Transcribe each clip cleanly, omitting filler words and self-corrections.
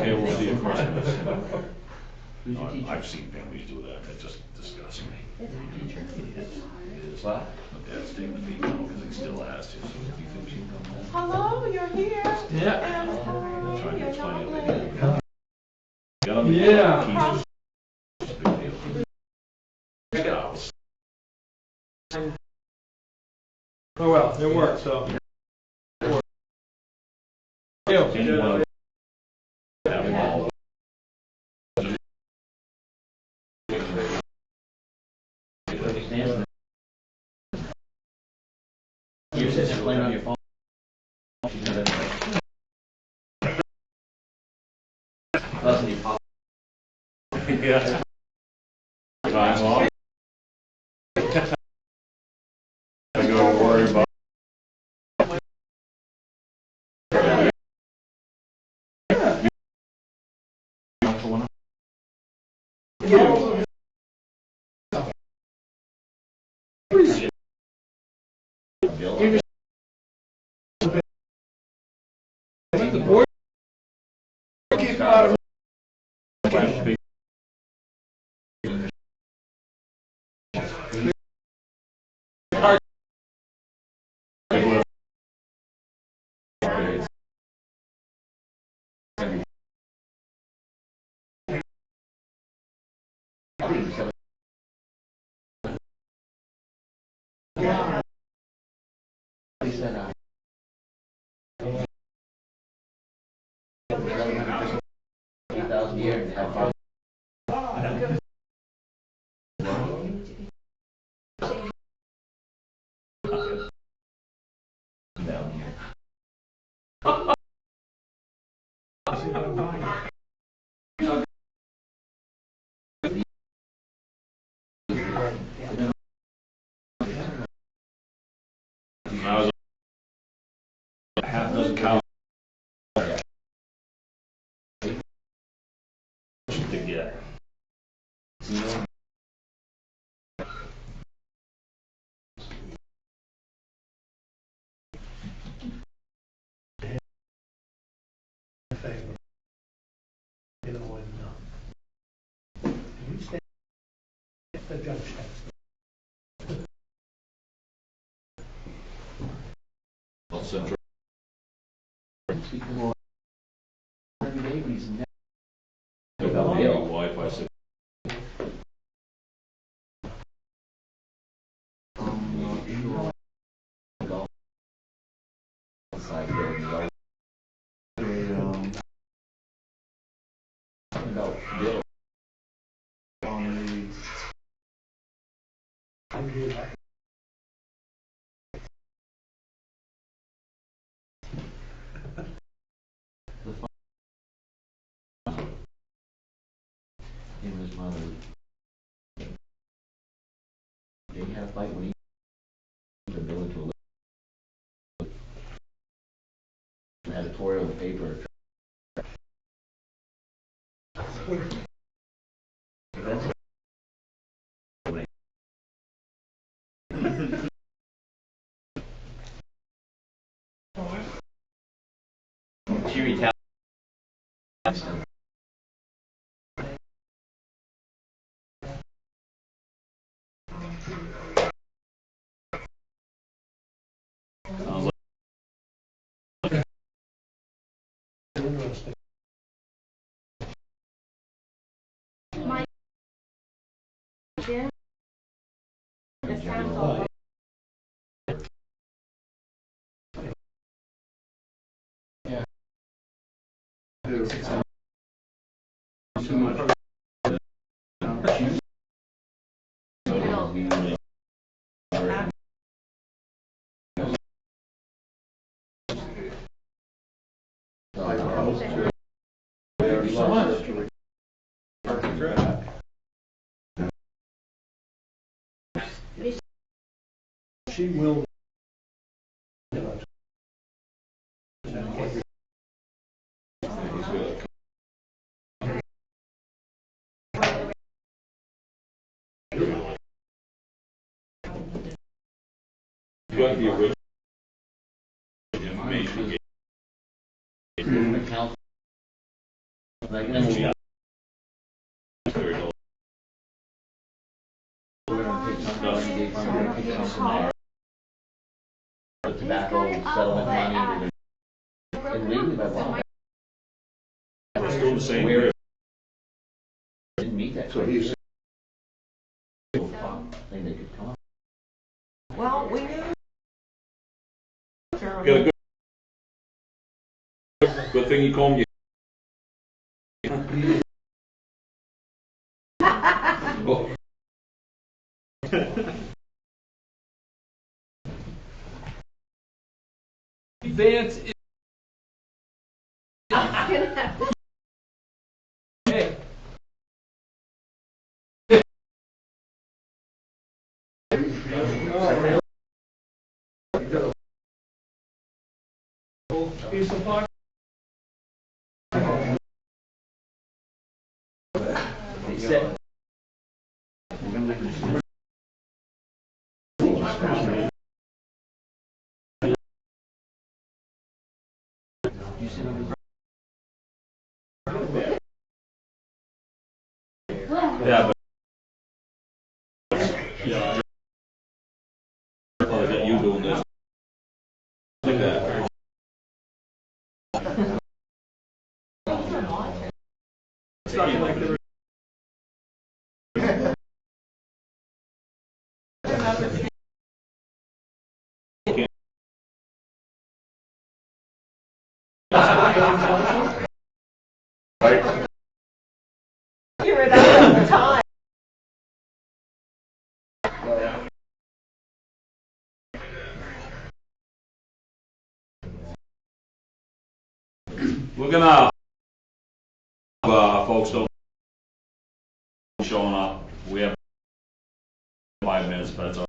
Okay, we'll see you at Christmas. Who's your teacher? I've seen families do that, it just disgusts me. Who's your teacher? It is. What? My dad's taking the beat now because he still has to, so he thinks he can come home. Hello, you're here. Yeah. And I'm trying to explain how it. are you? Got on the Yeah. keys. It's a big deal. Check it out. Oh well, it worked, so. Anyone have them all. You're sitting there playing on your phone. Doesn't he pop? Yeah. Time off. I gotta worry about. The board came out of He said, 8,000 years. How far? Down here. I was a half dozen cows to get. The judge has. Well, Central. People every day he's Wi-Fi signal. I did that. Him and his mother. They had a fight when he was a village to an editorial in the paper. She retaliated. Interesting. My dear, this sounds all so much. She will. You got the original information. Like, and then we're gonna pick some from RDA fund, we're gonna pick some from there. The tobacco settlement money, and lately by law, It's still the same. where it didn't meet that. So he's, Thing they could come up. Well, we knew. Got a good thing you called me. Oh. Vance is. Hey. Piece of pie. They said. Remember. You sit on the Yeah, but yeah, probably got you doing this. Like that. It's not like the. right? Figure it out all the time. We're gonna, folks don't showing up. We have 5 minutes, but that's all.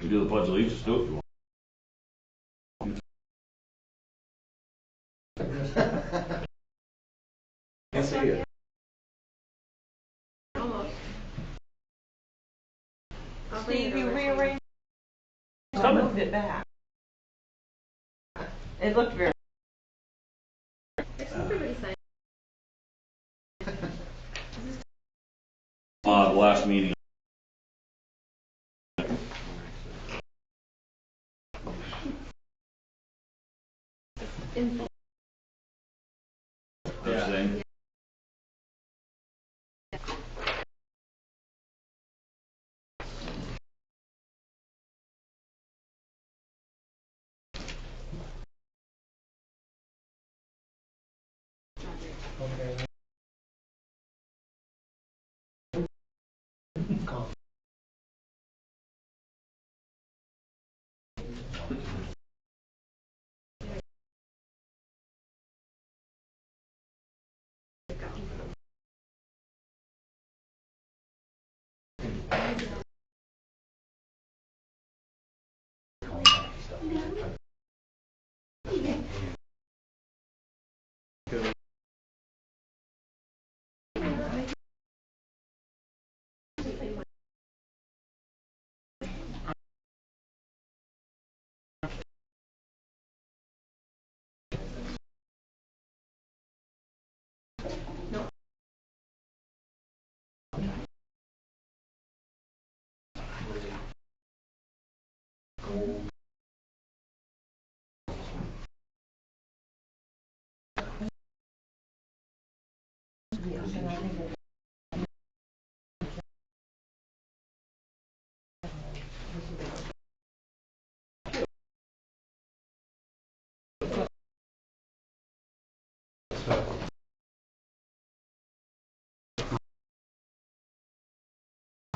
We do the pledge of allegiance, do it if you want. Can't see it. Steve, you rearranged. I moved it back. It looked very. The last meeting. Thursday. Okay.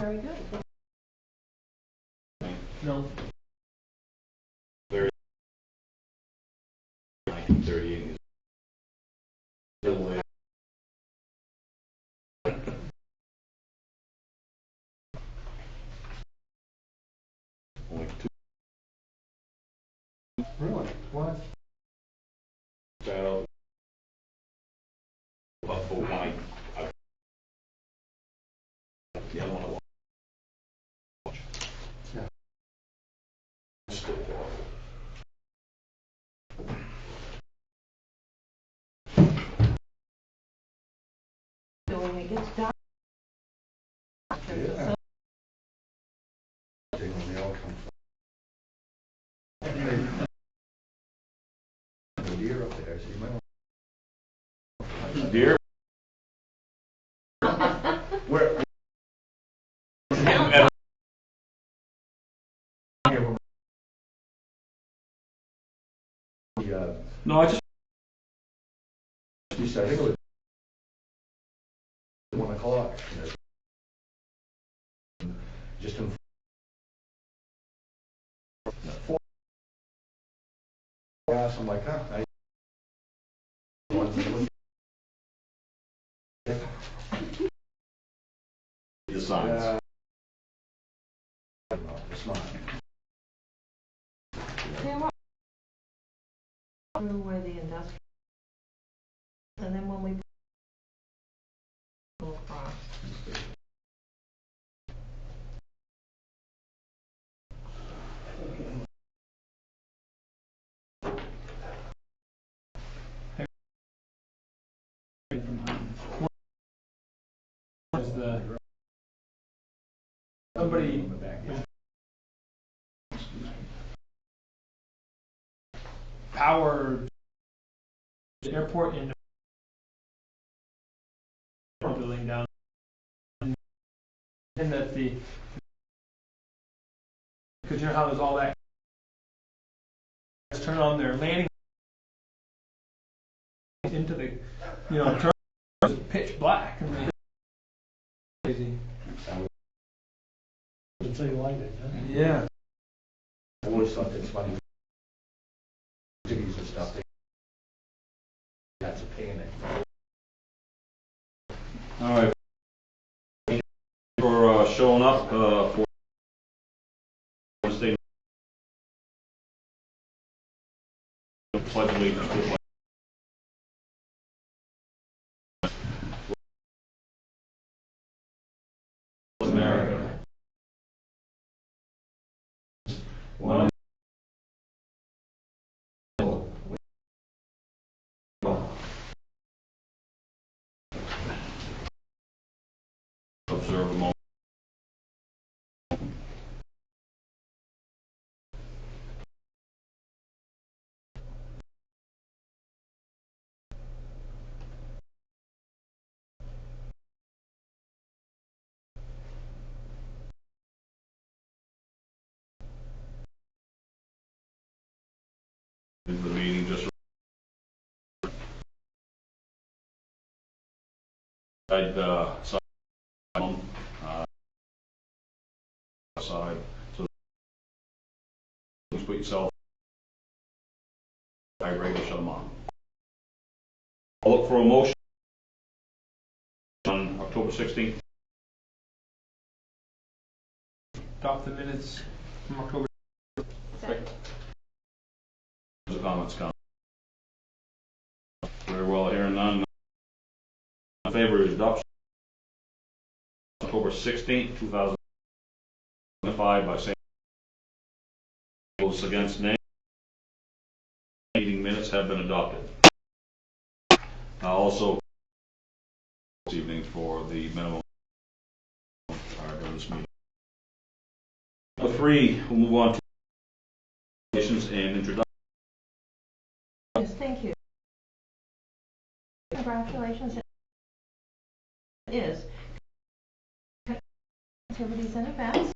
Very good. No. 1938. Only 2 Really? What? battle. for one the other one I watch. Yeah. Still horrible. So when it gets dark. Yeah. They when they all come from. The deer up there, so you might want. Deer? Where? No, I just. She said, I think it was 1 o'clock. Just in. 4 hours, I'm like, huh? The signs. It's not. They were through where the industrial, and then when we go across. Was the somebody power airport in the building down, and that the because you know how there's all that turn on their landing into the turn was pitch black and crazy. Until you light it, huh? Yeah. I always thought that's funny. Cities and stuff, that's a panic. All right. For showing up for Wednesday. Pledge allegiance. America. One. Observe a moment. The meeting just side, so please put yourself vibrate and shut them on. I'll look for a motion on October 16th. Adopt the minutes from October. Comments come. Very well, hearing none. In favor of adoption. October 16th, 2005 by saying those against nay. Meeting minutes have been adopted. Also this evening for the minimum during this meeting. Number 3, we'll move on to and introduction. Yes, thank you. Congratulations. Is activities and events,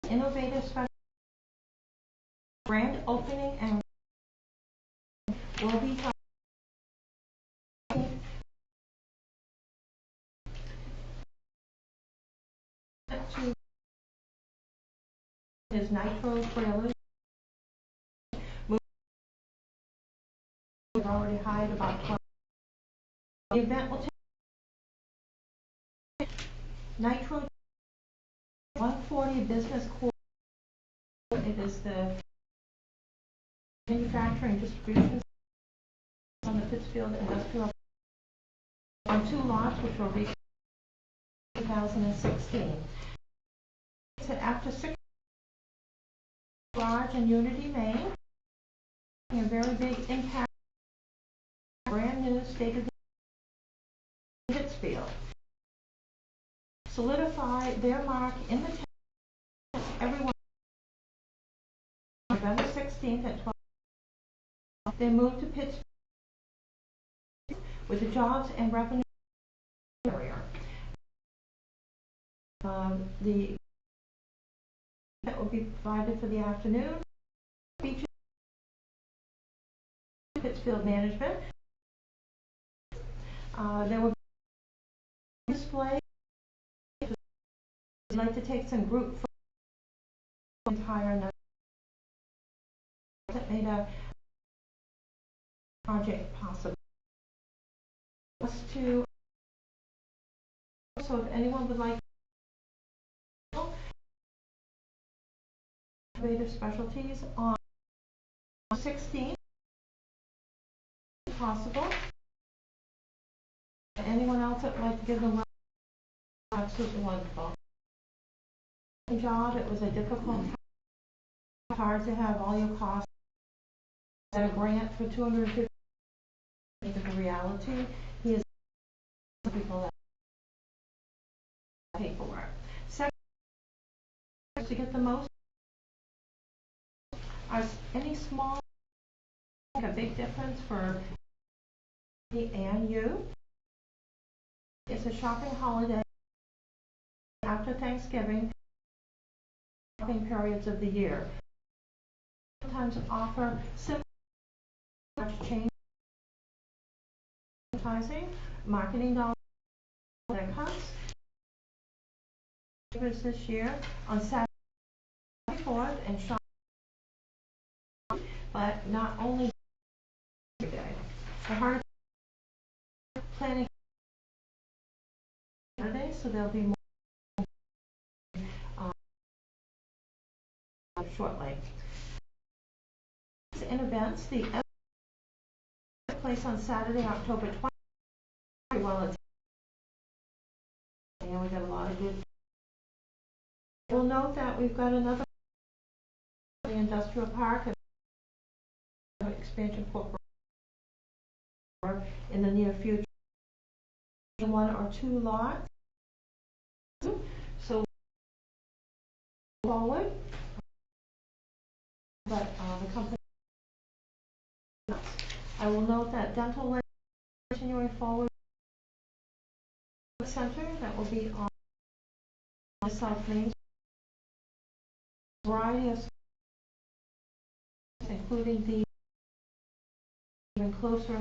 innovative special grand opening, and will be held to his Nitro trailers. We've already hired about 12. The event will take Nitro 140 Business Court. It is the manufacturing distribution on the Pittsfield Industrial 2 lots, which will be 2016. So after 6 garage in Unity, Maine, a very big impact, brand new state-of-the-art Pittsfield. Solidify their mark in the town. Everyone, November 16th at 12. They moved to Pittsfield with the jobs and revenue area. The that will be provided for the afternoon. Features Pittsfield management. There will be display. I'd like to take some group photos of the entire night. That made a project possible. So if anyone would like innovative specialties on 16th, if possible. Anyone else that would like to give them absolutely wonderful. Job, it was a difficult, hard to have all your costs and a grant for $250. The reality, he is people that paperwork. Second, to get the most, are any small make a big difference for me and you. It's a shopping holiday after Thanksgiving, shopping periods of the year. Sometimes offer simple change advertising, marketing dollars that cuts. This year on Saturday 4th and shop, but not only every day. The hard planning Saturday, so there'll be more shortly. In events, the took place on Saturday, October 20th. Well, and we got a lot of good. We'll note that we've got another the industrial park expansion corporate in the near future. 1 or 2 lots. So forward, but the company. I will note that dental continuing forward center that will be on the South Main. Variety of including the even closer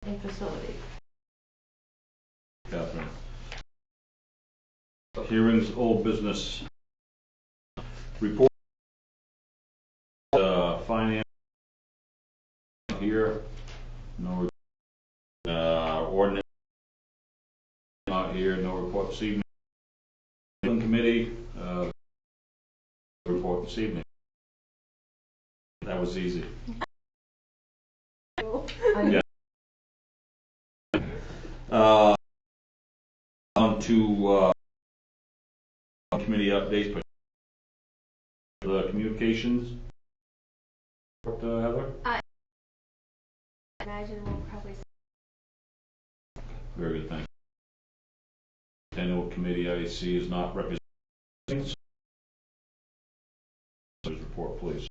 in facility. Catherine. Hearings, old business. Report. Finance here. No. Ordinance not here. No report this evening. Committee. Report this evening. That was easy. Yeah. On to committee updates. The communications. Heather? I imagine we'll probably. Very good, thank you. Annual committee I see is not represented. Report, please.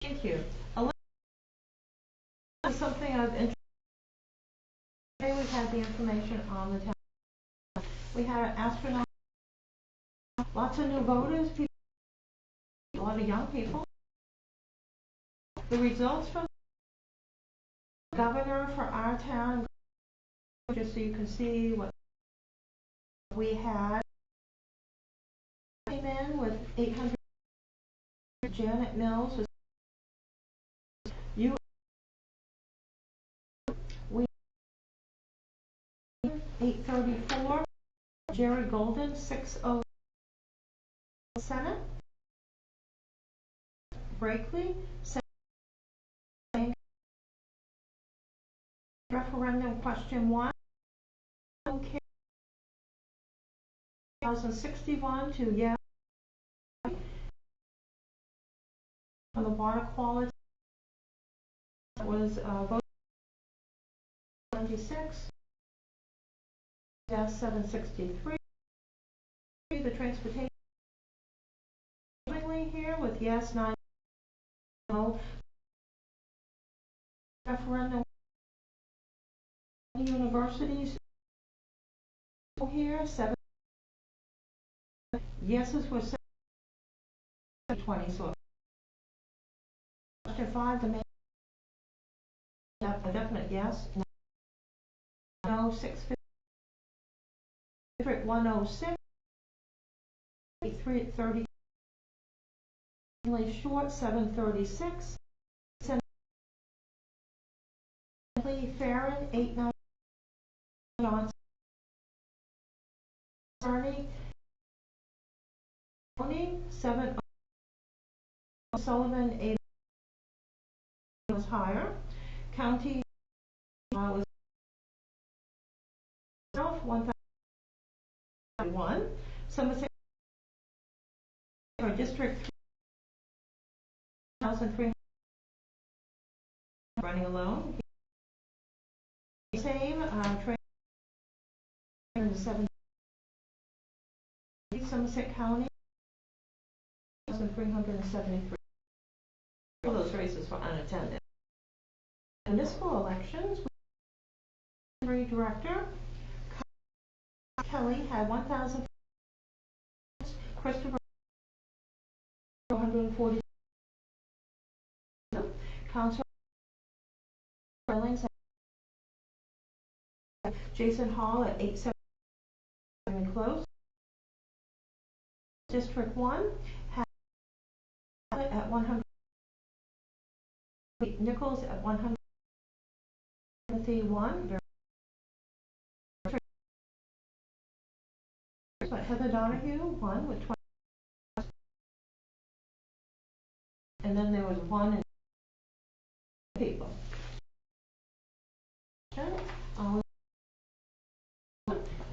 Thank you. Something of interest. Today we've had the information on the town. We had an astronaut, lots of new voters, people, a lot of young people. The results from the governor for our town, just so you can see what we had, came in with 800. Janet Mills was you. We 834. Jerry Golden 60. Senate. Brakely. Referendum question 1. Okay. 2061 to yes. On the water quality, that was voted 26. Yes, 763. The transportation here with yes 9. No. Referendum. Universities here 7. Yeses were 720. So question 5. The main a definite yes. No 650. District 106. 330. Short 736. Farron 89. Johnson. Bernie 7. Sullivan 8 was higher. County was 1,001. Somerset or District 3,300 running alone. Same train 7. Somerset County 1,373. All those races were unattended. Municipal elections. Director Kelly had 1,000. Christopher 440. Councilor Billings Jason Hall at 870 close. District 1 had at 100. Nichols at 100. Timothy 1. But Heather Donahue 1 with 20. And then there was 1 in people.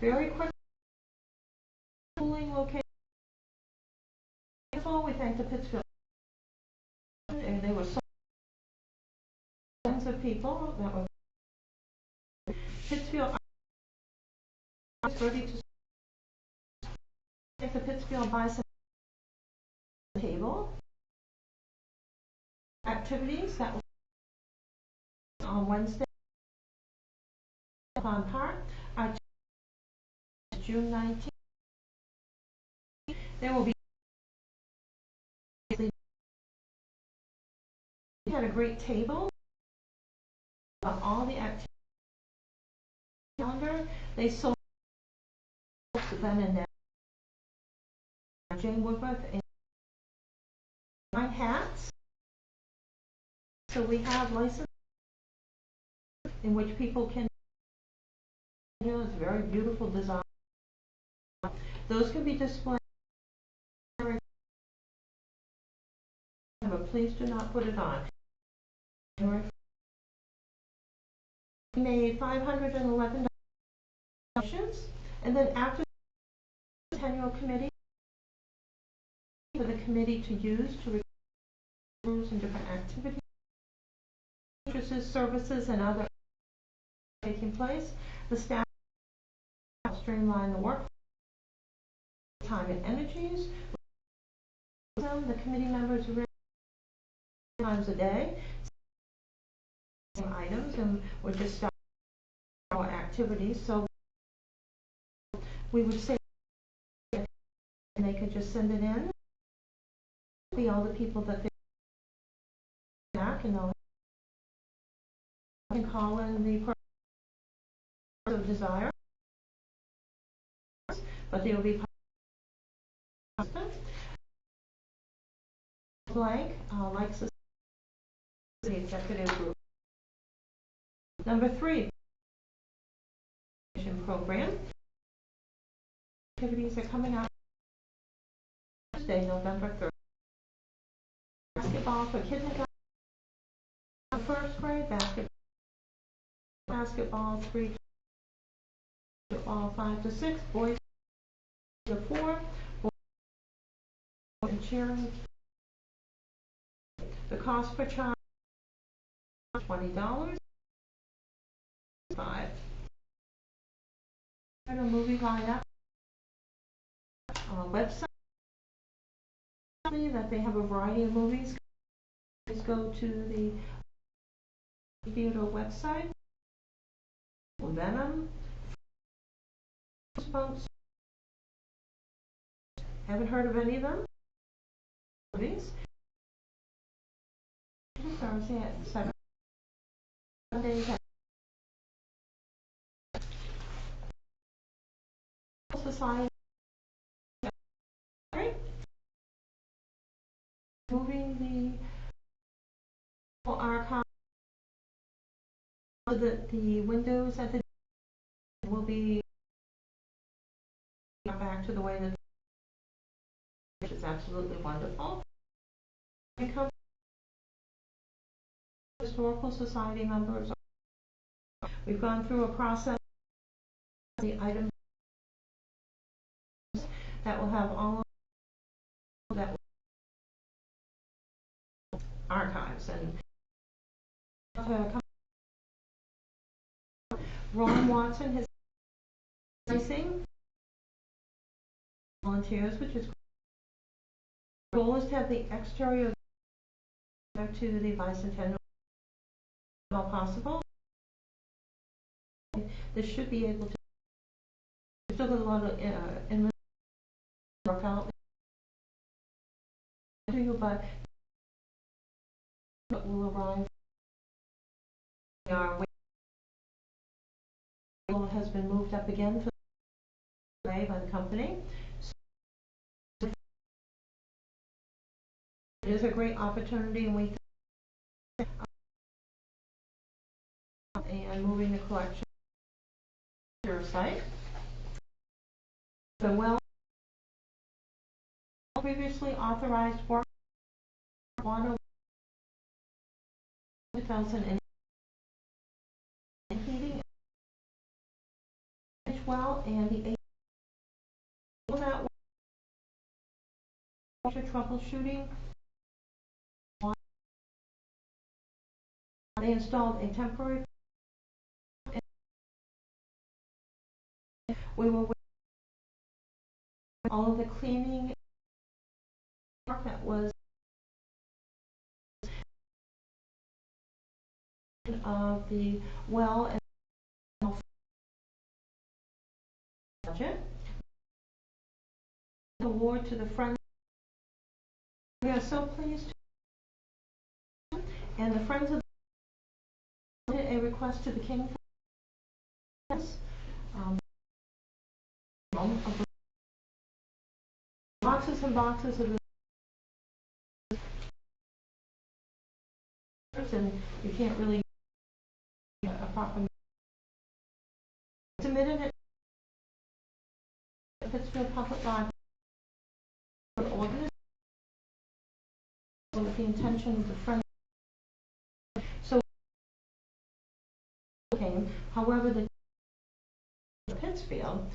Very quick polling location. First of all, we thank the Pittsfield, and they were so of people that were Pittsfield 32. Thank the Pittsfield Bison table activities that was on Wednesday. On Park, June 19th. There will be. We had a great table of all the activities. Calendar. They sold then and now. Jane Woodruff and 9 hats. So we have license in which people can. It's very beautiful design. Those can be displayed. But please do not put it on. We made 511 donations, and then after the annual committee for the committee to use to recruit rules and different activities, services, and other taking place. The staff streamline the work, time and energies. The committee members times a day, same items, and we're just starting our activities. So we would say, and they could just send it in. Be all the people that they back, and they'll can call in the person of desire, but they will be blank likes the executive group. Number 3, program activities are coming out Tuesday, November 3rd. Basketball for kindergarten, first grade basketball basketball 3, football 5 to 6, boys to 4, boys and cheering. The cost per child $20. 5. And a movie lineup website that they have a variety of movies. Please go to the theater website. Venom. Goosebumps. Haven't heard of any of them. Movies. Thursday at 7. Sundays at Society. Moving the archive so that the windows at the will be back to the way that, which is absolutely wonderful. Historical Society members. We've gone through a process of the items that will have all of that archives and Ron Watson has racing volunteers, which is the goal is to have the exterior to the bicentennial if all possible. This should be able to still got a lot of work out to you, but will arrive. Our has been moved up again for by the company. So it is a great opportunity, and we and moving the collection to your site. The well previously authorized work water 2008 heating well and the that water troubleshooting. They installed a temporary. We will all of the cleaning work that was of the well and budget. Award to the Friends. We are so pleased. And the Friends of a request to the King. Boxes and boxes of the and you can't really a proper submitted it to Pittsfield Public Library with the intention of the Friends. So however the Pittsfield.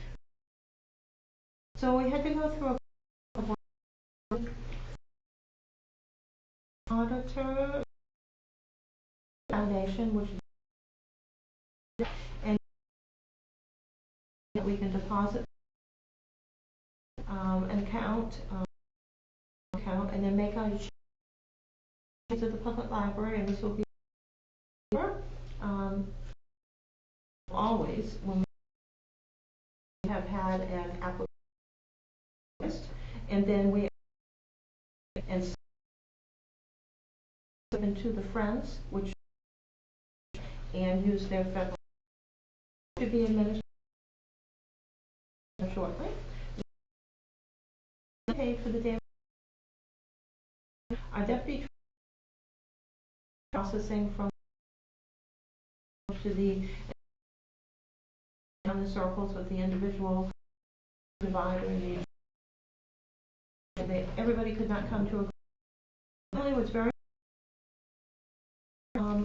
So we had to go through a auditor foundation, which is and we can deposit an account and then make out to the public library, and this will be always when we have had an application, and then we and into the Friends, which and use their federal to be administered shortly. Paid for the day. Our deputy processing from to the on the circles with the individual divider and everybody could not come to a. It was very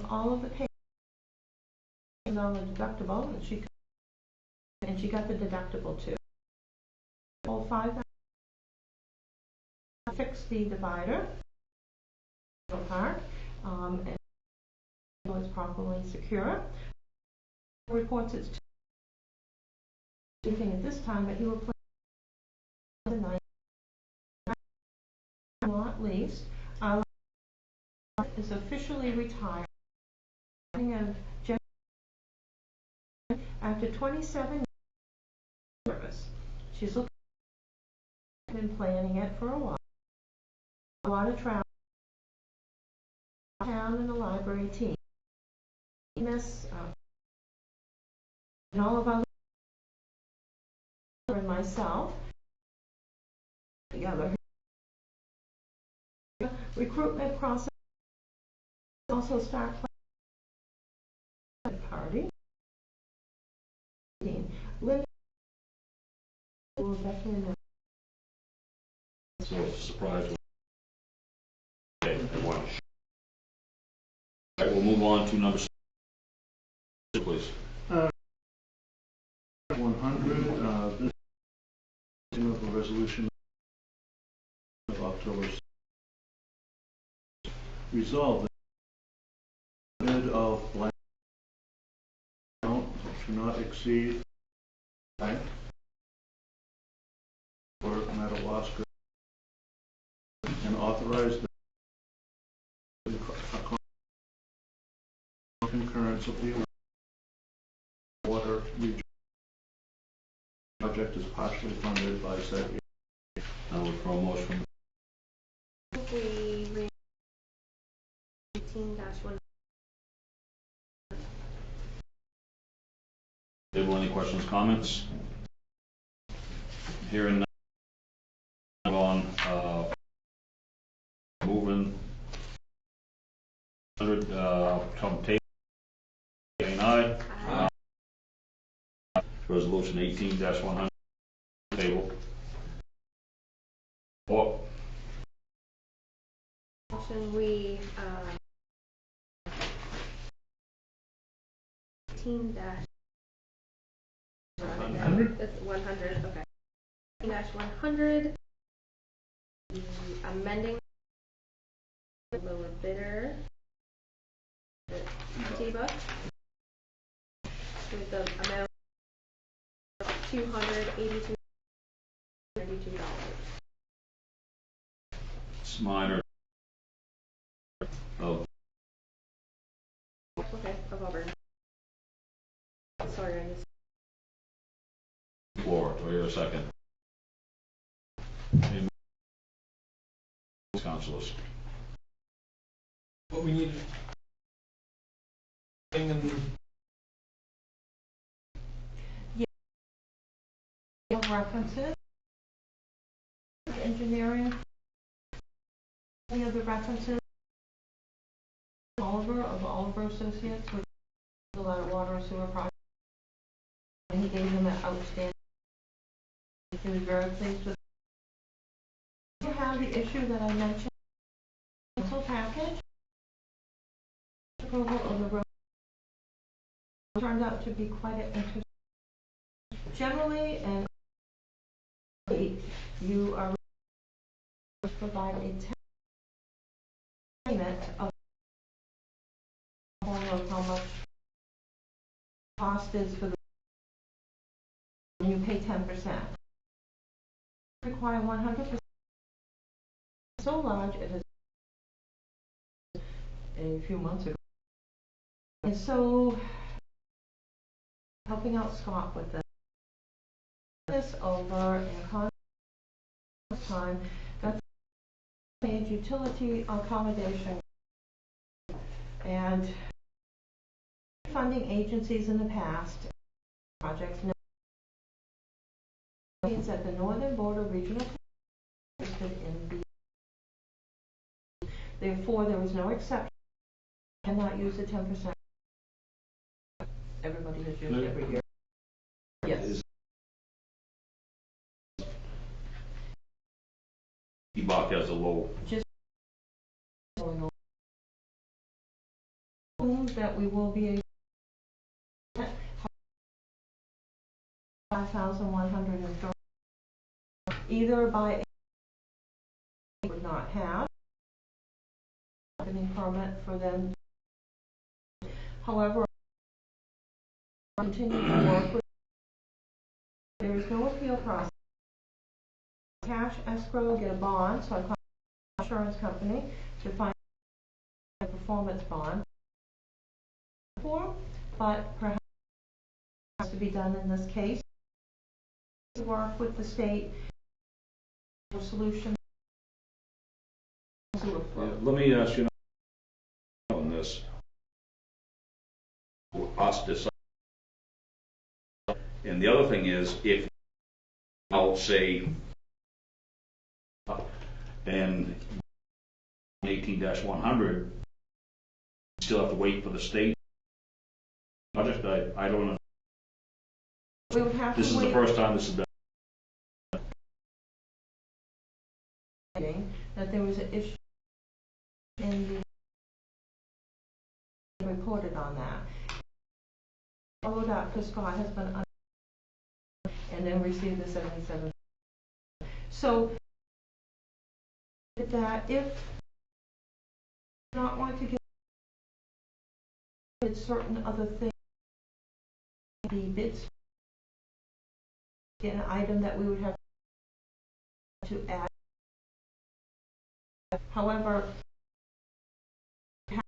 all of the on the deductible, and she got the deductible too. All five fixed the divider apart, and it was properly secure. Reports it's anything at this time, but he will play the night. Not least, our is officially retired of after 27 years of service. She's been planning it for a while. A lot of travel, town and the library team. Miss and all of our and myself. The other recruitment process also start planning party. Linda will definitely know. So it's a surprise. Okay, everyone. All right, we'll move on to number 6, please. 100, this is of a resolution of October 6th. Resolved that the bid of blank amount to not exceed blank for Madawaska and authorize the concurrence of the water region project is partially funded by said. Now we throw a motion. We read 18-1. Table, any questions, comments? Hearing none, on moving 100 from table. Aye. Resolution 18-100 table. Or Motion we 18 100? It's 100. Okay. 18-100. Amending the lower bidder. T-Buck with the amount of $282.92. it's minor. Oh, Okay, of Auburn. Sorry, I missed. floor. Do I hear a second? Any councilors? What we need. And References, engineering, any other references, Oliver of Oliver Associates, which is a lot of water and sewer projects. And he gave them an outstanding, he was very pleased with. You have the issue that I mentioned, council package, approval of the road turned out to be quite an interesting. Generally, and you are to provide a payment of how much cost is for the, you pay 10%. Require 100%. So large it is a few months ago. And so helping out Scott with this over in time, that's made utility accommodation and funding agencies in the past projects means that the Northern Border Regional listed in the, therefore there is no exception. Cannot use the 10%. Everybody has used every year. Yes. Ebach has a low. Just that we will be 5,130. Either by would not have any permit for them. However, continue to work with. There is no appeal process. Cash escrow, get a bond, so I call the insurance company to find a performance bond form, but perhaps it has to be done in this case. Work with the state for solution. Let me ask you on this. Us decide. And the other thing is, if I'll say, and 18-100, still have to wait for the state project. I don't know. We would have This to is wait. the first time this is done. That there was an issue in the reported on that. Followed up because Scott has been and then received the 77. So that if not want to get certain other things, the bids, get an item that we would have to add. However, we have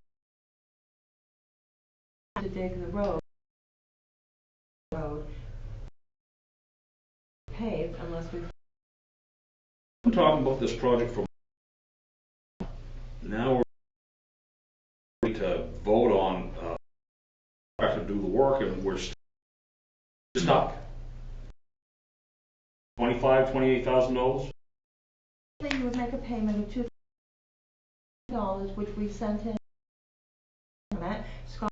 to dig the road paved unless We're talking about this project from now. We're ready to vote on have to do the work, and we're stuck. $28,000. you would make a payment of $2,000, which we sent in. Scott,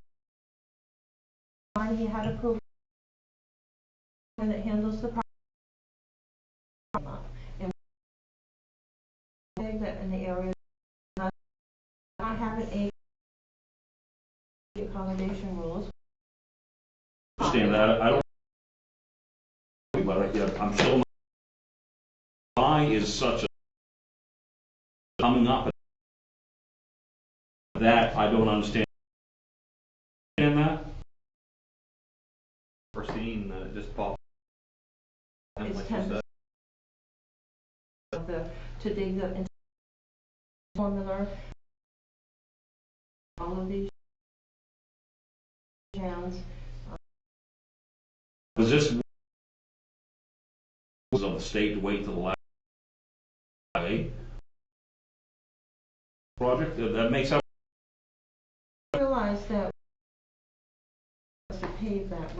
he had approved, and it handles the problem. And that in the area, not having a accommodation rules. Understand that. I don't. But I'm still. Why is such a coming up that I don't understand. And that foreseen that it just popped. It's Like 10% of to dig the formula. All of these towns. was this was on the state to wait till the last day project? That makes sense. Realize that to pave that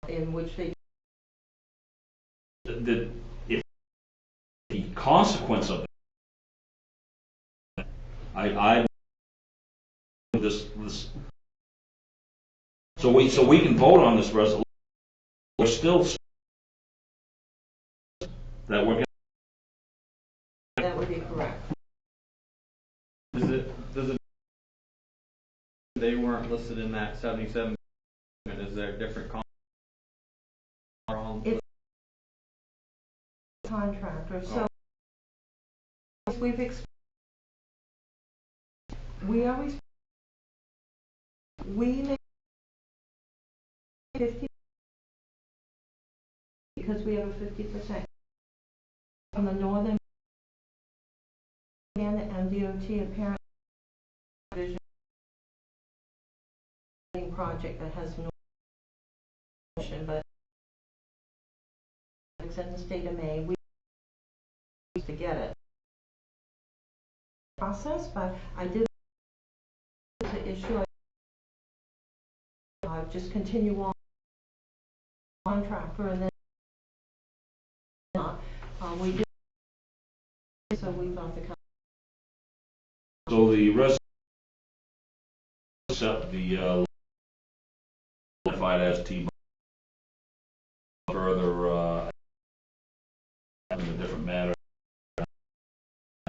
in which they That if the consequence of it, I this so we can vote on this resolution. We're still that we're that would be correct. Does it they weren't listed in that 77? Is there a different It's contractor. So we've we make 50 because we have a 50% from the northern and the MDOT apparent vision project that has no ocean, but it's in the state of Maine. We used to get it process, but I did the issue. Just continue on contractor, and then we did. So we thought so the rest accept the identified as T further in a different matter.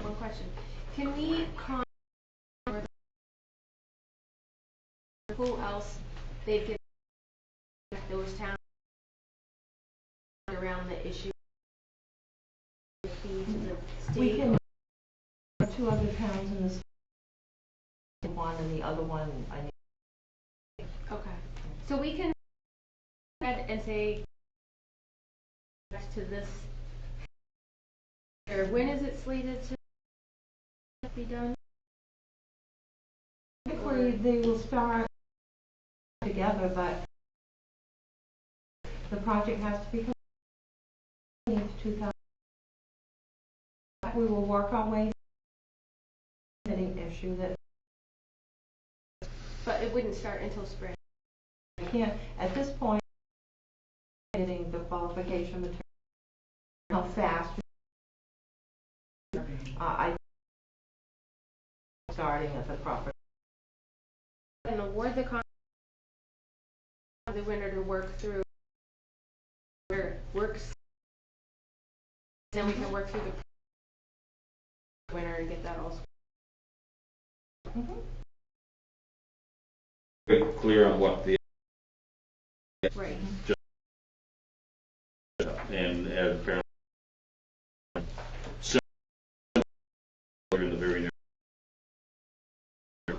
One question. Can we who else they've given those towns around the issue of fee to the We state? can, two other towns in the state, one and the other one, I need. Okay, so we can go ahead and say to this, or when is it slated to be done? Typically, they will start together, but the project has to be completed 2000. We will work our way to the issue that But it wouldn't start until spring. we can't, at this point, getting the qualification material, how fast. I starting at the proper. And award the contract for the winter to work through where it works. Then we can work through the winter and get that all. Very clear on what the, Right. and apparently in the very near.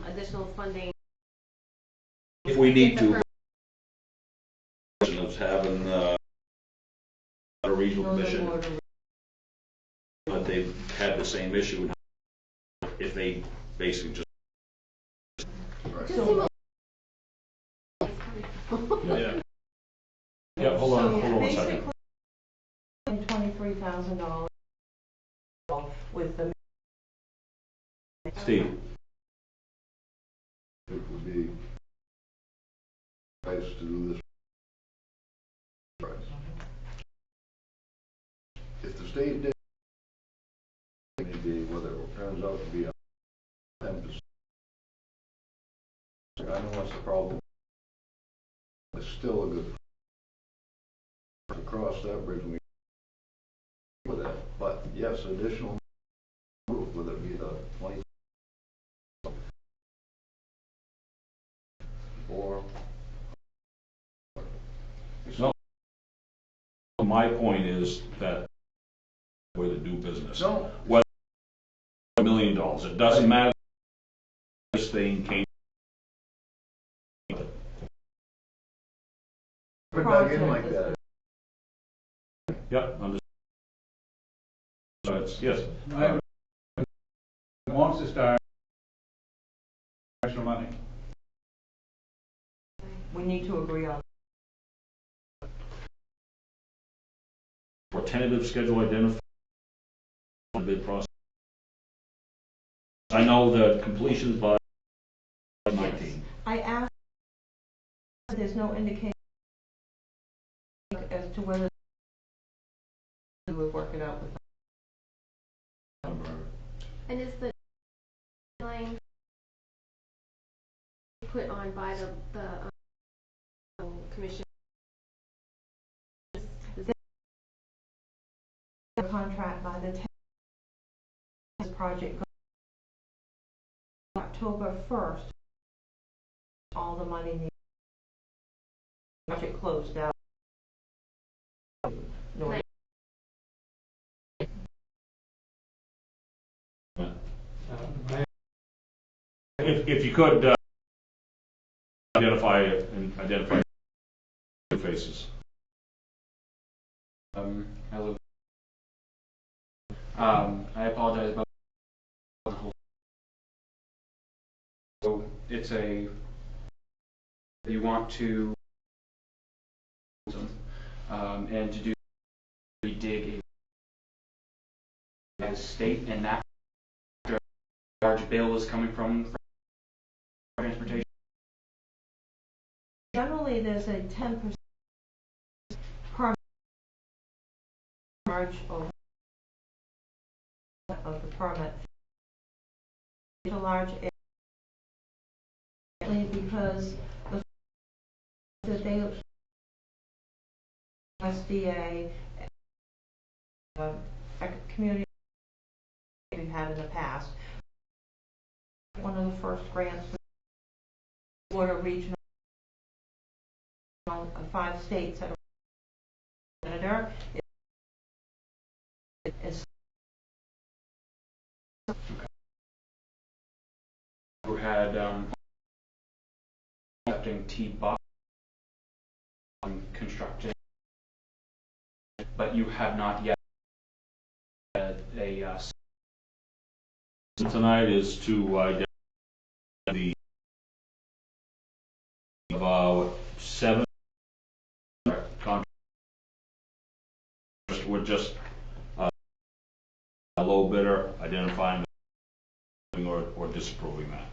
Additional funding. If we need to, of having a regional commission, but they've had the same issue. If they basically just. So, Yeah. Yeah, hold on a second. basically, $23,000 with the. Steve, It would be nice to do this price. If the state did, maybe whether it turns out to be 10%. I know what's the problem. It's still a good to cross that bridge when we with that. But yes, additional roof, whether it be the 20 or no. My point is that way to do business. no. Whether $1 million, it doesn't matter. This thing came. Put back in like that. Yep, understood. So it's, yes. Wants to start extra money. We need to agree on. For tentative schedule identified the bid process. I know the completions by 19. I asked, there's no indication as to whether we would work it out with And is the line put on by the commission? the contract by the town. This project goes October 1st. All the money needs project closed out. No, If you could identify faces. Hello. I apologize about the whole. So it's you want to and to do dig a state, and that large bill is coming from transportation. generally, there's a 10% permit charge of the permit. It's a large area because that they SDA community we've had in the past. One of the first grants was Florida Regional 5 states that are senator. It's You had accepting T-Buck on constructing, but you have not yet a So tonight is to identify the 7 contracts. We're just a low bidder identifying or disapproving that.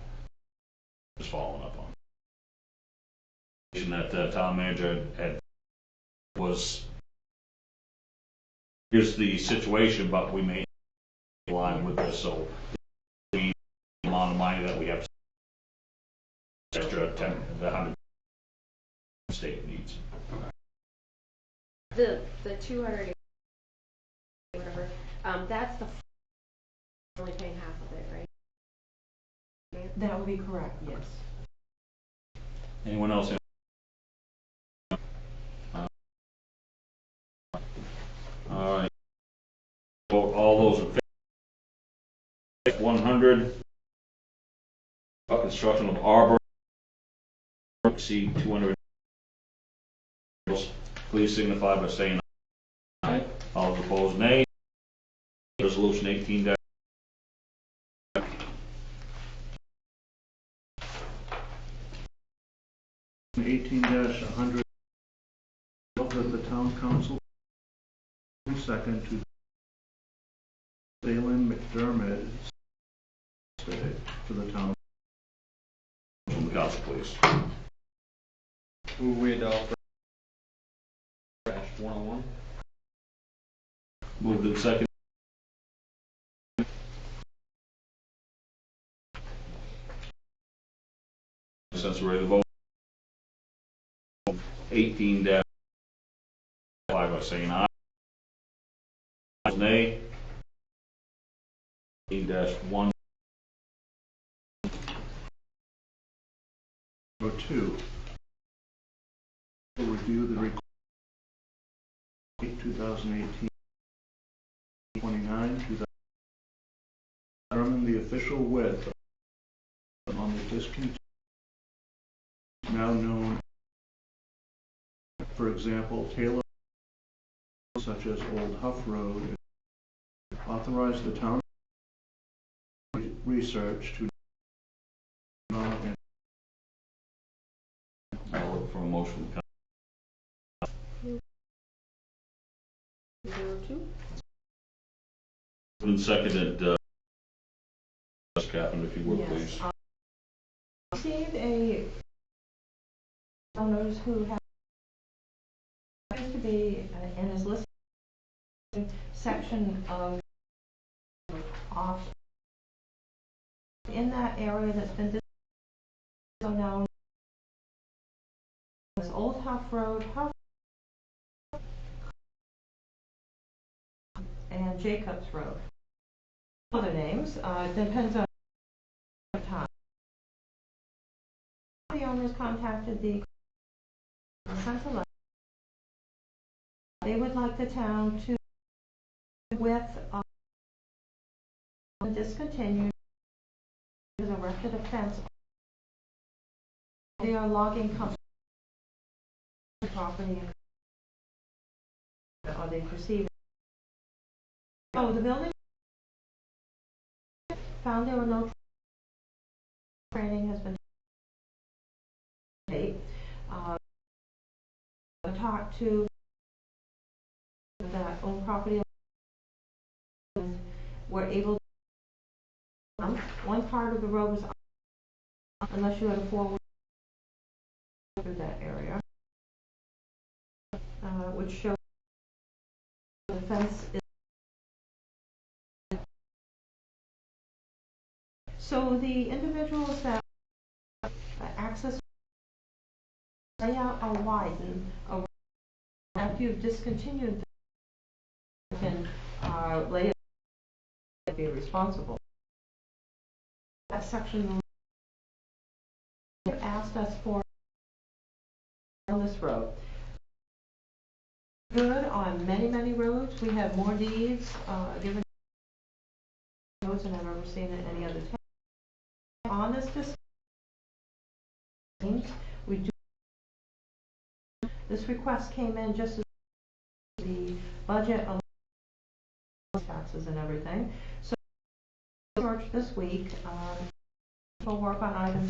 Just following up on that town manager had was here's the situation, but we may align with this, so the amount of money that we have extra 10 the 100 state needs. The 200 whatever, that's the only paying half of it, right? that would be correct. Yes. Anyone else? All right. Vote all those in favor. 100. Construction of arbor exceed 200. Please signify by saying aye. All those opposed, nay. Resolution 18. 18-100, that the town council second to Salem McDermott for the town. From the council, please. Move we adopt -101. Moved in second. Since we're ready to vote. 18-5 by saying aye. Nay. 18-1. 2. Review the 2018 29 to determine the official width on the discontinued now known, for example, Taylor, such as Old Huff Road. Authorize the town research to I'll look for a motion. 02. Been seconded. Captain, if you would, Yes. please. Received a owners who have appears to be in his list section of off in that area that's been so known as Old Huff Road, Huff and Jacobs Road. Other names depends on the time. The owners contacted the Central. They would like the town to with discontinued is erected a fence. They are logging company property or they perceive. Oh, the building found there were no training has been paid. Talked to that own property were able to one part of the road was unless you had a 4-wheel through that area, which shows the fence is. So the individuals that access layout are widened after you've discontinued the can layout be responsible. That section asked us for on this road. Good on many, many roads. We have more deeds, given roads than I've ever seen in any other town. On this we do, this request came in just as the budget on taxes and everything. So search this week, we'll work on items.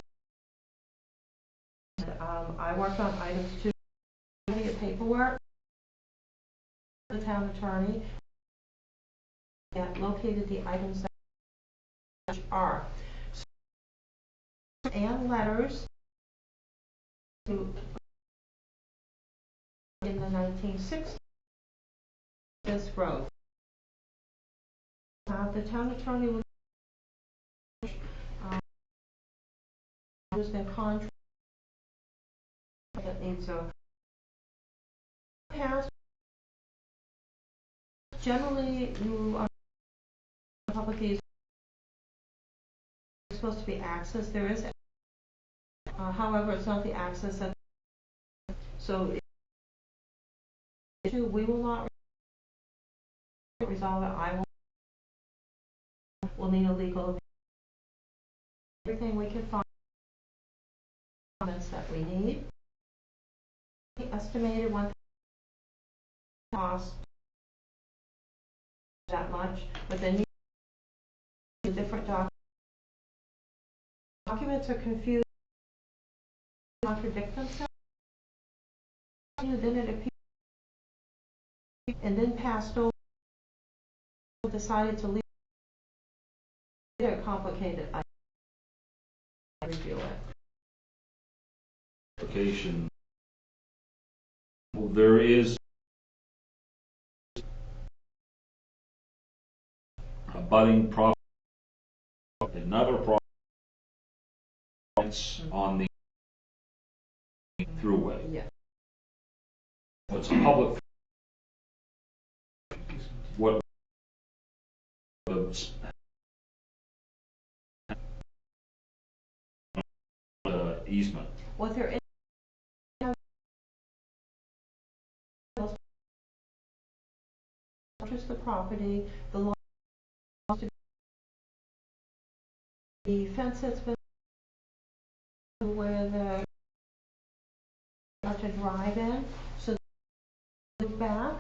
I worked on items 2, paperwork. The town attorney that located the items that are and letters to in the 1960s this road. The town attorney will use their contract that needs a pass. Generally, you are public easement supposed to be access. There is, however, it's not the access that. So, we will not resolve it. I will need a legal. Everything we can find comments that we need. The estimated one cost that much, but then the different documents are confused, contradict themselves. Then it appears, and then passed over, decided to leave it complicated. I review it. Application. Well, there is a budding problem, another problem on the throughway. Yeah. It's a public. What easement. What there is purchase the property, the law, the fence that's been where the to drive in, so move back.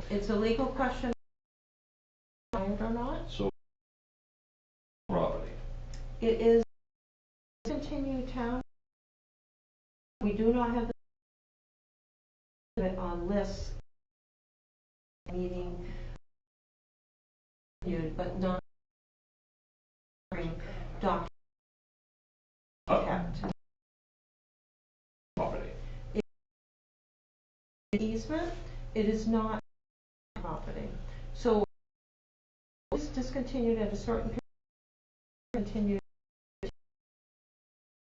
It's a legal question, or not. So property. It is continued town. We do not have the on lists meeting, but not document. Property. Easement, it is not property. So it's discontinued at a certain period. Continued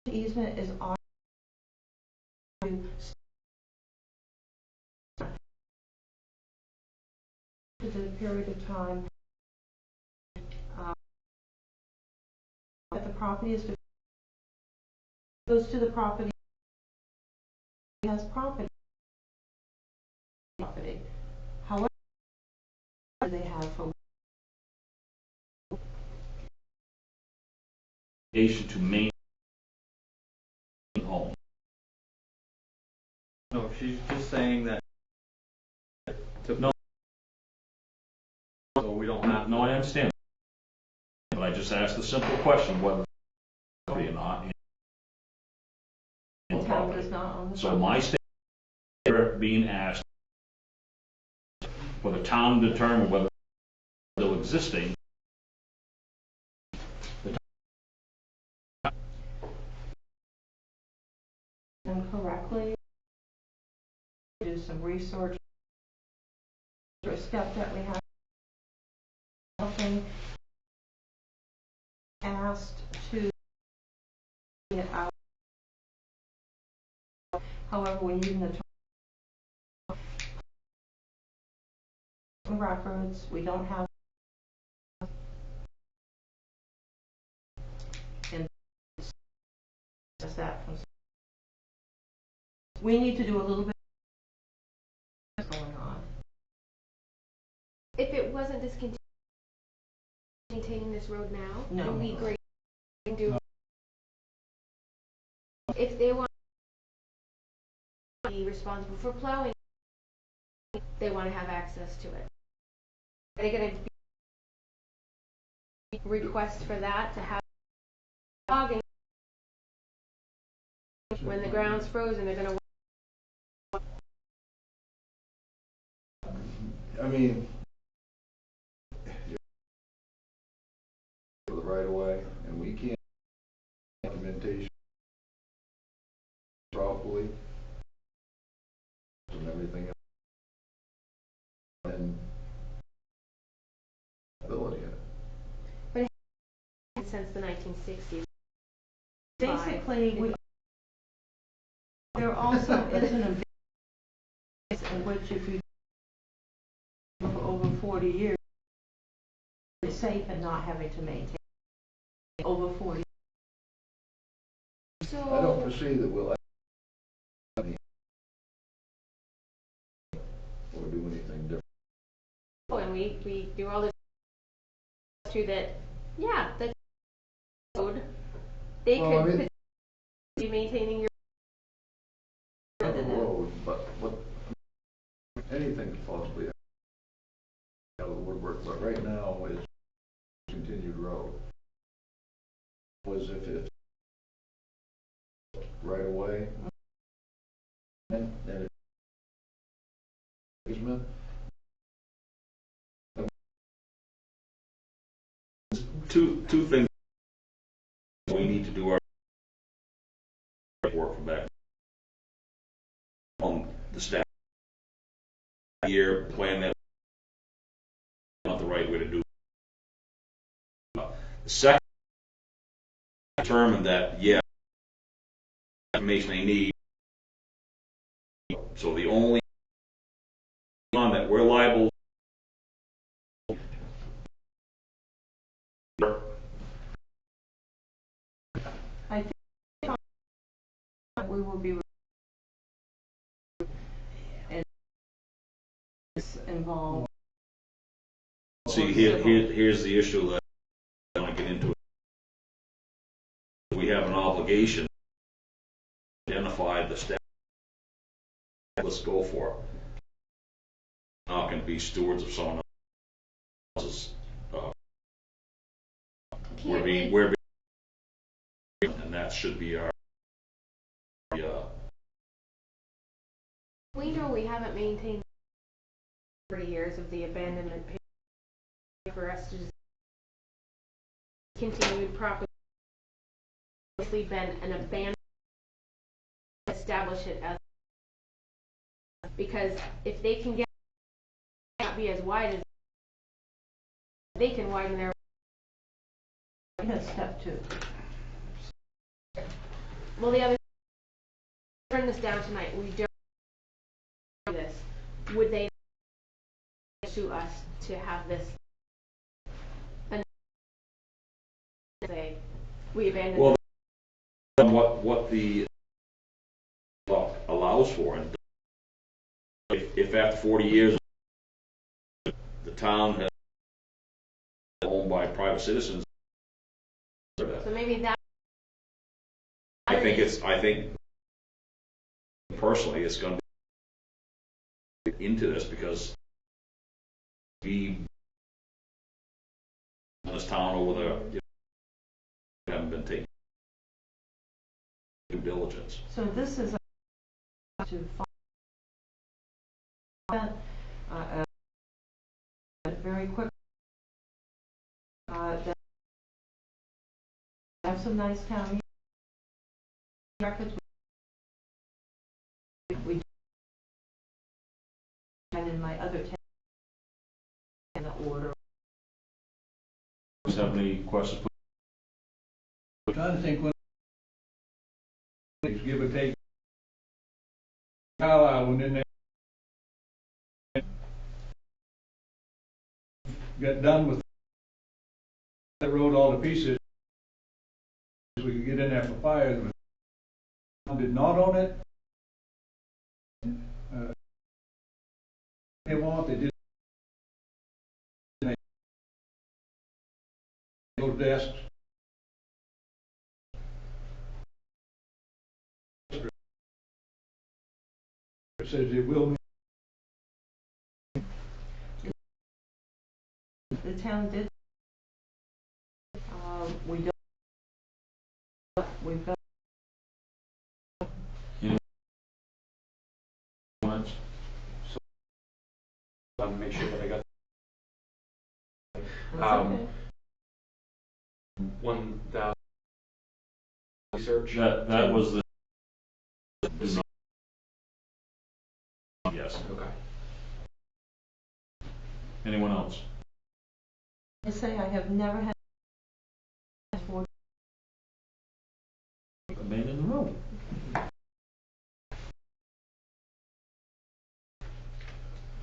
easement is on to the period of time that the property is goes to the property has property. However, they have for to main home. No, she's just saying that. No. So we don't have. No, I understand. But I just asked a simple question whether property or not. the town does not own the So property. my statement being asked for the town to determine whether it's still existing. Correctly, do some research. A step that we have something asked to get out. However, we're using the records. We don't have in that from we need to do a little bit going on. If it wasn't discontinued, maintaining this road now, No. and we grade and do. If they want to be responsible for plowing, they want to have access to it. Are they going to request for that to have logging when the ground's frozen? They're going to. I mean, for the right of way, and we can't documentation properly and everything else, and ability in it. But it hasn't since the 1960s. Basically, there also isn't a base in which if you for over 40 years, you're safe and not having to maintain over 40. So, I don't foresee that we'll have any or do anything different. and we do all this to that, yeah, the code, they Well, I could mean- be maintaining your Not the road, but anything possibly out of the woodwork, but right now is continued road. Was if it's right away, and it easement. Two things. We need to do our work from back on the staff year plan that not the right way to do it. The second, determine that information they need. So the only one that we're liable I think we will be involved. see here's the issue that I want to get into. We have an obligation to identify the staff. Let's go for it. Not going to be stewards of someone else's. Can't We're and that should be our. we know we haven't maintained 40 years of the abandonment period for us to just continued properly been an abandoned, establish it as, because if they can get not be as wide as they can widen their. That's step 2. Well, the other, turn this down tonight. We don't do this. Would they sue us to have this? And say we abandoned. Well, what the law allows for, and if after 40 years the town has owned by private citizens, So maybe that. I think personally it's going to be into this because we in this town over there haven't been taking due diligence. So this is to find very quick. That have some nice county records. We and in my other town in the order. Does have any questions? I'm trying to think when give or take. Carlisle went in there, got done with that road all to pieces. We could get in there for fires, but did not own it. They want, they did. Those desks. It says it will. The town did, we don't, we've got, Comments? Make sure that I got that's okay. 1,000 research. That was the. Yes. Okay. Anyone else? I say I have never had for Remain in the room.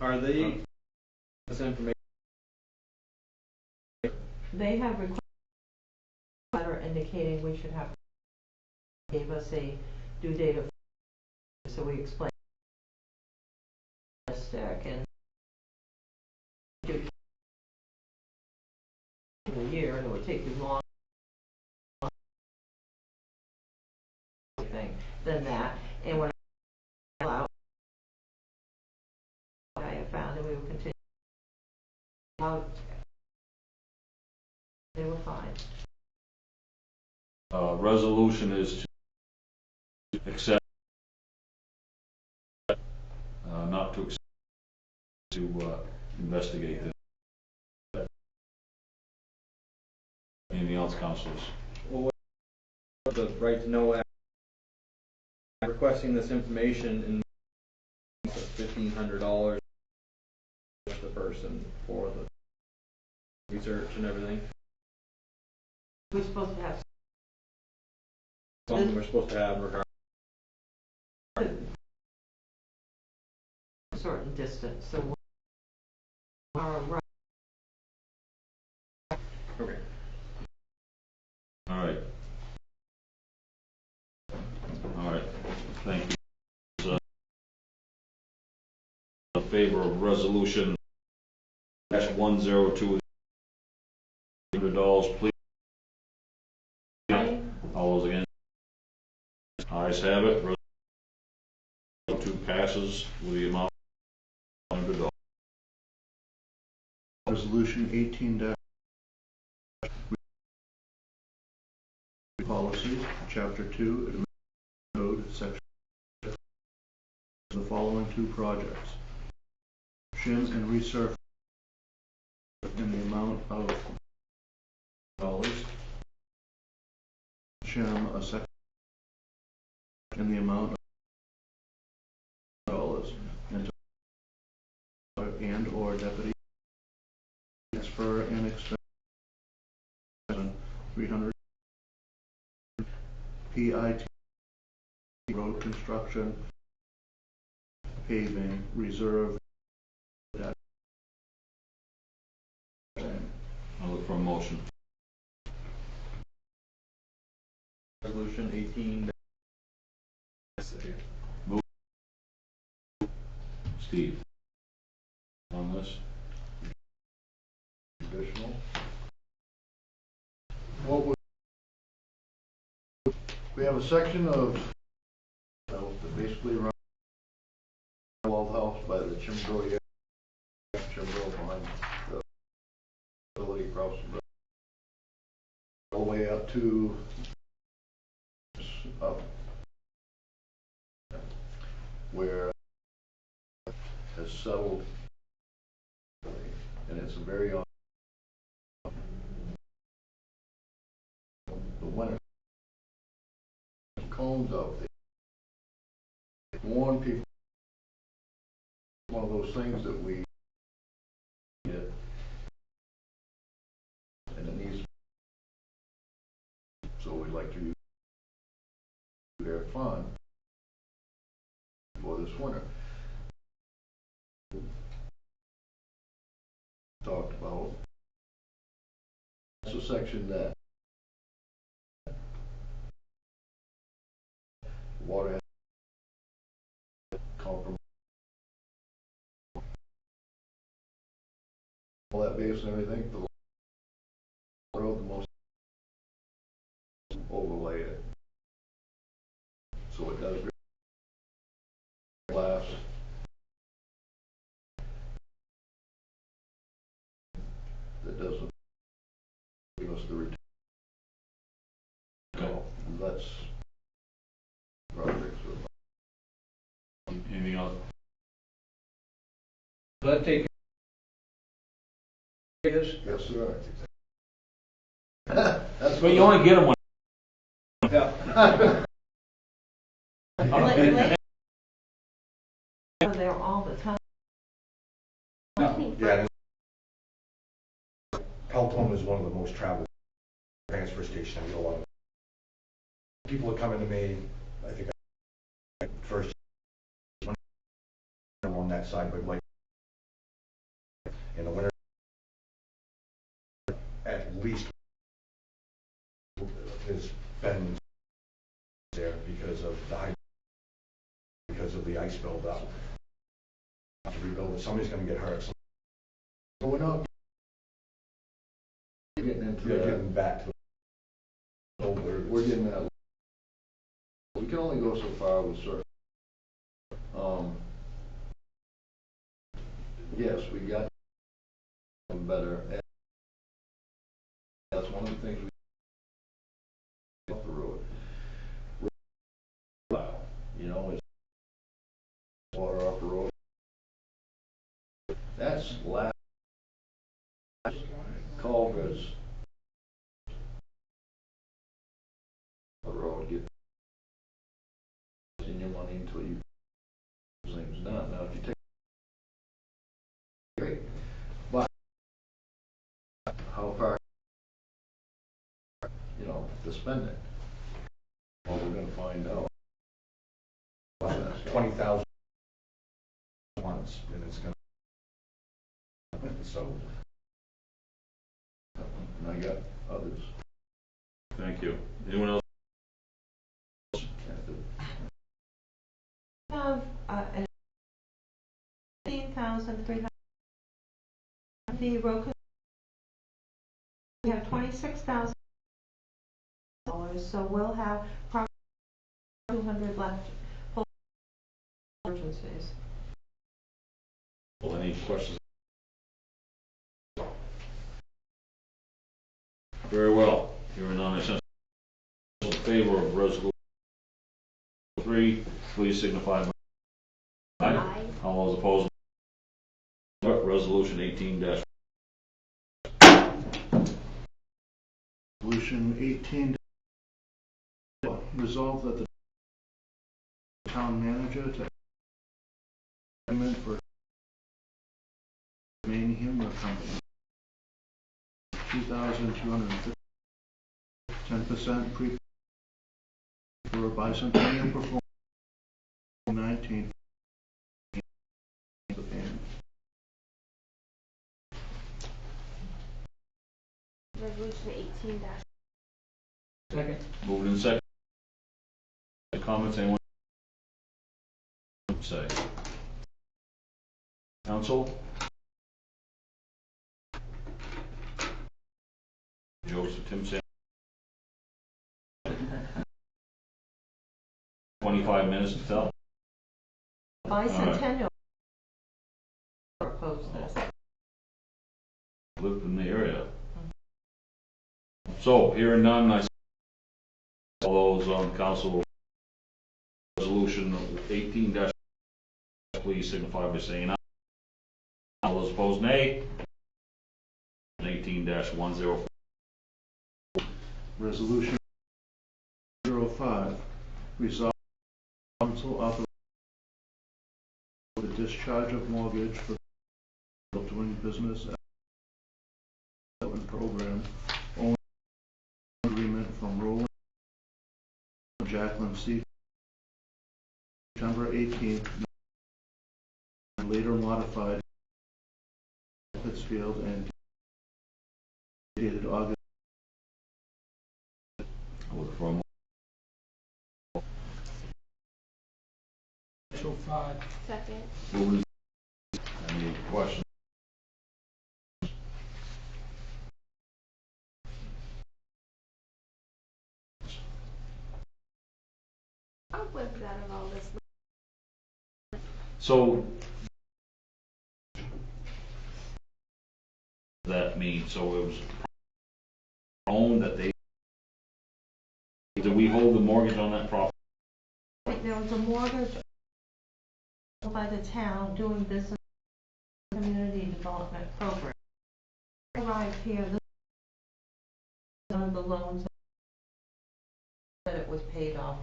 Are they, this information, they have requested a letter indicating we should have, gave us a due date of, so we explained stick and in a year, and it would take you long thing than that. And when I out, I have found, and we will continue out, they were fine. Resolution is to accept, not to accept, to investigate this. Anything else, councilors? well, what the right to know act, requesting this information in $1,500 the person for the research and everything. We're supposed to have Something we're supposed to have regarding. a certain distance, so our right. Okay. All right. All right. Thank you. In favor of resolution -102, $100, please. All those against? Ayes have it. Resolution 2 passes with the amount of $100. Resolution 18- Policies, Chapter 2, Code, Section. The following two projects. Shim and resurface in the amount of $. Shim a second in the amount of $, and or deputy transfer and expense 300 PIT road construction paving reserve. I'll look for a motion. Resolution 18. Move. Steve. On this. Additional. What would, we have a section of, that basically runs the Walled House by the Chimbrow behind the facility across the road, all the way up to up where it has settled, and it's a very the winter cones out there. Warn people. One of those things that we get, and it needs, so we'd like to use their fund for this winter. Talked about. That's a section that water has compromise. All that base and everything for the road, the most overlay it. So it does last. That doesn't give us the return. Okay. That's projects. Anything else? That take is? Yes, sir. That's But you only get them one. Yeah. They're all the time. Yeah, Pelton is one of the most traveled transfer stations. I get a lot of people are coming to me. I think first on that side, but like in the winter, at least there's been there because of the ice buildup. To rebuild it, somebody's going to get hurt. But we're not getting into You're that. getting back to We're getting that. We can only go so far with certain. Yes, we got better. And that's one of the things we off the road. You know, is water off the road. That's last culverts. The road get in your money until you things done. Now, if you take great, but how far, you know, to spend it? Well, we're going to find out. 20,000 once, and it's going to. So. And I got others. Thank you. Anyone else? We have, an 15,300. The road, we have $26,000, so we'll have probably 200 left for emergencies. Well, any questions? Very well. Hearing none, I sense in favor of resolution 3, please signify by aye. All those opposed? Resolution 18- Resolution 18. Resolve that the town manager to agreement for Maine Humor Company 2,250 10% pre for a bicentennial performance 19 the payment. Resolution 18-. Second. moving in second. Comments, anyone? Say. Council? Joseph, Tim, Sam. 25 minutes to tell. Bicentennial proposed this. Lived in the area. So, hearing none, I all those on council resolution 18- please signify by saying aye. All those opposed, nay. 18-104. Resolution 05. Resolve council authorize the discharge of mortgage for doing business program only agreement from Roland Jacqueline C. September 18th and later modified Pittsfield and dated August. Look for a So 5. Second. Moving. Any questions? I'll whip out of all this. So that means, so it was owned that they, did we hold the mortgage on that property? There was a mortgage by the town doing business community development program. Arrived here, this is one of the loans that it was paid off.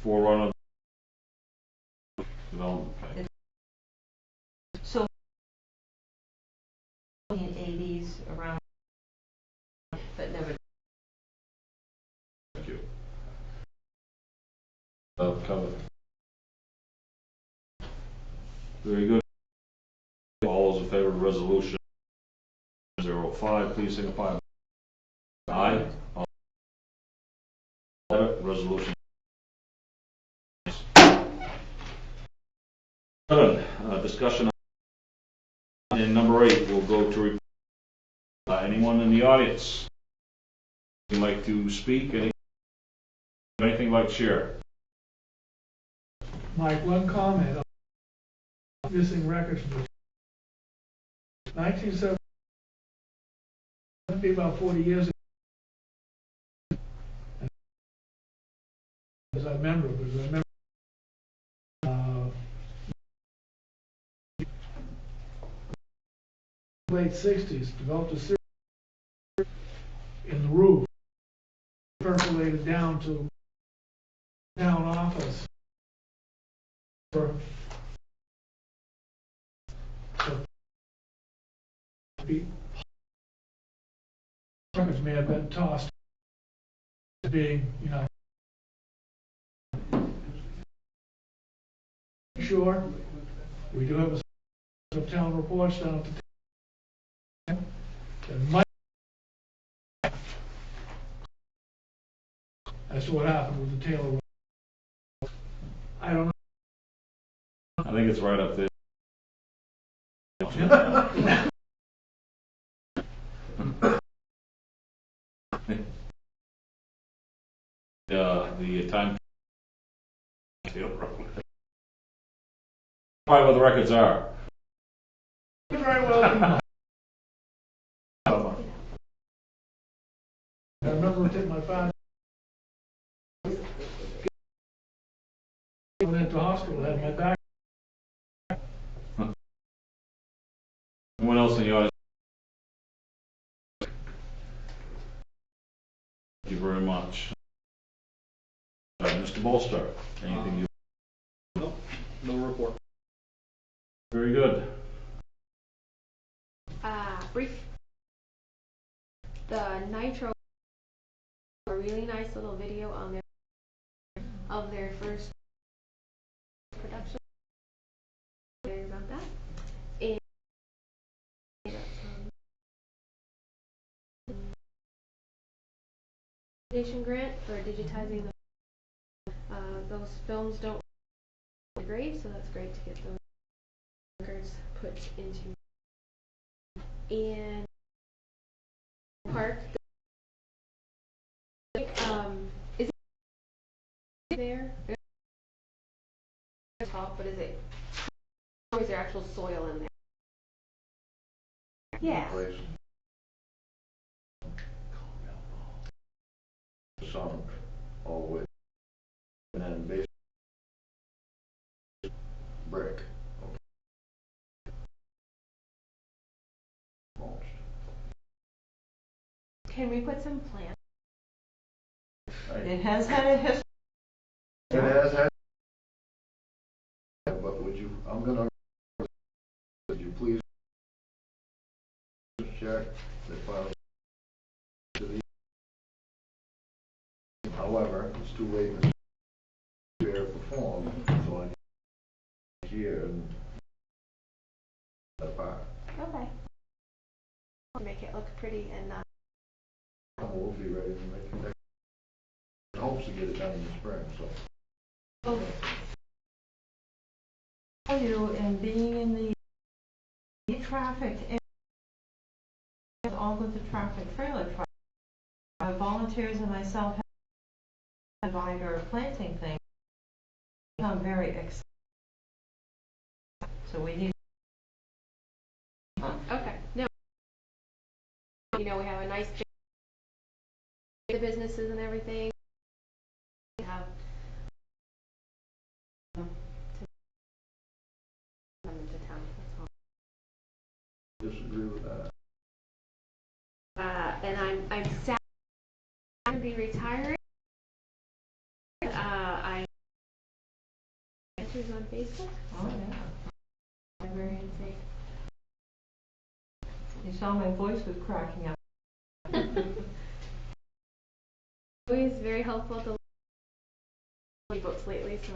Forerunner development, okay. So, in the 80s, around, but never. Thank you. Cover. Very good. All those in favor of resolution 05, please signify by aye. All resolution. 7, discussion and number 8 will go to anyone in the audience would like to speak, anything like to share. Mike, one comment on missing records from 1970, be about 40 years ago. As I remember, late 60s, developed a series in the roof, percolated down to town office. Records may have been tossed as being, sure, we do have a set of town reports down at the town. And Mike, as to what happened with the Taylor Road. I don't know. I think it's right up there. The time. Probably what the records are. Very well. I remember taking my father went into hospital, had my back. Anyone else in the audience? Thank you very much. Mr. Bolster, anything you? Nope, no report. Very good. Brief. The Nitro, a really nice little video on their first production. About that. And grant for digitizing those films don't degrade, so that's great to get those records put into. And park, is it there? Top, but is it? Or is there actual soil in there? Yeah. Place. Some all the way, and then basically brick. Mulched. Can we put some plants? It has had a history. It has had, but would you please check the file to the, however, it's too late in the year performed, so I need here and that part. Okay. Make it look pretty and We'll be ready to make it. Hopes to get it done in the spring, so. You and being in the trafficked area, all of the traffic trailer traffic. Volunteers and myself have a planting thing. I'm very excited. So we need. Okay, no. You know, we have a nice the businesses and everything. We have come into town, that's all. Disagree with that. And I'm sad to be retiring. I pictures on Facebook. Oh yeah. Librarian sake. You saw my voice was cracking up. Always very helpful to read books lately, so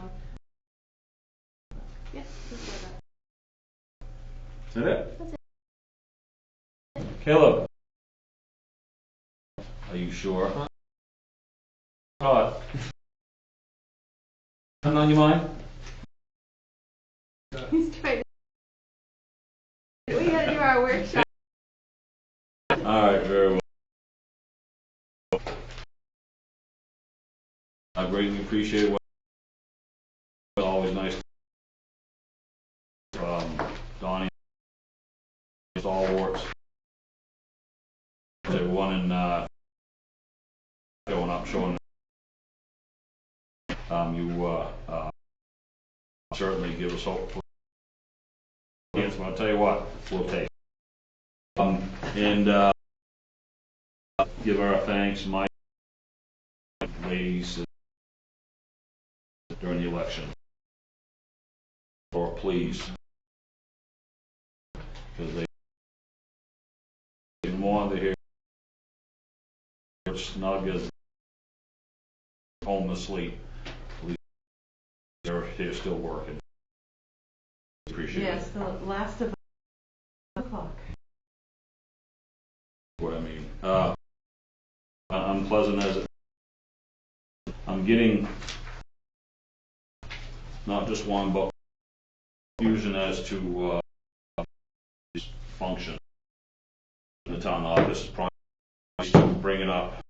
yeah, just like that. Is that it? That's it. Caleb? Are you sure? What? Something on your mind? He's trying to. We gotta do our workshop. Alright, very well. I greatly appreciate what it's always nice. Donnie, stalwarts. Everyone in showing up, showing. You certainly give us hope. Yes, I'll tell you what, we'll take. And give our thanks, Mike, ladies, during the election. Or please, because they didn't want to hear snug as home to sleep. At least they're still working. Appreciate Yes, it. the last of the clock. What I mean. Unpleasant as it. I'm getting not just one, but confusion as to function in the town office. Probably to bring it up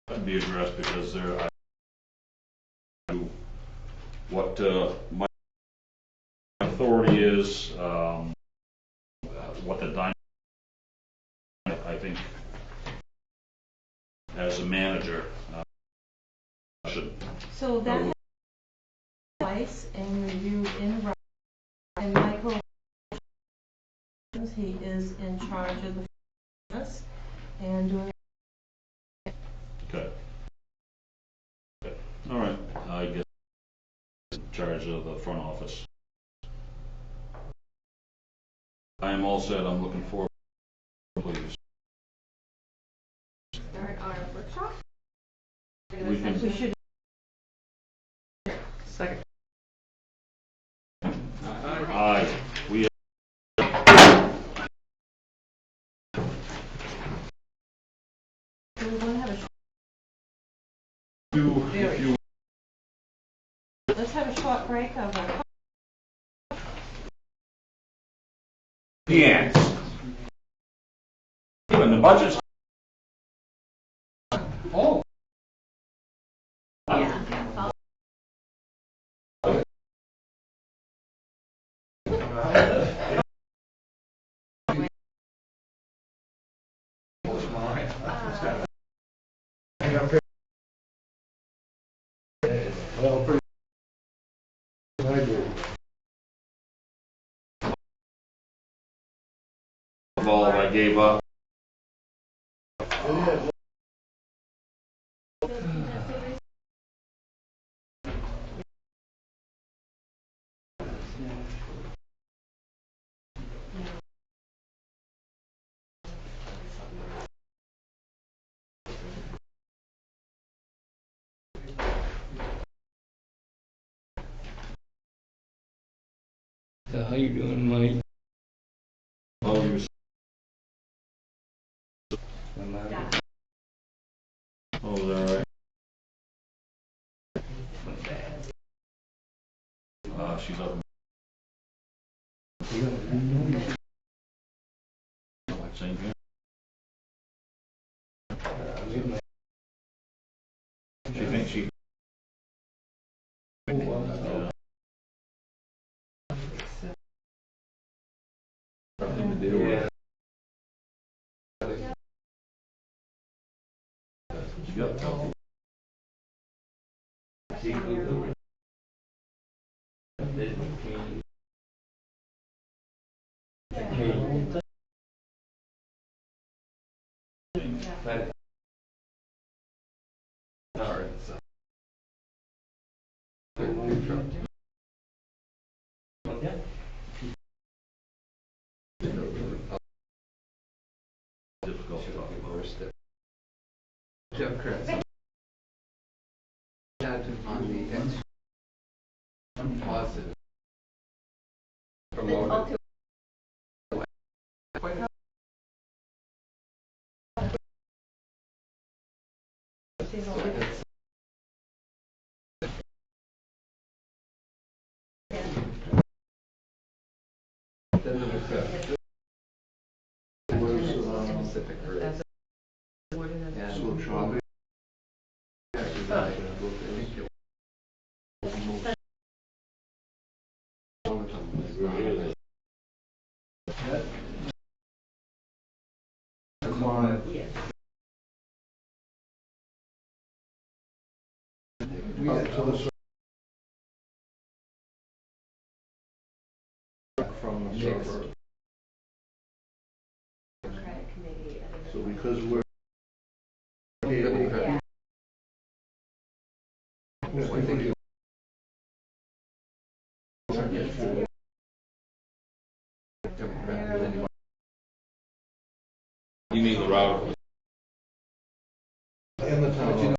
and be addressed because there. What my authority is, what the dynamic. I think as a manager should. So that advice and review in writing, and Michael, he is in charge of the business and doing. Okay. All right. I guess in charge of the front office. I am all set. I'm looking forward. Please. Start our workshop. We can. We should. Second. Aye. We. Do we want to have a If you. let's have a short break of a. The ants. Even the budget's. Oh. Yeah. Well, pretty. I agree. All I gave up. How you doing, Mike? Oh, you. Oh, is that right? she's up in St. James. She thinks she. Yeah. Difficult to talk about. Jeff Kretz. On the positive. Promoted. Specific grades. Slow shopping. Up to the from the server. So because we're here, I think You mean the route? in the town.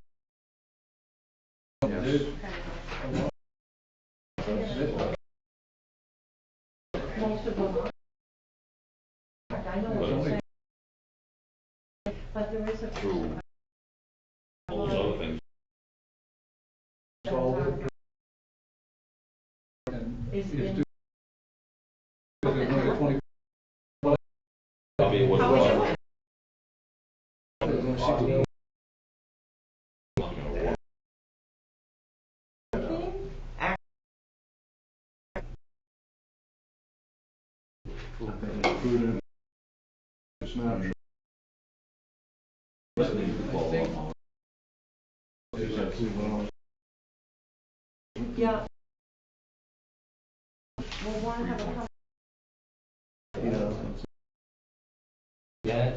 Most of them are. I know what you're saying. But there is a. Through all those other things. Is in. Probably it was. How are you doing? Prudent. Snapshot. Yeah. We'll want to have a couple. Yeah.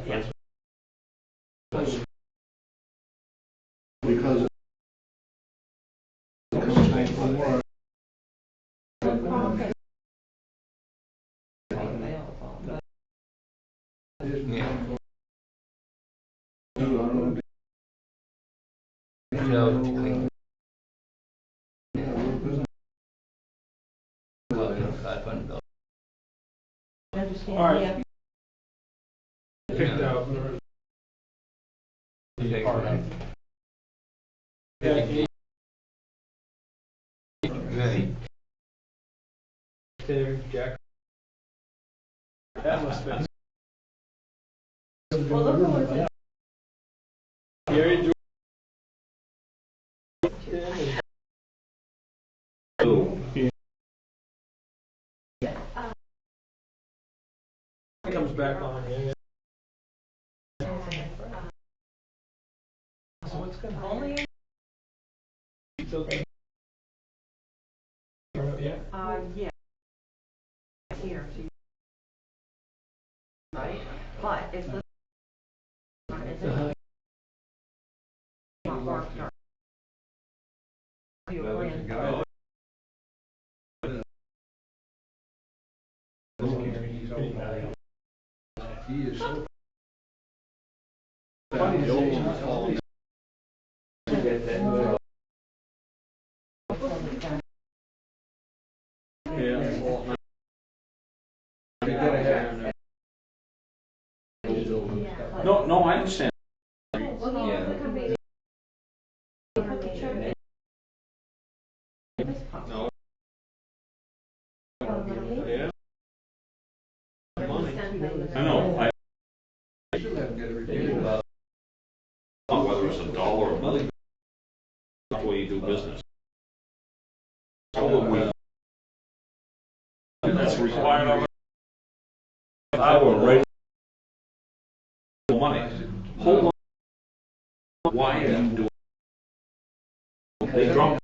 Because it's from work. Understand, All right. yeah. Picked out. Jack. That must have been. Well, look who was it. Gary comes back on, yeah. So what's going on? Only. It's okay. Yeah. Yeah. Here. Right, but if the. Not marked or. Your plan. He is so. No, I understand. do business. So what we, and that's required of our right money. Hold on. Why are you doing? They drop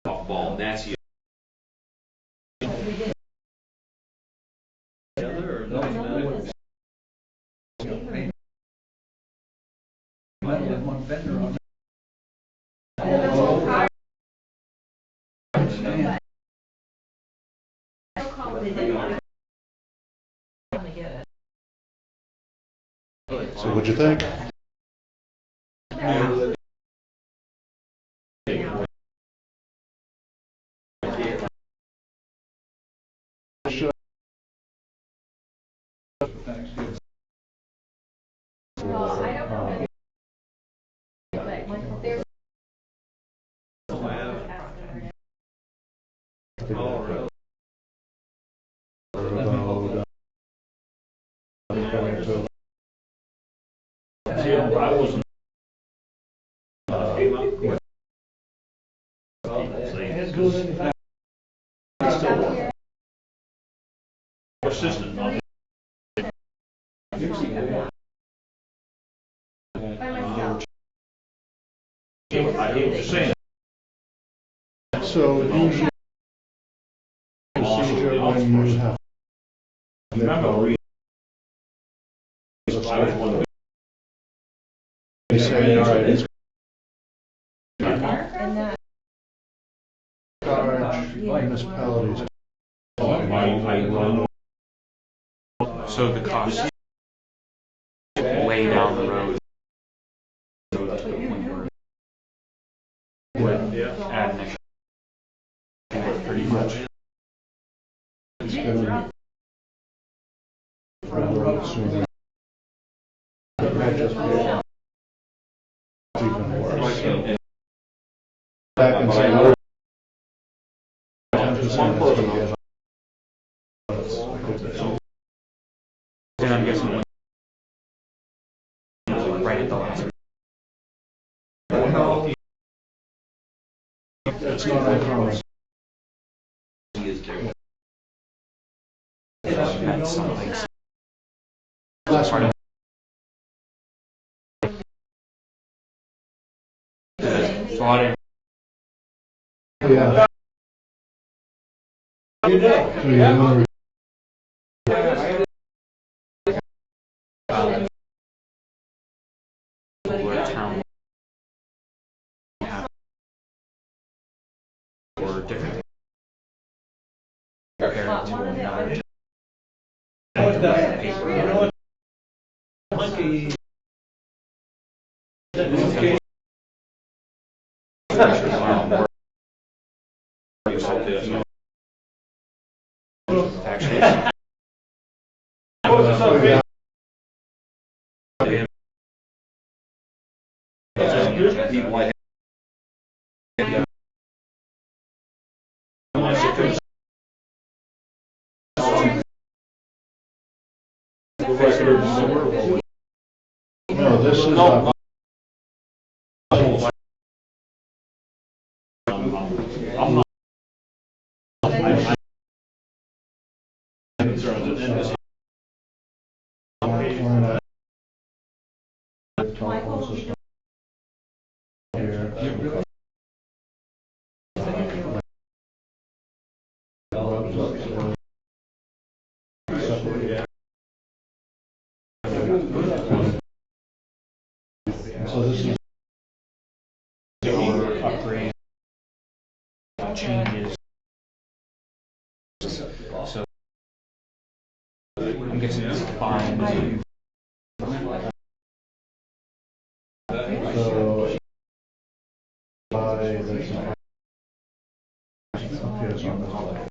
off ball, and that's you. Together or no? Might have one vendor on So what'd you think? Well, I don't know. But there's. I wasn't. Assistant. I hear what you're saying. So usually procedure when you have. Remember, I was one of They say, all right, it's And that, charge municipalities. So the cost way down the road would add an extra pretty much. It's gonna be sooner. It might just be even worse. Back and say, no. 10% And I'm guessing right at the last. It's not uncommon. That's something. Last one. So I didn't. Yeah. So you want Where a town or different compared to another. Actually, people I no, this is I'm not. So this is upgrade changes. So I'm guessing it's fine. so by this appears on the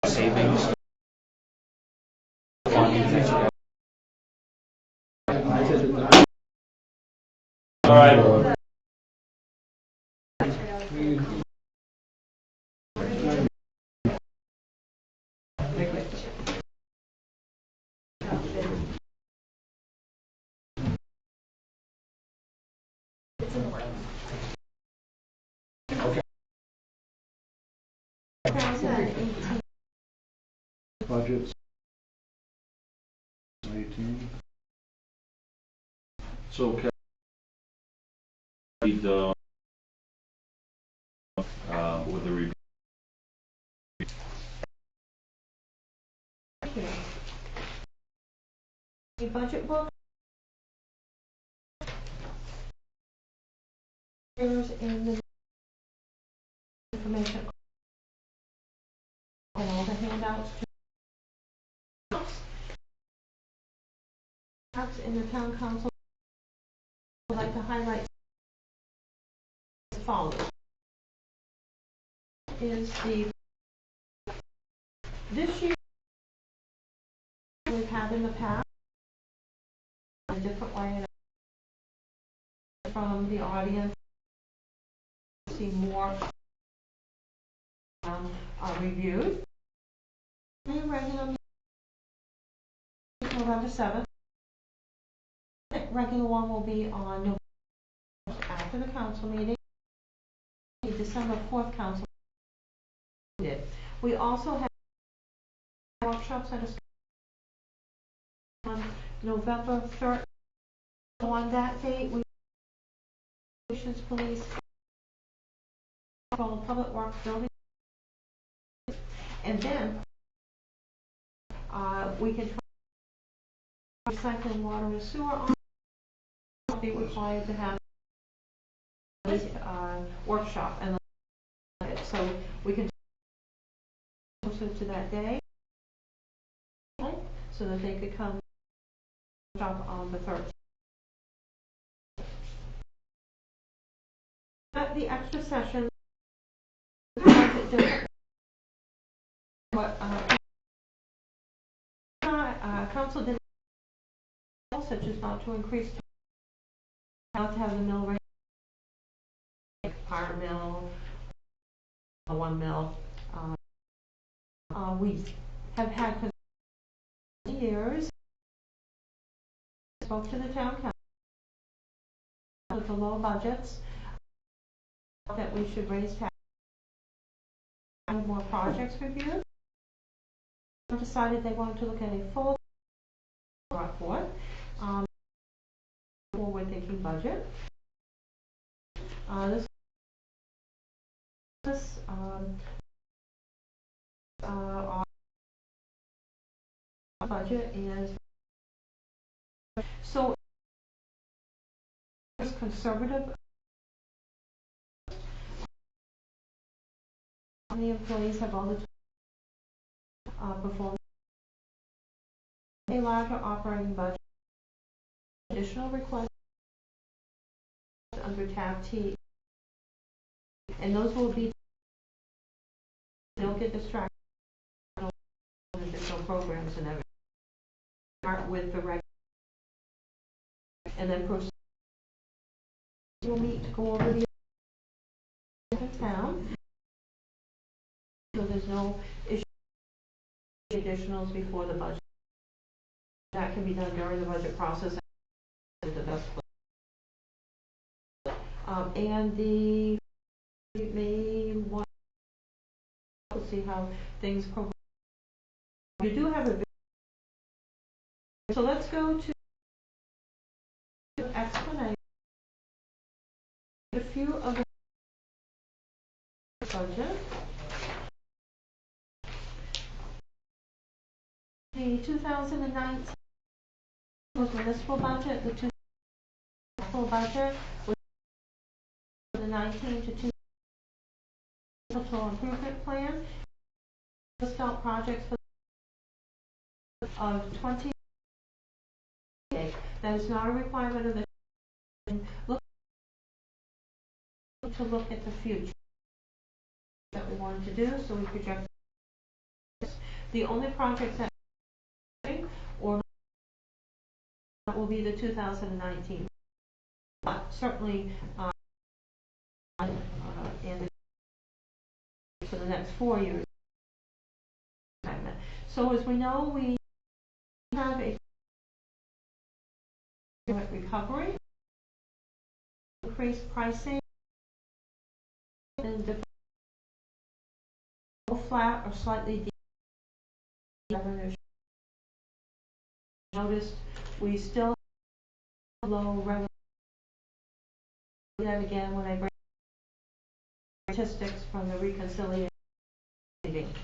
Savings. All right. Budget 18. So, with the review. The budget book. Here's in the information and all the handouts. Perhaps in the town council, I'd like to highlight as follows. Is this year we've had in the past a different way from the audience, see more reviewed. The regular November 7th. The regular one will be on November after the council meeting. The December 4th council meeting. We also have workshops at on November 3rd. On that date, we police, public works building, and then we can try recycling water and sewer on. Be required to have a workshop, and so we can closer to that day, so that they could come shop on the 13th. At the extra session, what council did, such as not to increase, not to have the mill rate, part mill, 1 mill. We have had for years. Spoke to the town council with the low budgets that we should raise taxes. More projects reviewed. Decided they wanted to look at a full report, forward-thinking budget. This our budget is so conservative. The employees have all the performance. A larger operating budget. Additional requests under tab T, and those will be. They'll get distracted. Additional programs and everything. Start with the regular, and then proceed. We'll meet to go over the town. So there's no issue additionals before the budget. That can be done during the budget process. The best and the may want to see how things progress. You do have a so let's go to explanation. A few of the budget. The 2019 was municipal budget, the capital budget was the 19 to 2 capital improvement plan. List out projects for of 20. That is not a requirement of the look to look at the future that we wanted to do, so we project the only projects that or will be the 2019, but certainly and for the next 4 years. So as we know, we have a recovery, increased pricing, and flat or slightly revenue. Noticed we still have low revenue. That again when I bring statistics from the reconciliation meeting.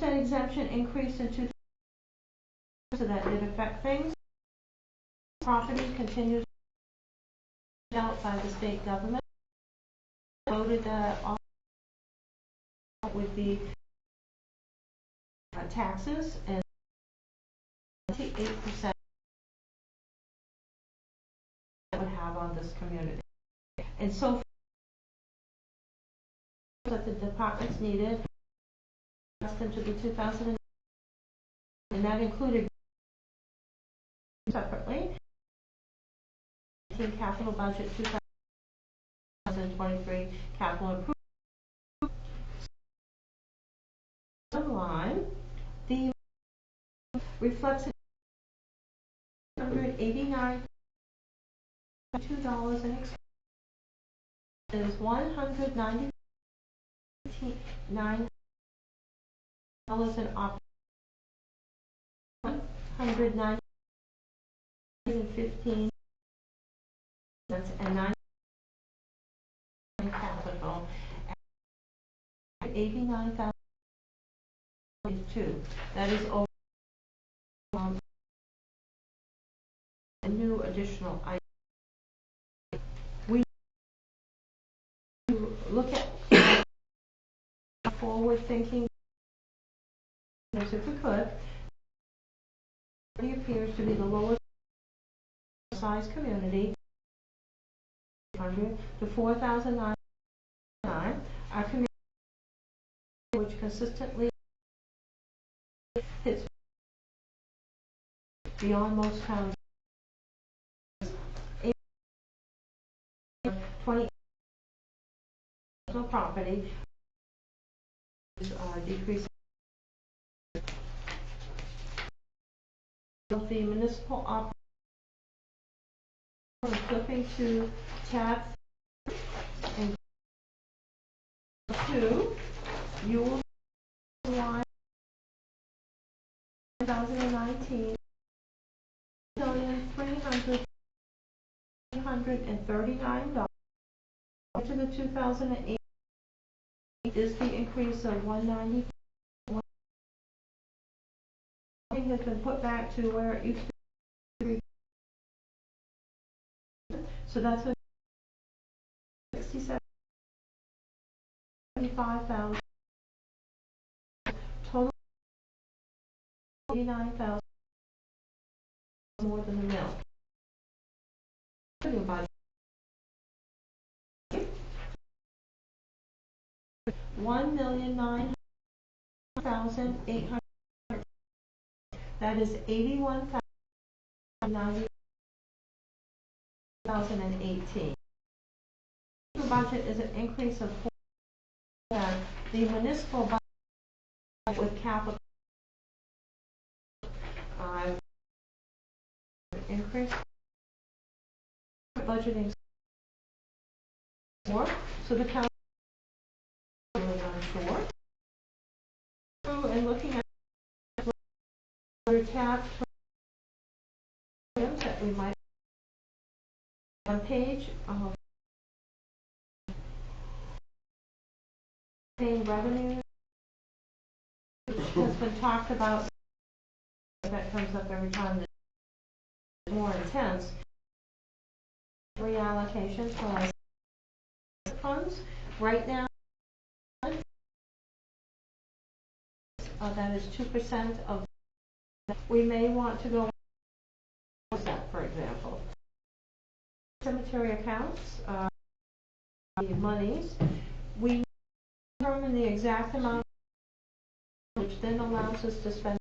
That exemption increased in 2000, so that did affect things. Property continues out by the state government. Voted that all would be taxes and 28% would have on this community. And so that the departments needed into the 2000, and that included separately capital budget 2023 capital improvement line. The reflects $189.2 in expense is $199 in op 109.15 and 9 in capital. 89,002. That is over a new additional item. We look at forward thinking as if we could. It appears to be the lowest size community. 100 to 4,009. Our community, which consistently hits beyond most towns, 20 property is decreasing. Of the municipal operation, flipping to tab and 2, you will line 2019 $1,339 to the 2008 is the increase of 190. Has been put back to where it used to be. So that's a 75,000 total 89,000 more than the mill. Budget. 1,900,800. That is 81,090,018. The budget is an increase of 4%. The municipal budget with capital increase budgeting more, so the county is really unsure. And looking at other tabs that we might on page paying revenue, which has been talked about. That comes up every time. more intense, reallocation for our funds. Right now, that is 2% of, we may want to go that, for example. Cemetery accounts, the monies, we determine the exact amount, which then allows us to spend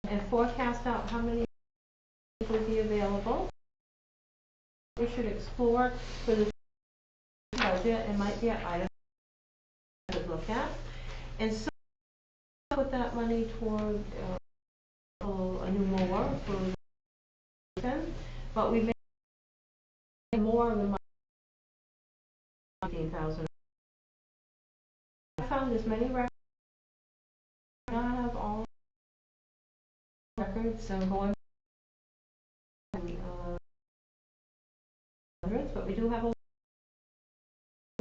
and forecast out how many would be available. We should explore for the budget, it might be an item to look at, and so put that money toward a new mower for them, but we may more than 15,000. I found as many records. I have all records and going hundreds, but we do have a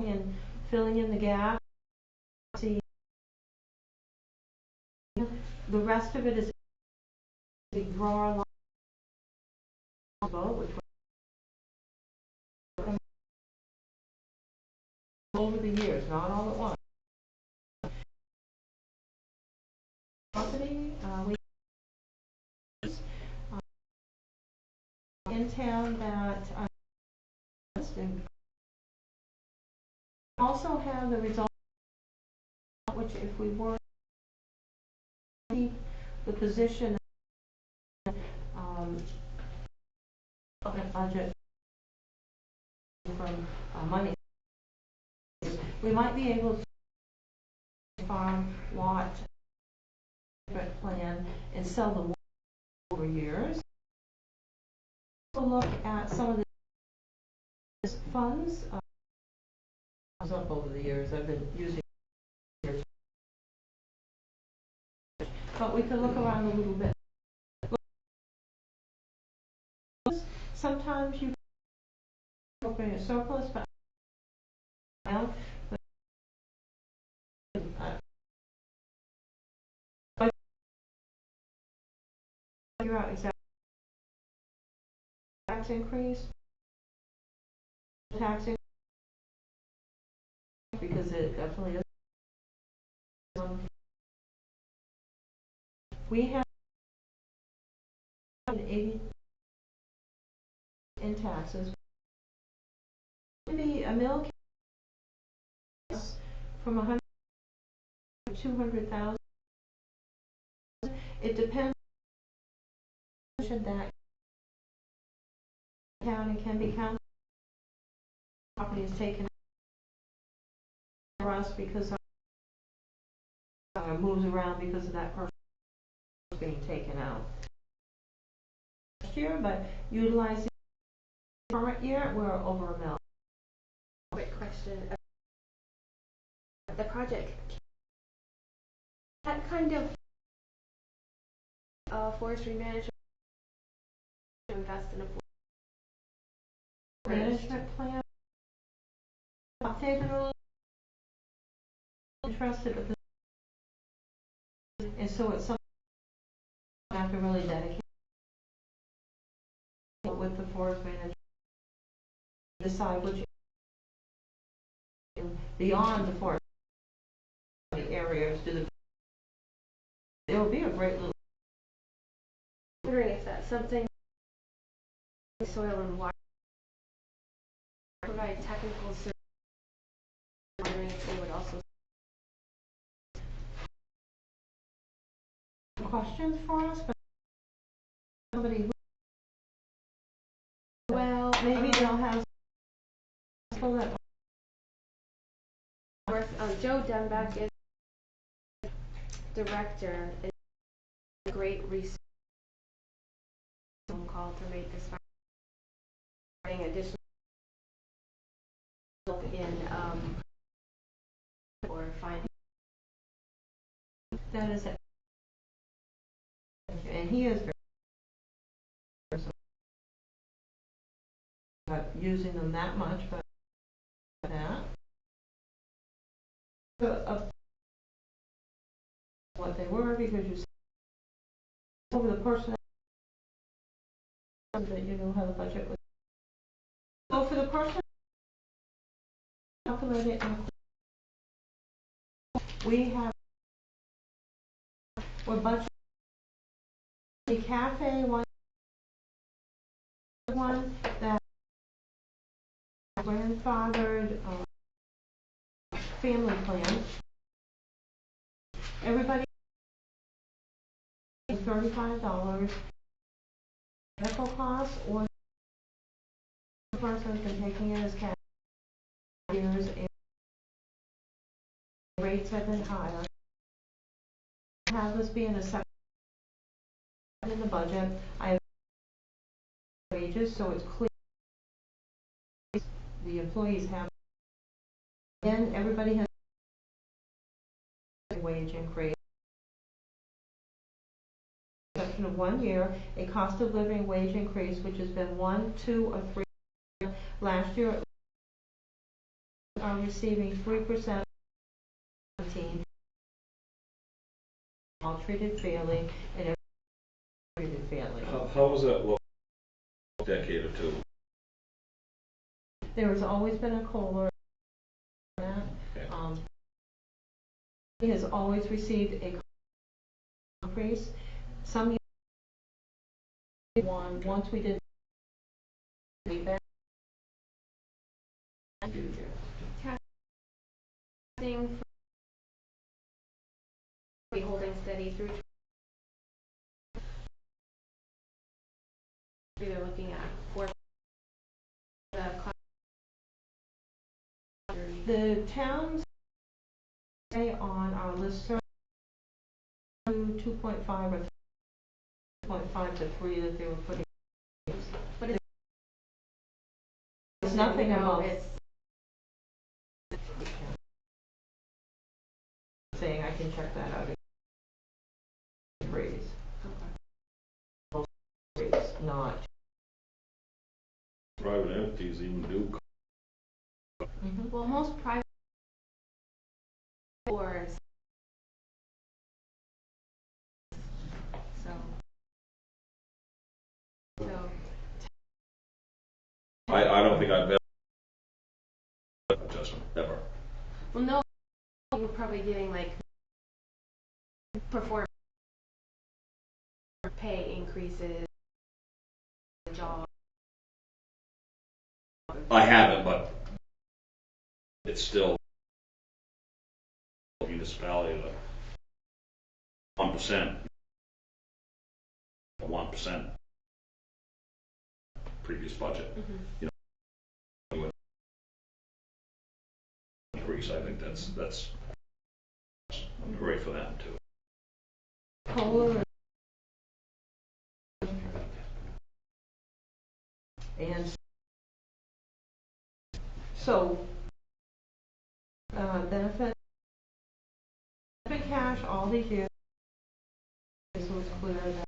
and filling in the gap. See, the rest of it is we draw a line which over the years, not all at once. Property, we in town that also have the result, which if we were to keep the position of the budget from money, we might be able to farm lot plan and sell them over years. So look at some of the funds up over the years. I've been using years. But we can look around a little bit. Sometimes you open a surplus, but figure out exactly tax increase, because it definitely is. We have 80 in taxes. Maybe a mill from 100 to 200,000. It depends on that county can be counted. Property is taken for us because moves around because of that person being taken out last year, but utilizing the current year, we're over a mill. Quick question. The project, that kind of forestry management to invest in a management plan, updated a little, interested, and so it's something you have to really dedicate with the forest manager, decide which beyond the forest areas do the. It will be a great little. Wondering if that's something soil and water provide technical service. Wondering if they would also questions for us, but somebody who, well, maybe they'll have people that. Joe Denbeck is director and a great resource. Phone call to make this additional in or find That is it. And he is very not using them that much, but that. What they were, because you over the person so that you know how the budget was. So for the person calculated, we have, we're budgeting the cafe one that grandfathered family plan. Everybody $35. Medical costs, or the person's been taking it as cash years and rates have been higher. Have this being a separate in the budget. I have wages, so it's clear the employees have. Again, everybody has a wage increase. Exception of 1 year, a cost of living wage increase, which has been 1, 2, or 3. Last year, are receiving 3%. All treated fairly, and everyone treated fairly. How was that look a decade or two? There has always been a COLA. He has always received a increase. Some years, once we did feedback. Testing for be holding steady through. They're looking at for the towns say on our list 2.5 or 2.5 to 3 that they were putting. But it's nothing about it's saying I can check that out. Raise. Okay. Raise, not. Private entities even do. Well, most private stores. So. I don't think I've ever adjustment ever. Well, no, we're probably getting like performance pay increases, job. I haven't, but it's still a municipality to 1%. 1% previous budget. You know, increase. I think that's great for them too. COLA and so benefit cash all these years, so it's clear that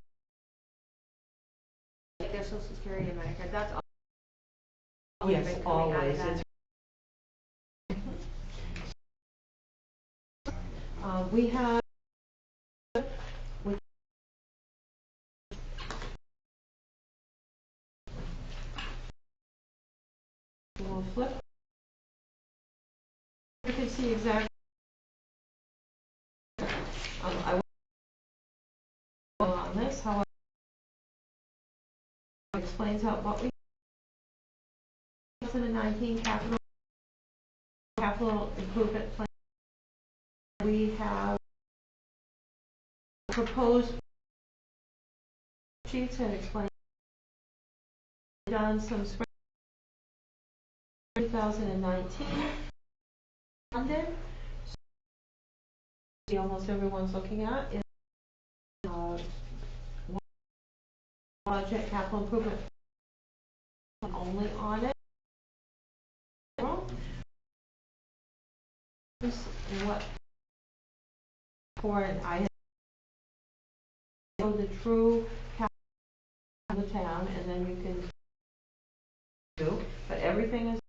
Like their Social Security and Medicare, that's all. yes, been coming out of always. that. We have with we'll flip. You can see exactly. I will on this. However, explains how what we 2019 capital improvement plan. We have proposed sheets and explained done some spring 2019 funded. So almost everyone's looking at is budget capital improvement only on it. What for? And I know the true capital of the town, and then you can do. But everything is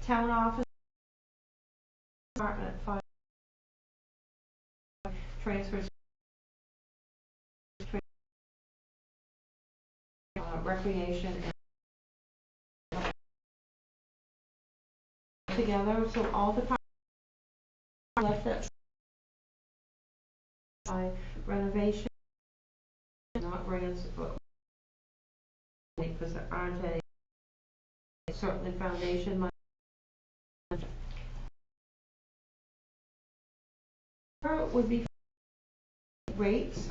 town office, department, fire, transfers, recreation and together, so all the left that by renovation, not grants, but because there aren't any, certainly foundation money. Would be rates.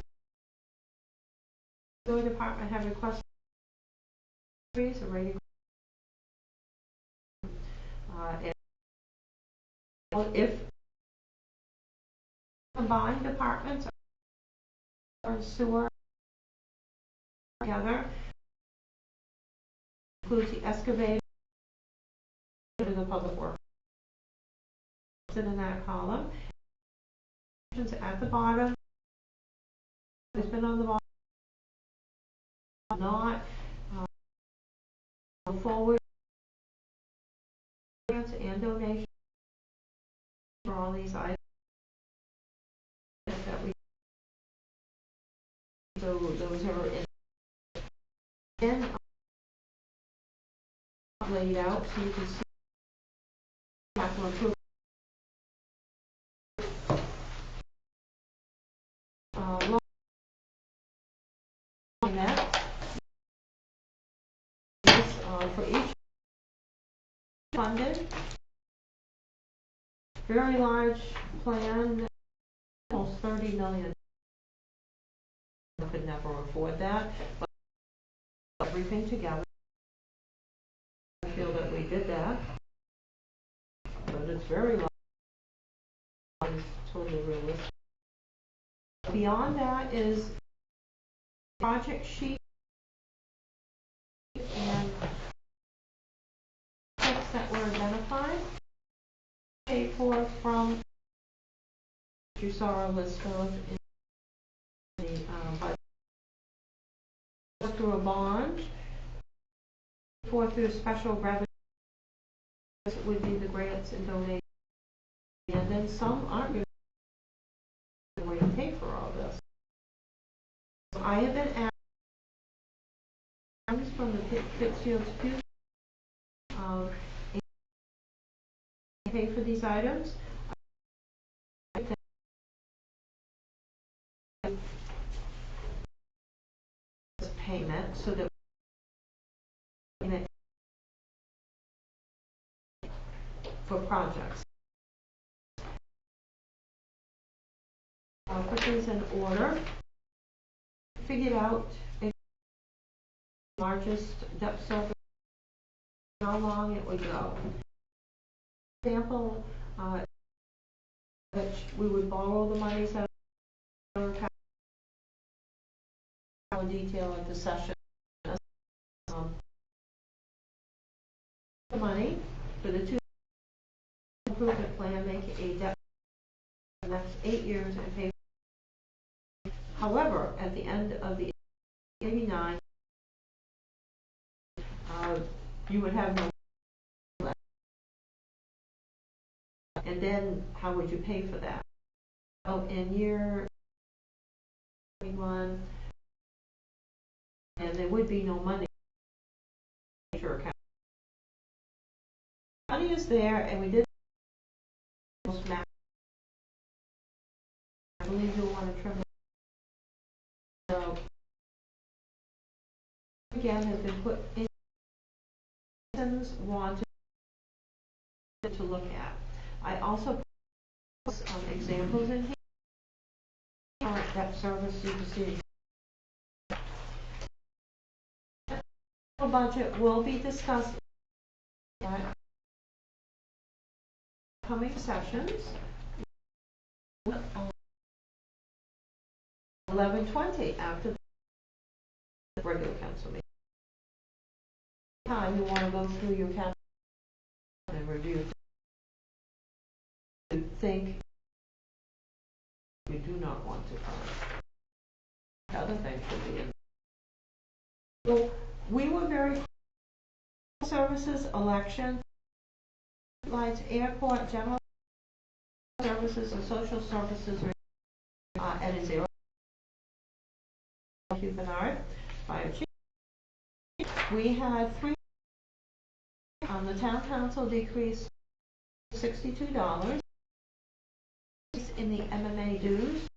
The department have requested raise a rating. And if combined departments or sewer together, includes the excavator and the public works. In that column, at the bottom, it's been on the bottom, not forward grants and donations for all these items that we. So those are in laid out, so you can see capital improvement. For each funded, very large plan, almost 30 million. I could never afford that, but everything together, I feel that we did that, but it's very large. It's totally realistic. Beyond that is project sheet and that were identified, paid for from, you saw a list of in the budget. Through a bond, for through special revenue, would be the grants and donations, and then some aren't going to way to pay for all this. I have been asked from the Pittsfield Future pay for these items. Payment so that for projects. I'll put these in order. Figured out the largest depth surface, how long it would go. Example, which we would borrow the monies out of detail at the session. The money for the 2 improvement plan, make a debt for the next 8 years and pay. However, at the end of the 89, you would have no left. And then how would you pay for that? Oh, in year 21, and there would be no money in your account. Money is there, and we did most map. I believe you'll want to trim it. So again, has been put in. Wanted to look at. I also put some examples in here. That service you can see. The budget will be discussed at coming sessions. 11:20 after the regular council meeting. Time you want to go through your capital and review. You think you do not want to fund. Other things should be in. So we were very services, election, lights, airport, general services, and social services at a 0. Hugh Bernard, fire chief. We had three, the town council decreased $62 in the MMA dues.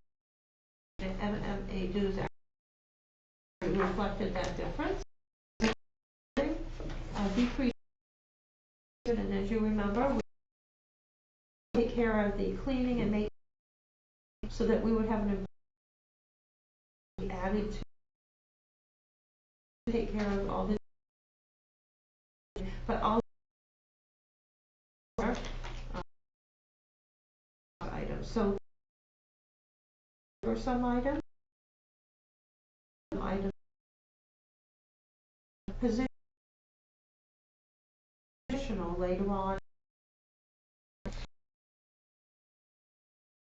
The MMA dues actually reflected that difference. Decrease, and as you remember, we take care of the cleaning and maintenance so that we would have an added to take care of all the, but also items. So for some items, positional later on,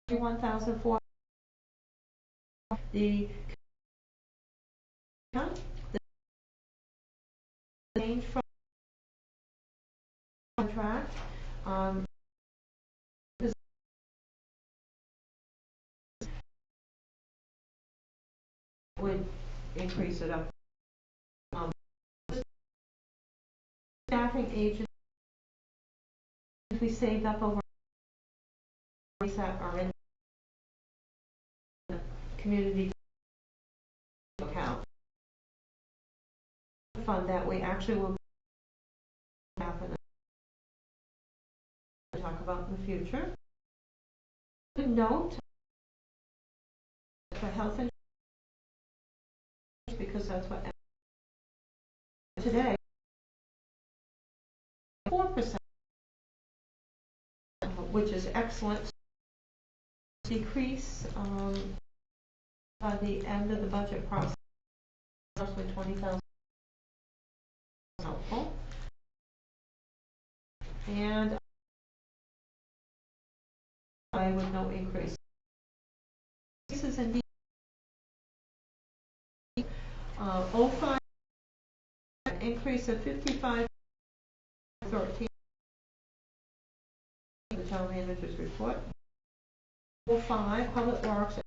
1,400. The change from contract would increase it up. Staffing agents, we saved up over that are in the community account fund that we actually will happen to talk about in the future. Good note for health insurance, because that's what today 4%, which is excellent. Decrease by the end of the budget process, roughly 20,000. Helpful. And with no increase. This is indeed 05, an increase of 55.13. The town manager's report. 05, Public Works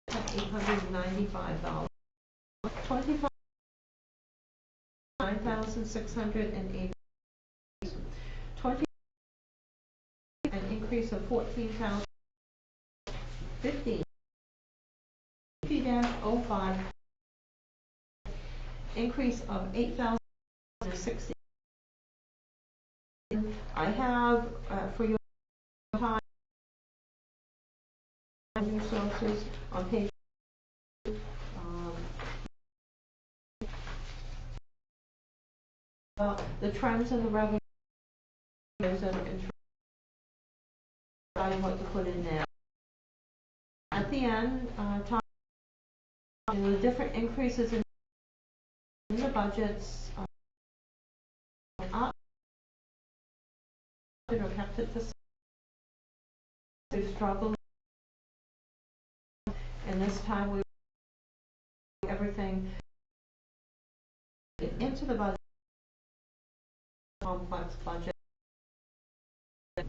at $895. 25, 9,680. 20, an increase of 14,000. 15. 50-05, increase of 8,060. I have for your time resources on page the trends in the revenue and deciding what to put in there. At the end, the different increases in the budgets up or kept it the same. We've struggled, and this time we everything into the budget, complex budget.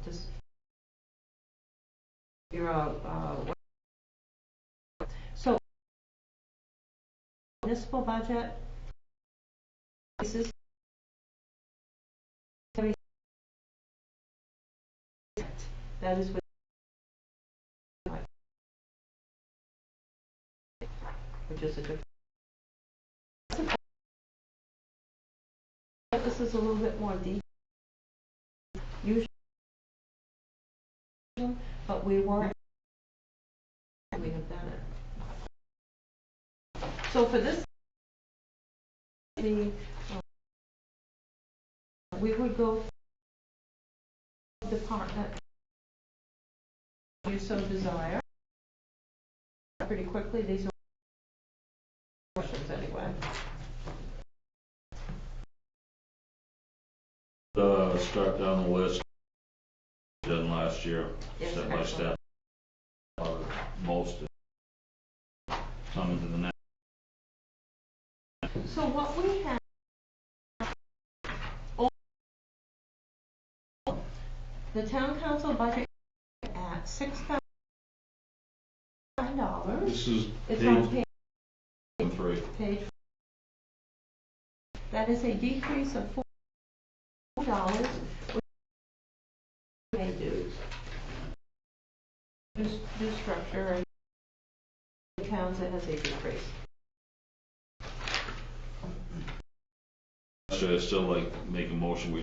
Just figure out so municipal budget. This is that is what which is a good. This is a little bit more deep. Usually, but we have done it. So for this, we would go department you so desire pretty quickly. These are questions anyway. Start down the list. Done last year, yes, step by step. Most some into the next. So what we have, the town council budget at $6,000. This is it's on page 3. page. That is a decrease of $4, pay dues. Due structure in towns that has a decrease. Should I still like make a motion we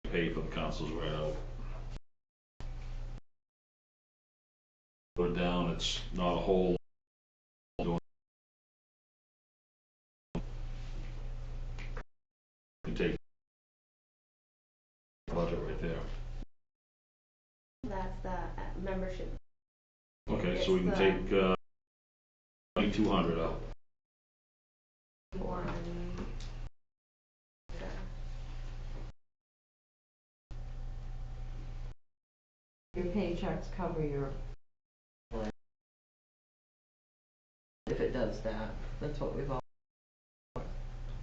pay for the council's right out? Put it down, it's not a whole. You can take budget right there. That's the membership. Okay, so we can It's, take 2,200 out. One. Your paychecks cover your, if it does that, that's what we've all,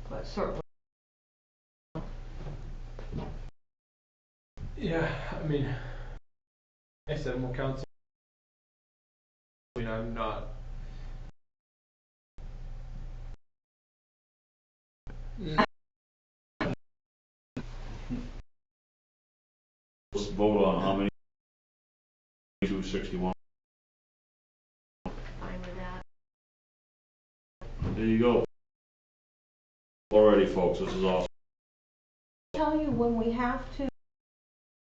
but certainly. Yeah, I mean, I said more council. I mean, I'm not. Let's vote on how many. 261. Fine with that. There you go. Alrighty, folks, this is awesome. Tell you when we have to,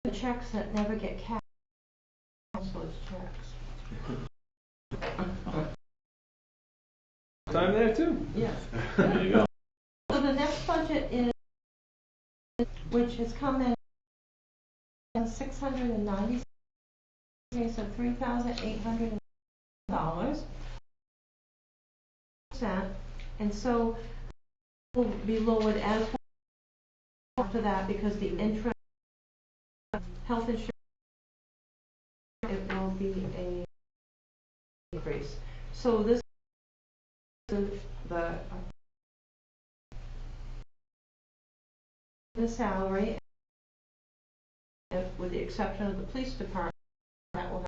the checks that never get cashed, those checks. Time there too. Yeah. There you go. So the next budget is, which has come in $690, so $3,800, and so will be lowered as after that because the interest, health insurance, it will be a increase. So this is the salary, with the exception of the police department, that will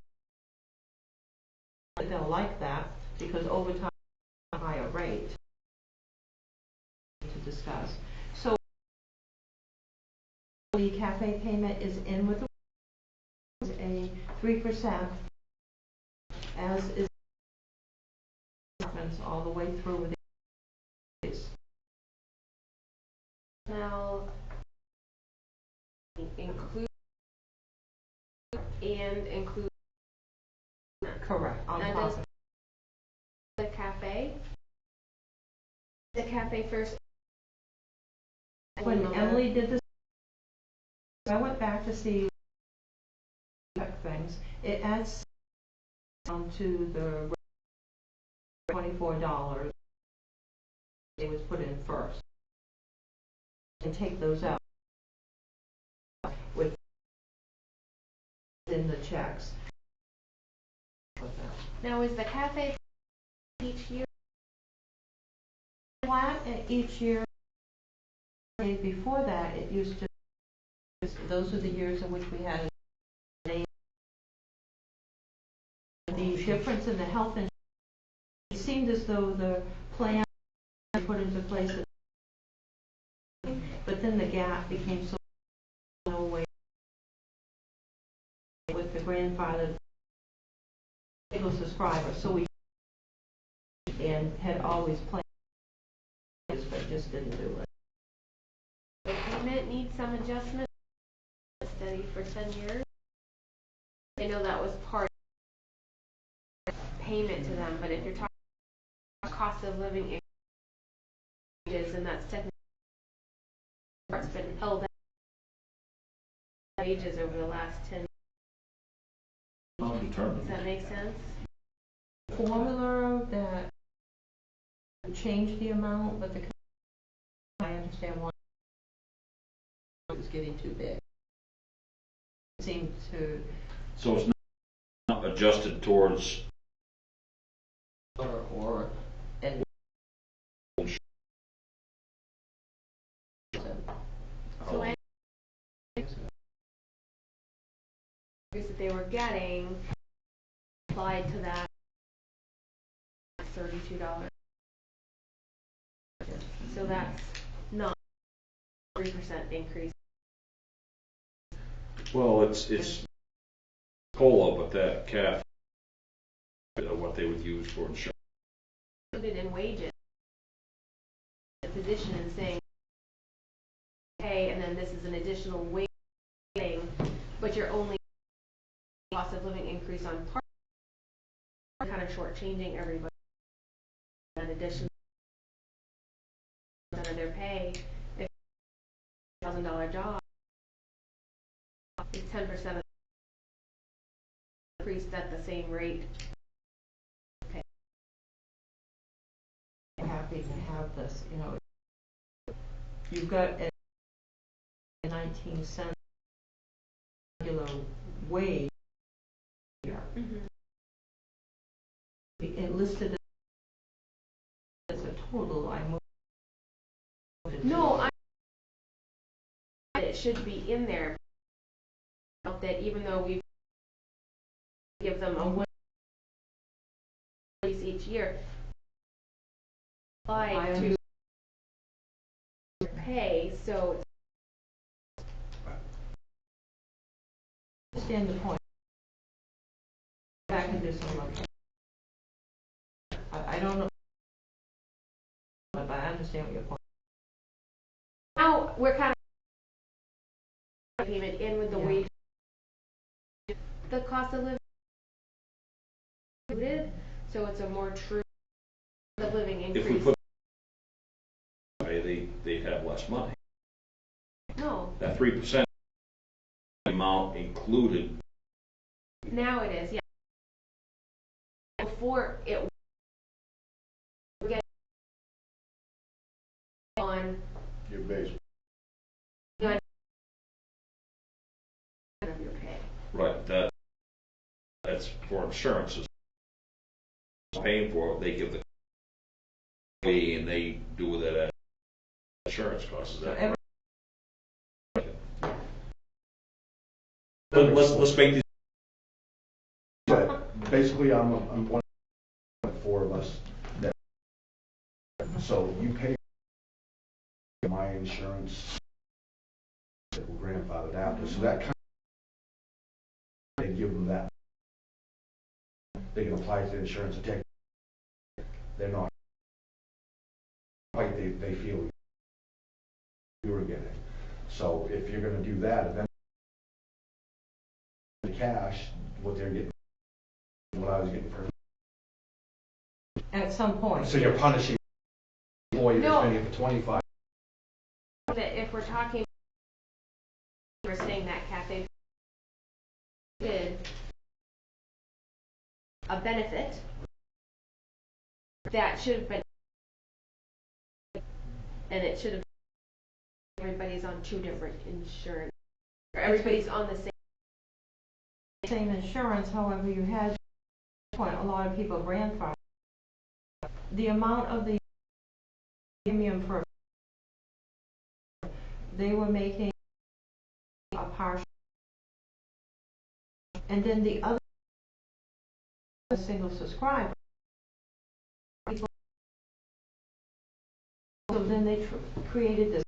have, they'll like that because overtime is a higher rate to discuss. So the cafe payment is in with a 3%, as is all the way through with these. Now, include Correct. On that top does of the cafe. The cafe first. when Emily did this, I went back to see things. It adds down to the $24 it was put in first, and take those out with in the checks. Now, is the cafe each year? Flat each year. Before that, it used to. Those are the years in which we had the difference in the health insurance. It seemed as though the plan put into place, but then the gap became so no way with the grandfather single subscriber. So we and had always planned this, but just didn't do it. The payment needs some adjustment. Steady for 10 years. I know that was part of payment to them, but if you're talking about cost of living changes, and that's technically it's been held at wages over the last 10 years. Does that make sense? Formula that changed the amount, but the I understand why it was getting too big. It seemed to. So it's not adjusted towards. Or and So I that they were getting applied to that $32. So that's not 3% increase. Well, it's COLA, but that CAF, what they would use for insurance. Included in wages, the position and saying, hey, and then this is an additional wage thing, but you're only cost of living increase on part, kind of shortchanging everybody. An additional of their pay, if $1,000 job is 10% increased at the same rate. Okay. I'm happy to have this, you know. You've got a 19-cent regular wage here. It listed as a total. I moved it. No, it should be in there. That even though we give them a raise each year, apply to pay, so Understand the point. Back and do some looking. I don't know, but I understand what your point. now we're kind of payment in with the wage. The cost of living included, so it's a more true cost of living increase. If we put they'd have less money. No. That 3% amount included. Now it is, yeah. Before it was getting on Your base. of your pay. Right, that's for insurances. Paying for it, they give the fee and they do with it as insurance costs. Is that correct? Let's make these. But basically, I'm one of 4 of us that, so you pay my insurance that will grandfathered after, so that kind of, they give them that. They can apply to the insurance and take, they're not quite, they feel you were getting. So if you're going to do that, then the cash, what they're getting, what I was getting for. At some point. So you're punishing the employee that's No. paying it for 25. That if we're talking, we're saying that cafe did a benefit that should have been, and it should have, everybody's on 2 different insurance, or everybody's on the Same insurance, however, you had a lot of people grandfathered. The amount of the premium for they were making a partial, and then the other single subscriber. So then they created this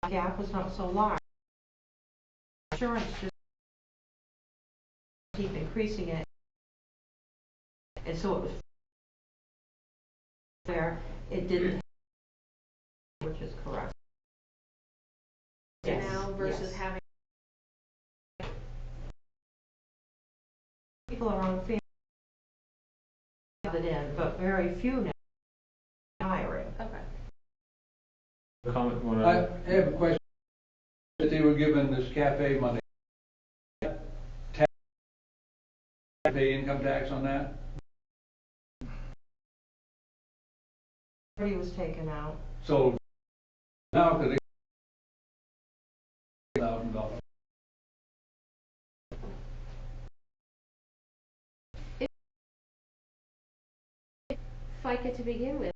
gap was not so large. Insurance just keep increasing it, and so it was fair. It didn't, which is correct. Yes. now versus Yes. having. People are unfair it in, but very few now hiring. Okay. Comment, I have a question. That they were given this cafe money, pay income tax on that? He was taken out. So now could they $1,000? FICA to begin with.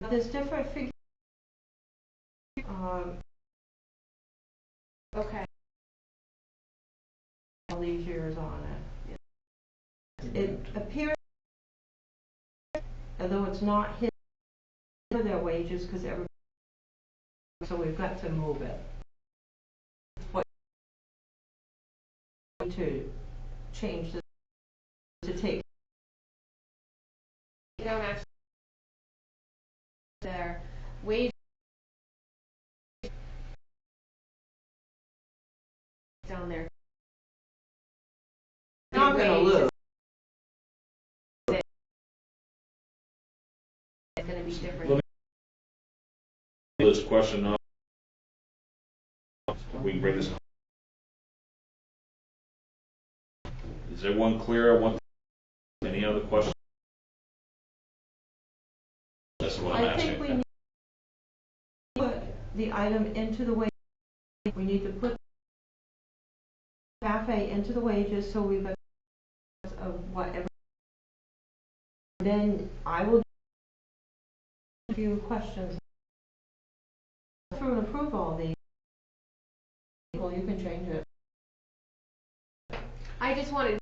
There's different figures. Okay. All these years on it. It appears although it's not his for their wages, because everybody, so we've got to move it. What to change this, to take Don't actually their wage down there. Not Wage gonna is- lose. It's gonna be different. Let me- This question up. We can bring this. Is everyone clear on what, any other questions? That's what I'm I think asking. we need to put the item into the wage. We need to put cafe into the wages, so we've got of whatever. Then I will a few questions. Through and approve all these. Well, you can change it. I just wanted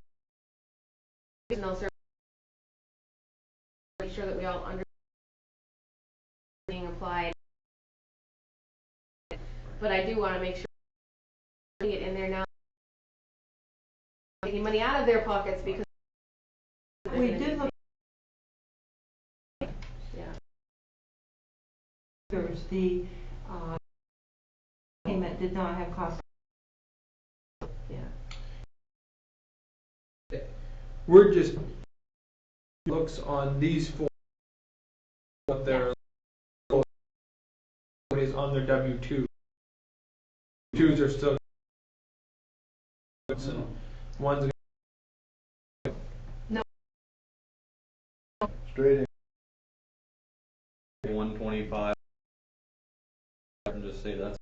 to know, sir, make sure that we all understand being applied. But I do want to make sure we get in there now, taking money out of their pockets because We did look. Yeah. There's the payment did not have cost. Yeah. We're just looks on these four, what their what is on their W-2. Twos are still one's Straight in. 125. And just say that's.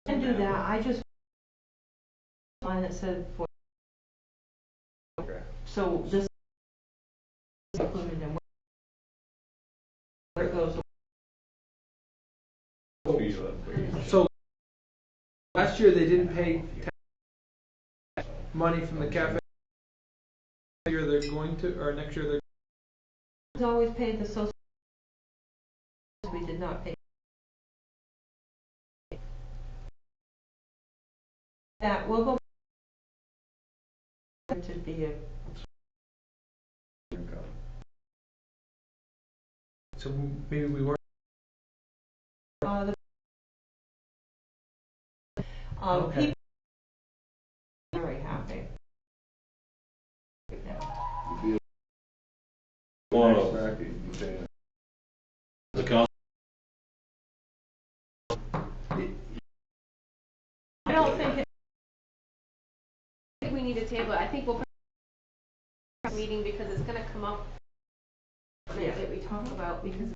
I can do that. I just line that said for. Okay. So this is included in where it goes. so. Last year they didn't pay money from the cafe. This year they're going to, or next year they're. It's always paid the social. We did not pay. That will go to be a. So maybe we weren't. The Okay. people are very happy. You'd be One a of back, you'd be saying, the council. I don't think it. I think we need to table it. I think we'll put a meeting because it's going to come up that we talk about because.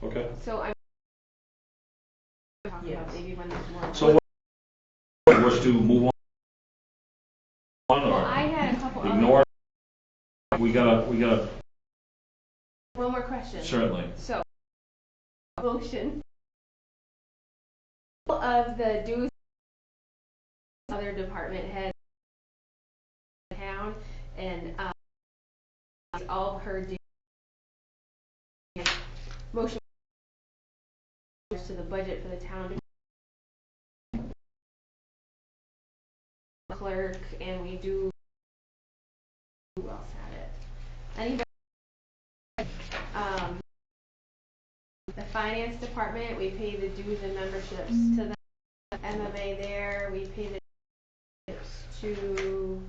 Okay. So I'm talking about Yes. maybe when there's more. So what, wish to move on? Well, Or I had a couple ignore? other. We gotta, One more question. certainly. So, motion of the dues other department heads in town and all of her dues. Motion to the budget for the town clerk, and we do. Who else had it? Anybody? The finance department, we pay the dues and memberships to the MMA there. We pay the to.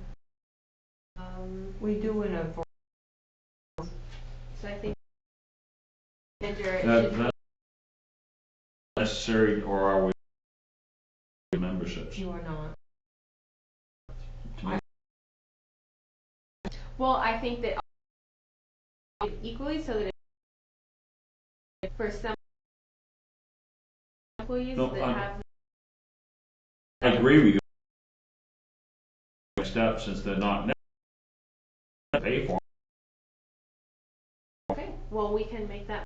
We do in a. So I think manager it That, should that's necessary, or are we memberships? You are not. well, I think that equally so that for some employees No, that have. I agree with you. Step, since they're not pay for. Okay, well, we can make that.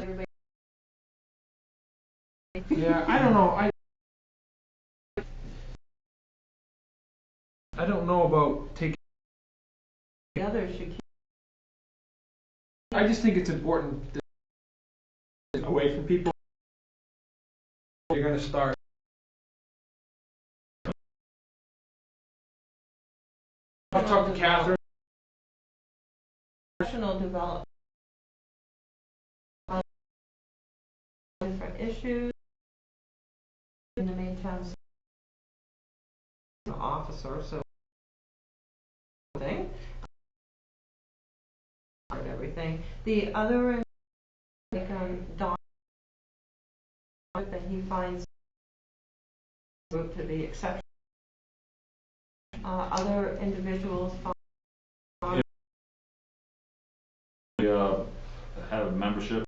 Everybody. Yeah, I don't know. I don't know about taking The others should keep. I just think it's important that away from people. You're gonna start. I'll talk to Catherine. Professional development. Different issues. In the meantime, the officer, so thing. And everything. The other, like, Don, that he finds group to be exceptional. Other individuals find. We have a membership.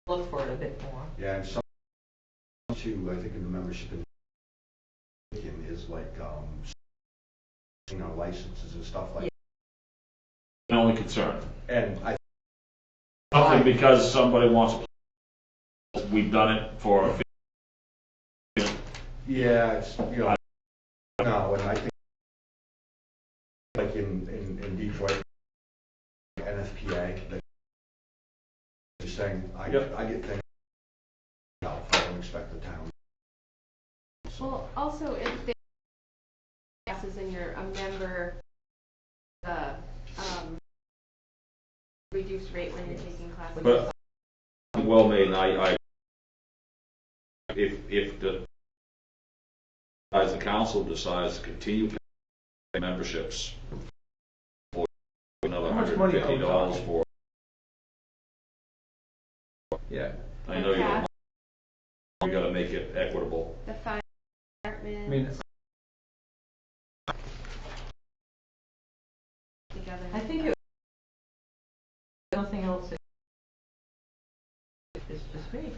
Look for it a bit more. Yeah, and some too, I think in the membership in is like, licenses and stuff like that. My only concern. And I. Nothing because somebody wants to. We've done it for. Yeah, it's, no, and I think like in Detroit, NFPA, that you're saying, I get things, I don't expect the town. Well, also, if they classes and you're a member, reduced rate when you're taking classes. But well made, and if the council decides to continue paying memberships for another $150 for. Yeah. I know you don't mind. We got to make it equitable. The fire department. I mean, together. I think nothing else. It's just me.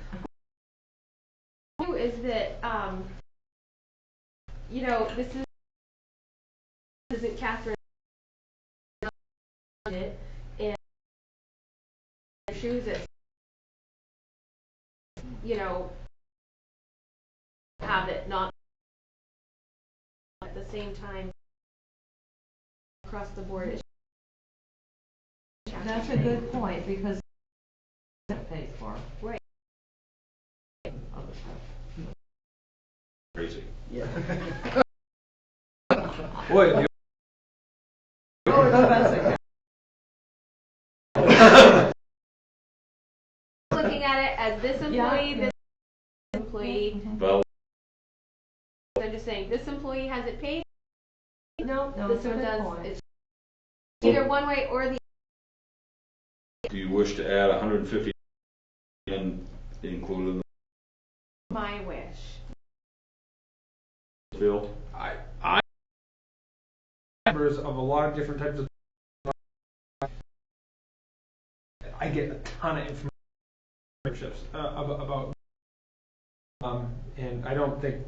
Is that this isn't Catherine and shoes it have it not at the same time across the board. That's a good point because it's paid for. Right. Other stuff. Crazy. Yeah. boy, Looking at it as this employee, this employee. Well, I'm just saying this employee has it paid. No, This it's a one good does. point. It's either one way or the. do you wish to add 150 and include in My wish. the field? I members of a lot of different types of. I get a ton of information about and I don't think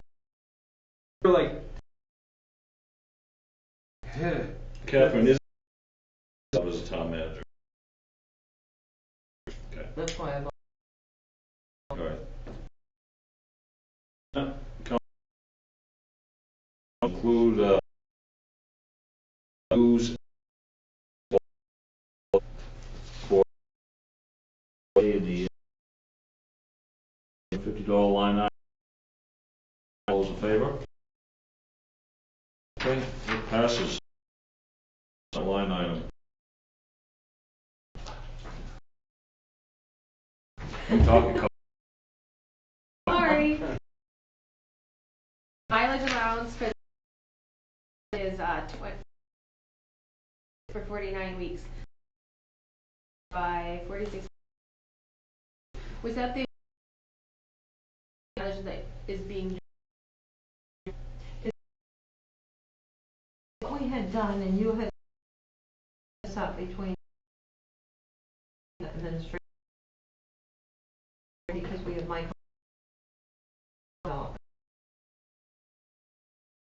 we're like. Catherine is as a town manager. Okay. That's why I. All right. Include dues for the $50 line item. All those in favor? Okay, it passes. Line item. I'm talking. Sorry. Mileage allowance for is 20 for 49 weeks by 46. Was that the mileage that is being? What we had done, and you had this up between the administration because we have Michael.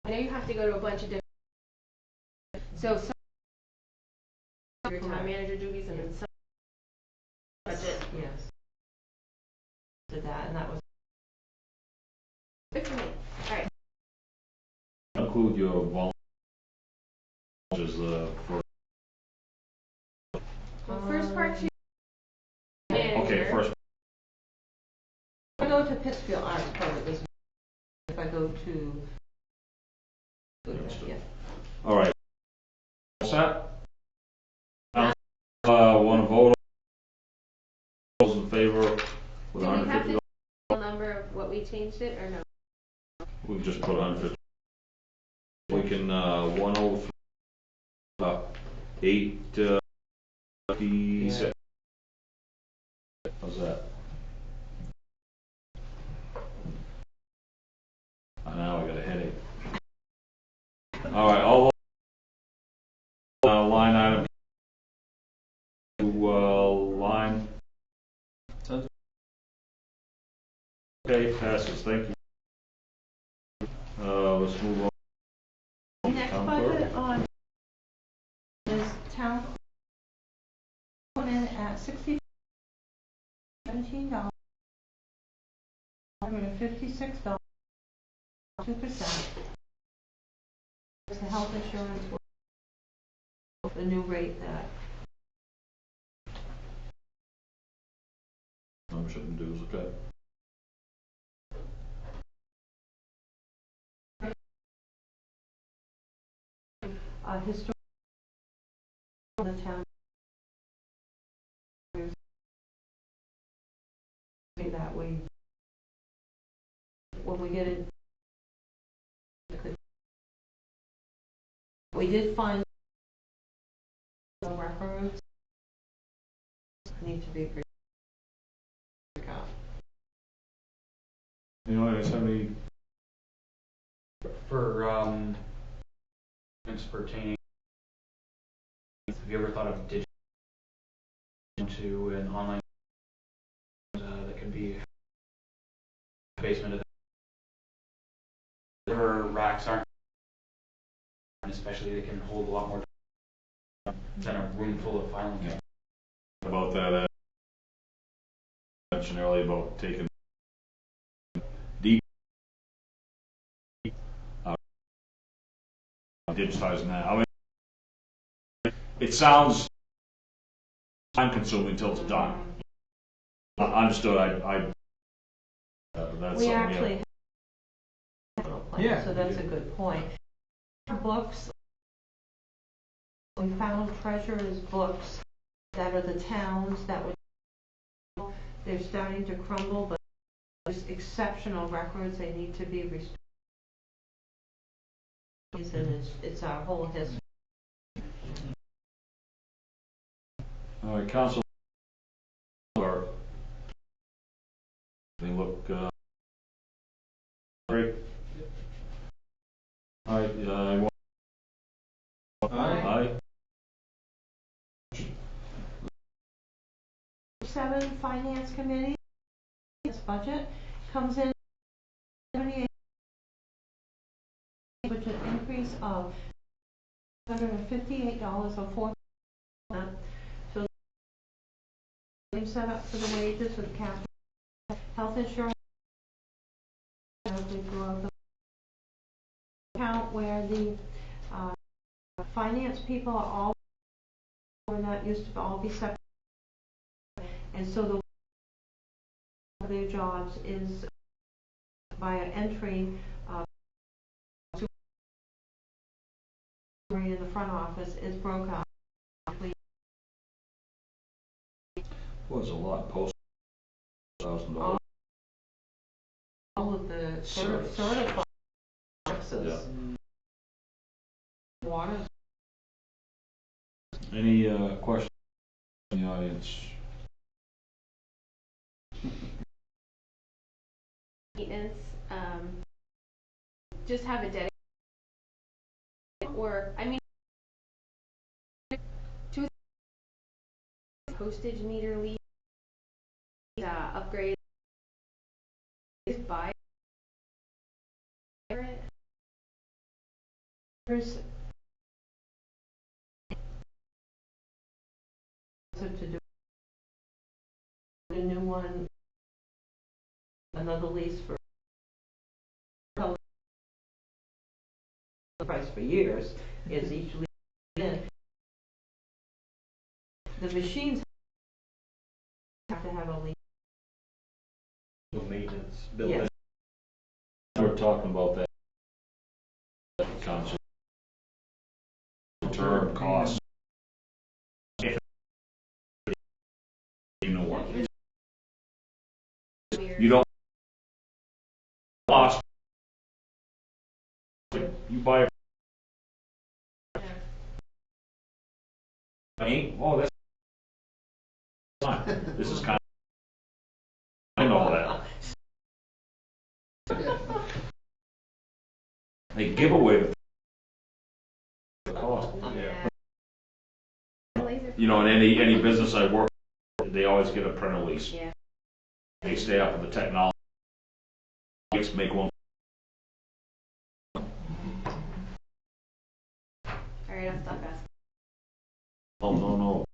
I know you have to go to a bunch of different. So some your town manager duties and then some budget. Yes. Did that, and that was. Good for me. All right. Include your volunteer is the first. Well, first part should be Okay, manager. first, If I go to Pittsfield Arts Club, it doesn't, if I go to, yeah. all right. What's that? Want to vote? Those in favor with Do we have $150? the total number of what we changed it, or no? We can just put 150. We can, 103, 856. How's that? Now I got a headache. All right, all line item to line. Okay, passes. Thank you. Let's move on. Next Town budget clerk. on is town put in at $17, $156, 2%. The health insurance, the new rate that Membership and dues, okay. historic the town that we when we get it we did find the records need to be out. You know, I have any For things pertaining, have you ever thought of digital into an online that could be basement of the racks aren't, and especially they can hold a lot more than a room full of filing cabinets. about that? I mentioned earlier about taking deep digitizing that. I mean, it sounds time consuming until it's done. Understood. That's We something actually have a plan, Yeah. so that's a good point. Books, we found treasurer's books that are the towns that would, they're starting to crumble, but there's exceptional records, they need to be restored. And it's our whole history. All right, Council. They look great. All right, aye. 7 Finance Committee, this budget comes in 78, which is an increase of $158.04. So same setup for the wages with cap, health insurance, throughout the account where the finance people are all, where that used to all be separate. And so the their jobs is via entry in the front office is broke out. Was a lot post $1,000. All of the Service. certified services. Water. Any questions in the audience? Maintenance, just have a dedicated, or, I mean, to postage meter lease, upgrade, buy it. There's to do a new one, another lease for the price for years is each lease the machines have to have a leak. Maintenance, Yes. We're talking about that. Concept. Term cost. You know what? You don't cost. You buy a oh, that's fine. This is kind of, I know that. They give away the cost. You know, in any business I work, they always get a printer lease. Yeah. They stay up with the technology. Just make one. Alright, I'll stop asking. Oh, no.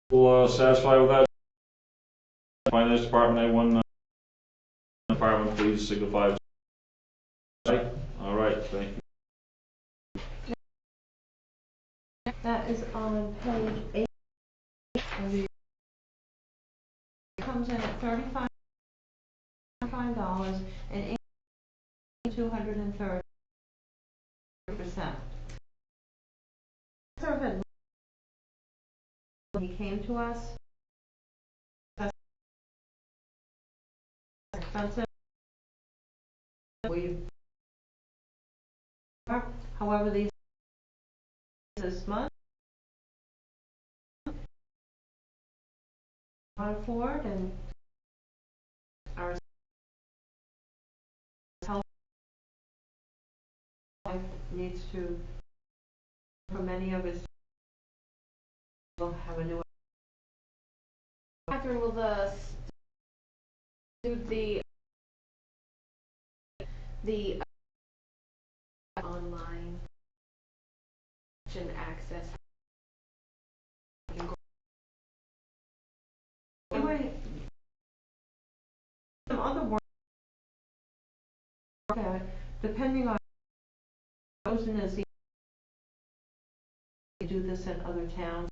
Well, satisfied with that? Finance Department, A1 Department, please signify. All right, thank you. That is on page 8. It comes in at $35 and $230%. He came to us. That's expensive. However, these this month afford and our health needs to, for many of us, will have a new. Catherine, will the online access Anyway, some other work, depending on chosen as the do this in other towns,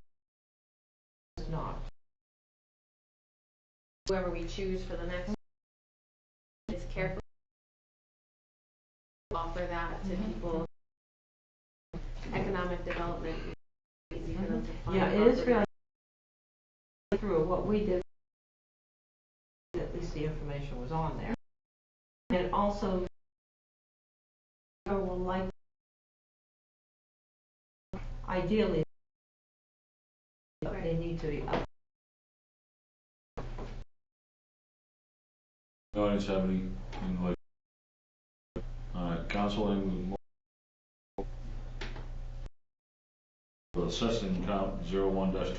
it's not. whoever we choose for the next is careful to offer that to people. Economic development is easy for them to find. Yeah, it is really through what we did. At least the information was on there, and also will like ideally they need to be up. Audience have anything like? All right, counseling. The assessing count 01-2,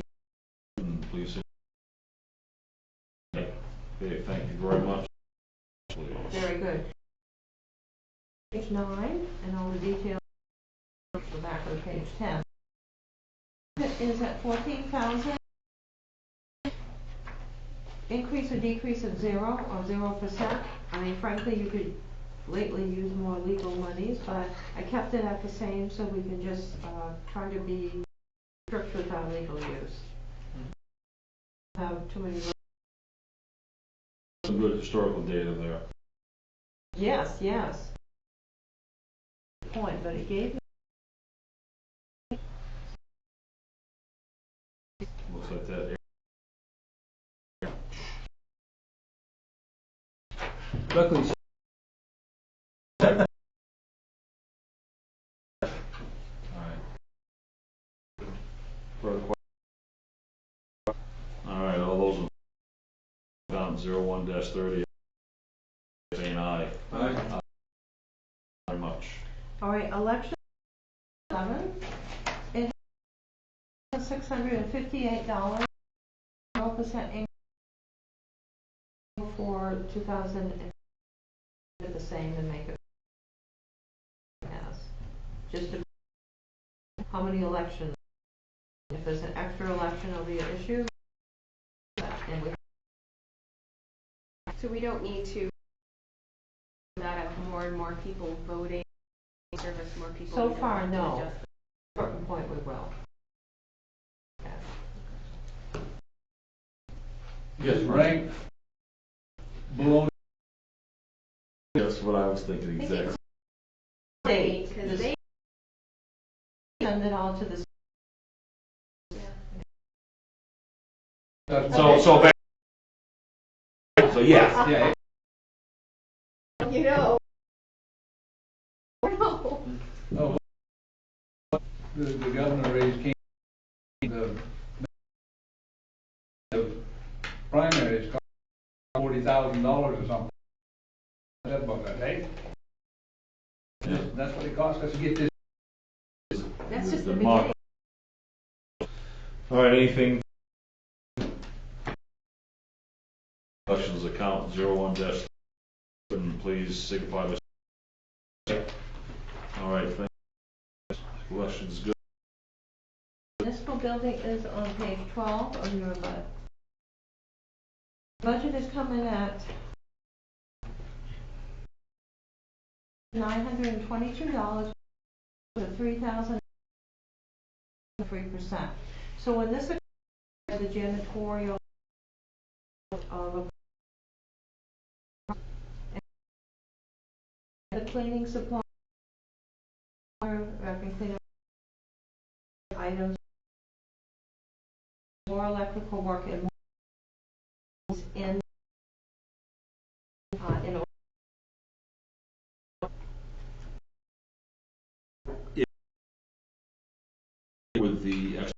please. Okay, thank you very much. Very good. Page 9, and all the details at the back of page 10. It is at 14,000. Increase or decrease of 0 or 0%. I mean, frankly, you could lately use more legal monies, but I kept it at the same so we can just try to be strict with our legal use. Have too many. Some good historical data there. Yes. Point, but it gave me. Looks like that. Luckily, Alright. Further questions? Alright, all those in count 01-30 saying aye. Aye. Very much. All right, election 11. It has $658, 0% increase for 2000. The same and make it as just to, how many elections. If there's an extra election, it'll be an issue. And so we don't need to that of more and more people voting, service more people. so far, no. point we will. Yes, Rank below. That's what I was thinking exactly. State, Because they, send it all to the. So back. So yes. Yeah, you know. Oh, the governor raised the primaries cost $40,000 or something. That's about that, hey? That's what it cost us to get this. That's just the mock. beginning. All right, anything? Elections account 01-, please signify by. All right, thanks. Elections good. Municipal building is on page 12 of your budget. Budget is coming at $922 with 3,000 3%. So when this is the janitorial of the cleaning supply, vacuum cleaner items, more electrical work and more in with the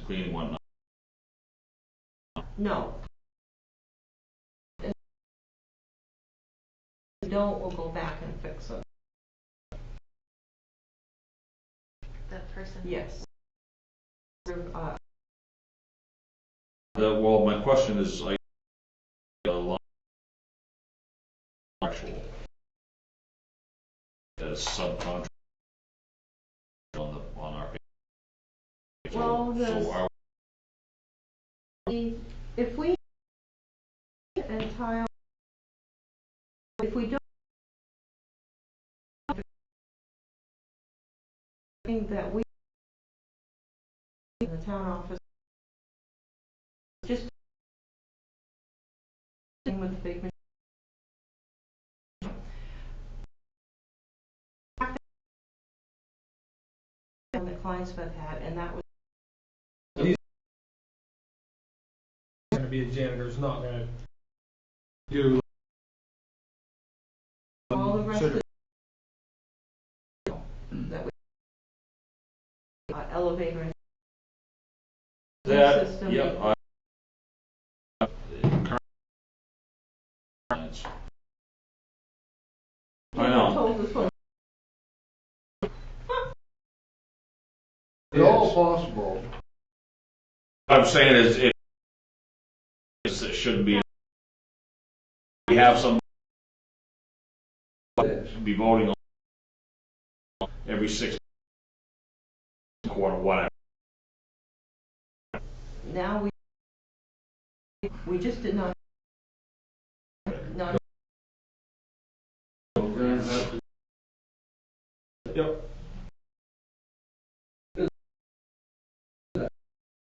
cleaning one. no. If we don't, we'll go back and fix it. That person. Yes. Well, my question is, like, actual as subcontract on our page. Well, So are if we entire, if we don't think that we in the town office just with the big and the clients have had, and that was going to be a janitor is not going to do all the rest of that we elevator and that? system. Yep. I know. It's all possible. What I'm saying is, it shouldn't be. We have some be voting on every 6 quarter, whatever. Now we just did not. Yep.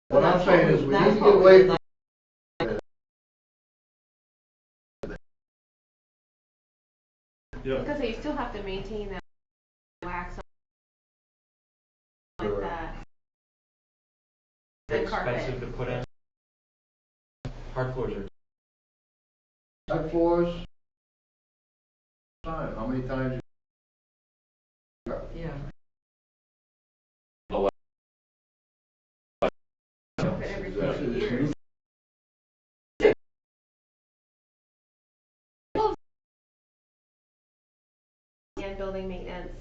What I'm saying is we need to get away from Because you still have to maintain that wax like that. They're And carpet. expensive to put in. Hard floors are. hard floors. How many times? Yeah. Carpet every 2 years. And building maintenance.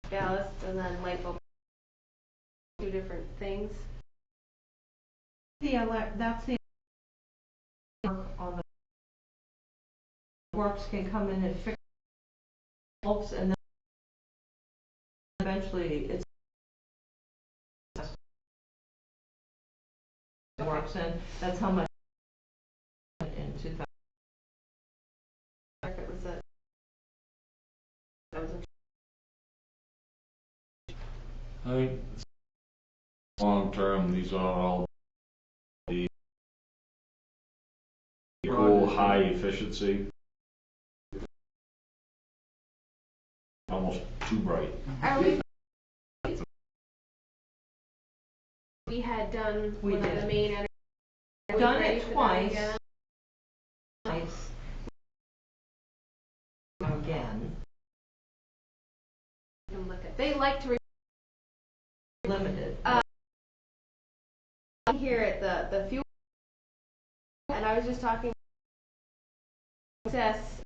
Ballast and then light bulb. 2 different things. That's the on the works can come in and fix bulbs, and then eventually it's works in. That's how much in 2000. If it was a I think long term, these are all the cool, high efficiency. Almost too bright. Are we had done We one of did. the main energy. Are we Done ready it for that twice. again? Nice. Again. And look at, they like to Limited. here at the fuel, and I was just talking access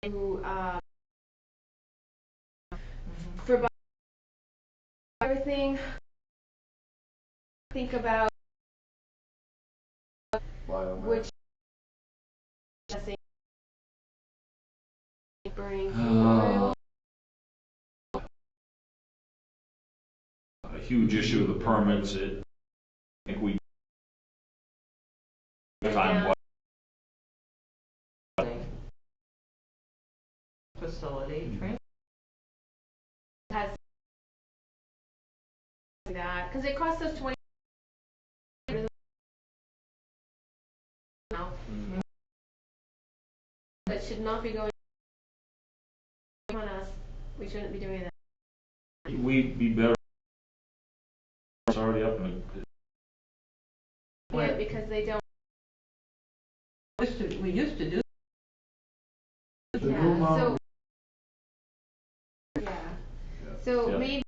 who for everything. Think about which burning fuel oil. A huge issue of the permits. I think we time Facility, train. Has that because it costs us 20 now. That should not be going on us. We shouldn't be doing that. we'd be better. It's already up in Yeah, because they don't. We used to do. Yeah. So Yeah. maybe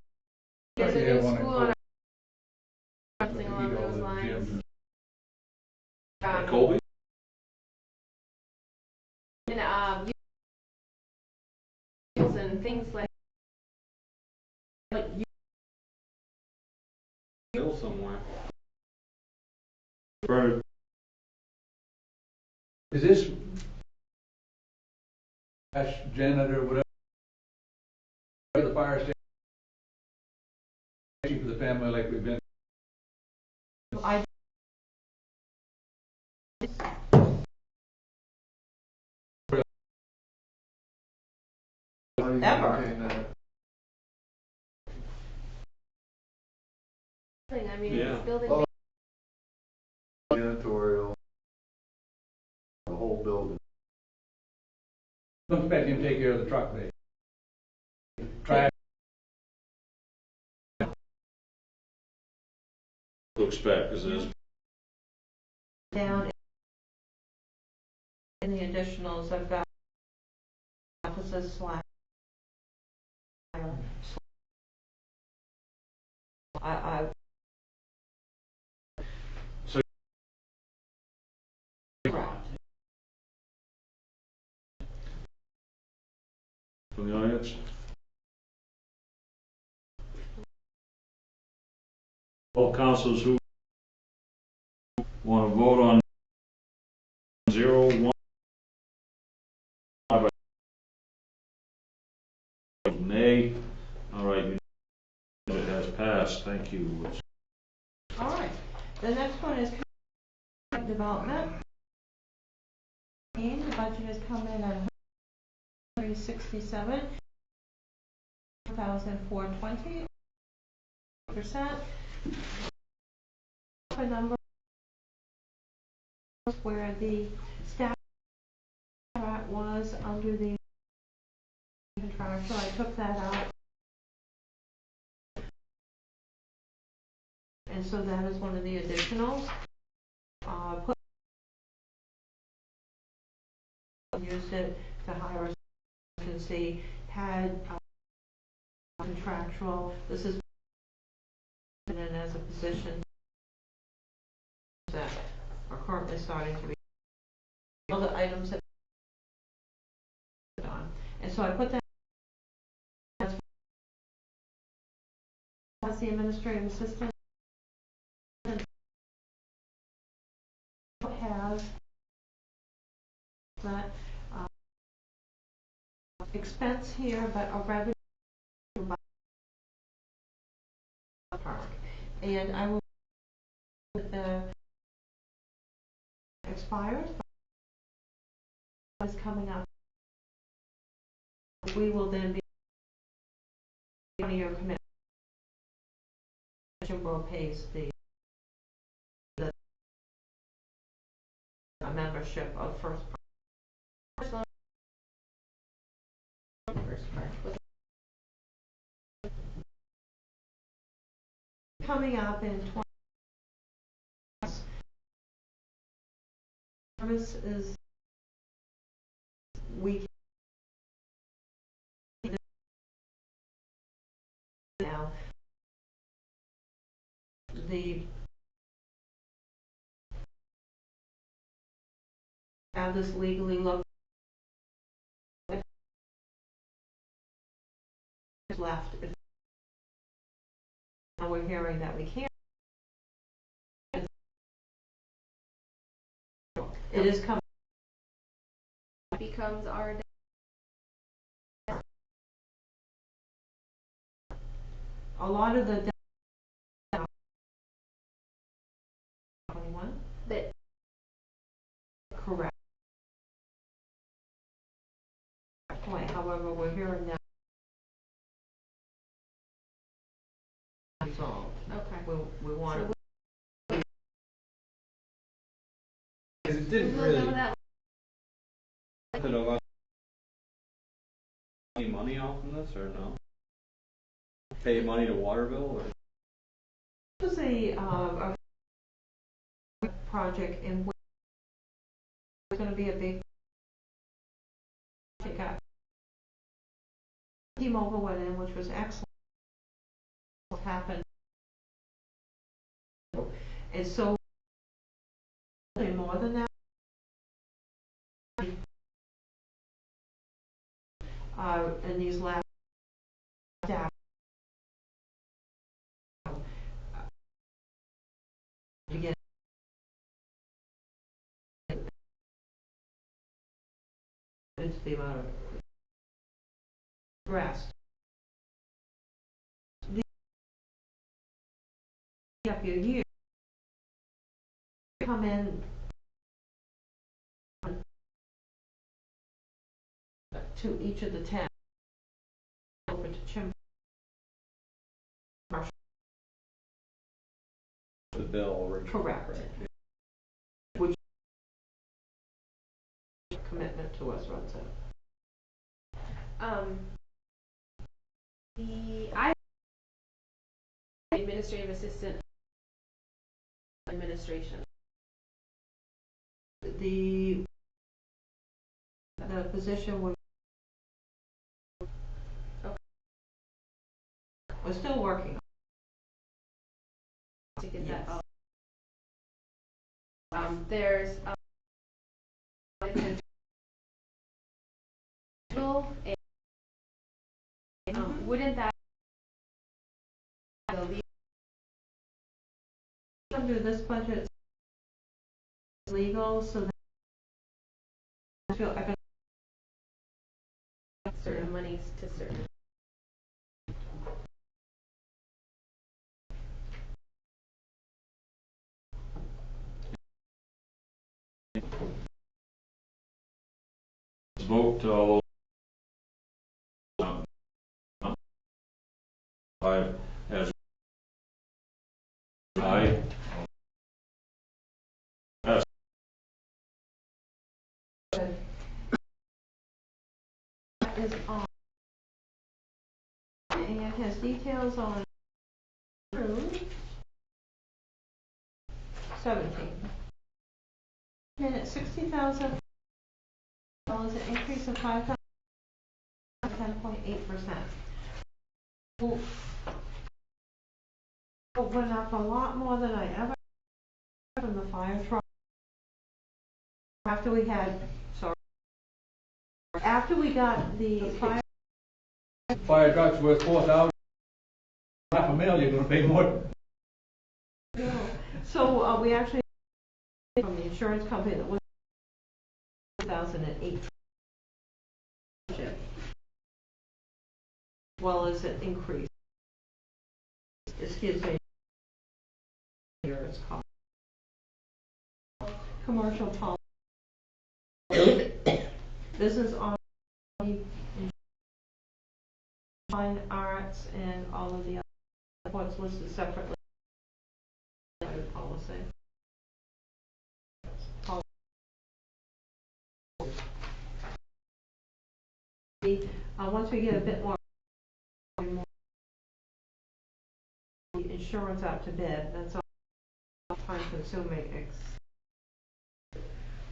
there's a Yeah, new one school at on something along those lines. Colby? And and things like Bill somewhere. Bernard, Is this janitor, whatever, the fire station for the family like we've been? I How do you Ever. maintain that? I mean, Yeah. it's building. Well, Janitorial, the whole building. Don't expect him to take care of the truck bay. Trash. to expect, because there's down in the additionals, I've got offices slash. I So- from the audience. All councils who want to vote on 01. Nay. All right, it has passed. Thank you. All right. The next one is development. The budget has come in at 167, 1,420%. A number where the staff was under the contractual, I took that out. And so that is one of the additionals. Used it to hire a agency, had contractual, this is in as a position that are currently starting to be other items that on. And so I put that as the administrative assistant has that expense here, but a revenue park. And I will the expires is coming up We will then be, one of your commitment, Borough pays the a membership of first part. Coming up in 20 service is we now the have this legally looked left. If now we're hearing that we can't. It is coming. Becomes our A lot of the 21 that correct point. However, we're hearing that resolved. okay. We want So Because it didn't some really. of that Could have got any money off of this or no? Pay money to water bill or? this was a project in which it's going to be a big project. T-Mobile went in, which was excellent. What happened? And so more than that. In these last begin into the amount of rest. Up your year come in to each of the 10 over to Chim. The bill originally. Correct. Which commitment to us runs out. I administrative assistant administration. The position was we're still working to get yes. that up. There's wouldn't that under this budget legal so that I feel I can certain monies to certain. Vote to all those as aye. Yes. is on and has details on through 17. Minute $60,000 an increase of 5,000 10.8%. Went up a lot more than I ever from the fire truck. After we got the Fire truck's worth $4,000, $500,000, you're gonna pay more. So we actually from the insurance company that was 2008 well as an increase. This gives me it's called commercial policy. This is on fine arts and all of the other reports listed separately. Policy. Once we get a bit more insurance out to bid, that's all time consuming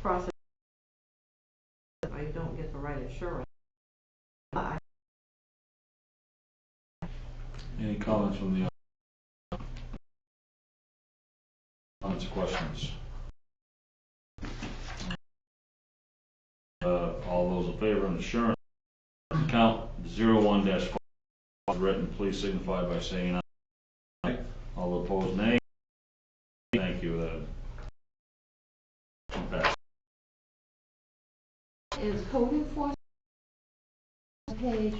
process. I don't get the right insurance. Any comments from the comments, questions? All those in favor of insurance account 01-5 written, please signify by saying aye. All opposed, nay. Thank you. That Is code enforcement page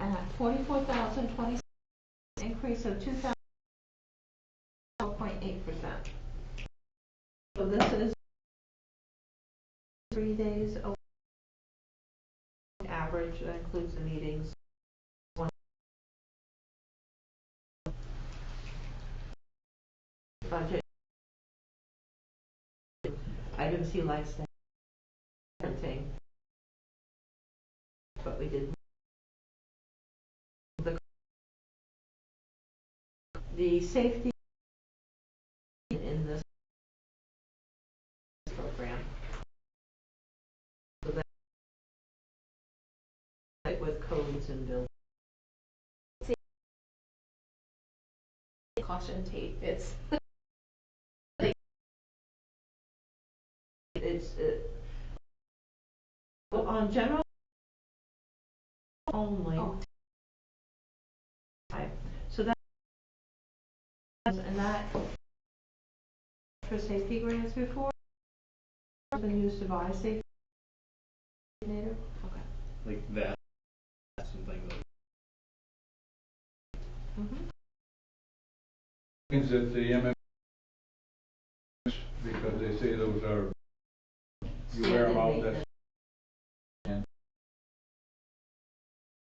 at 44,020, increase of 2,4.8%. So this is 3 days a week average. That includes the meetings. Budget items he likes to printing, but we did the safety in this program. So that with codes and bills. Caution tape, it's well, on general only. Right. So that and that for safety grants before has been used to buy safety. Okay. Like that, something like. Things that the MM, because they say those are, you wear them out, that's, and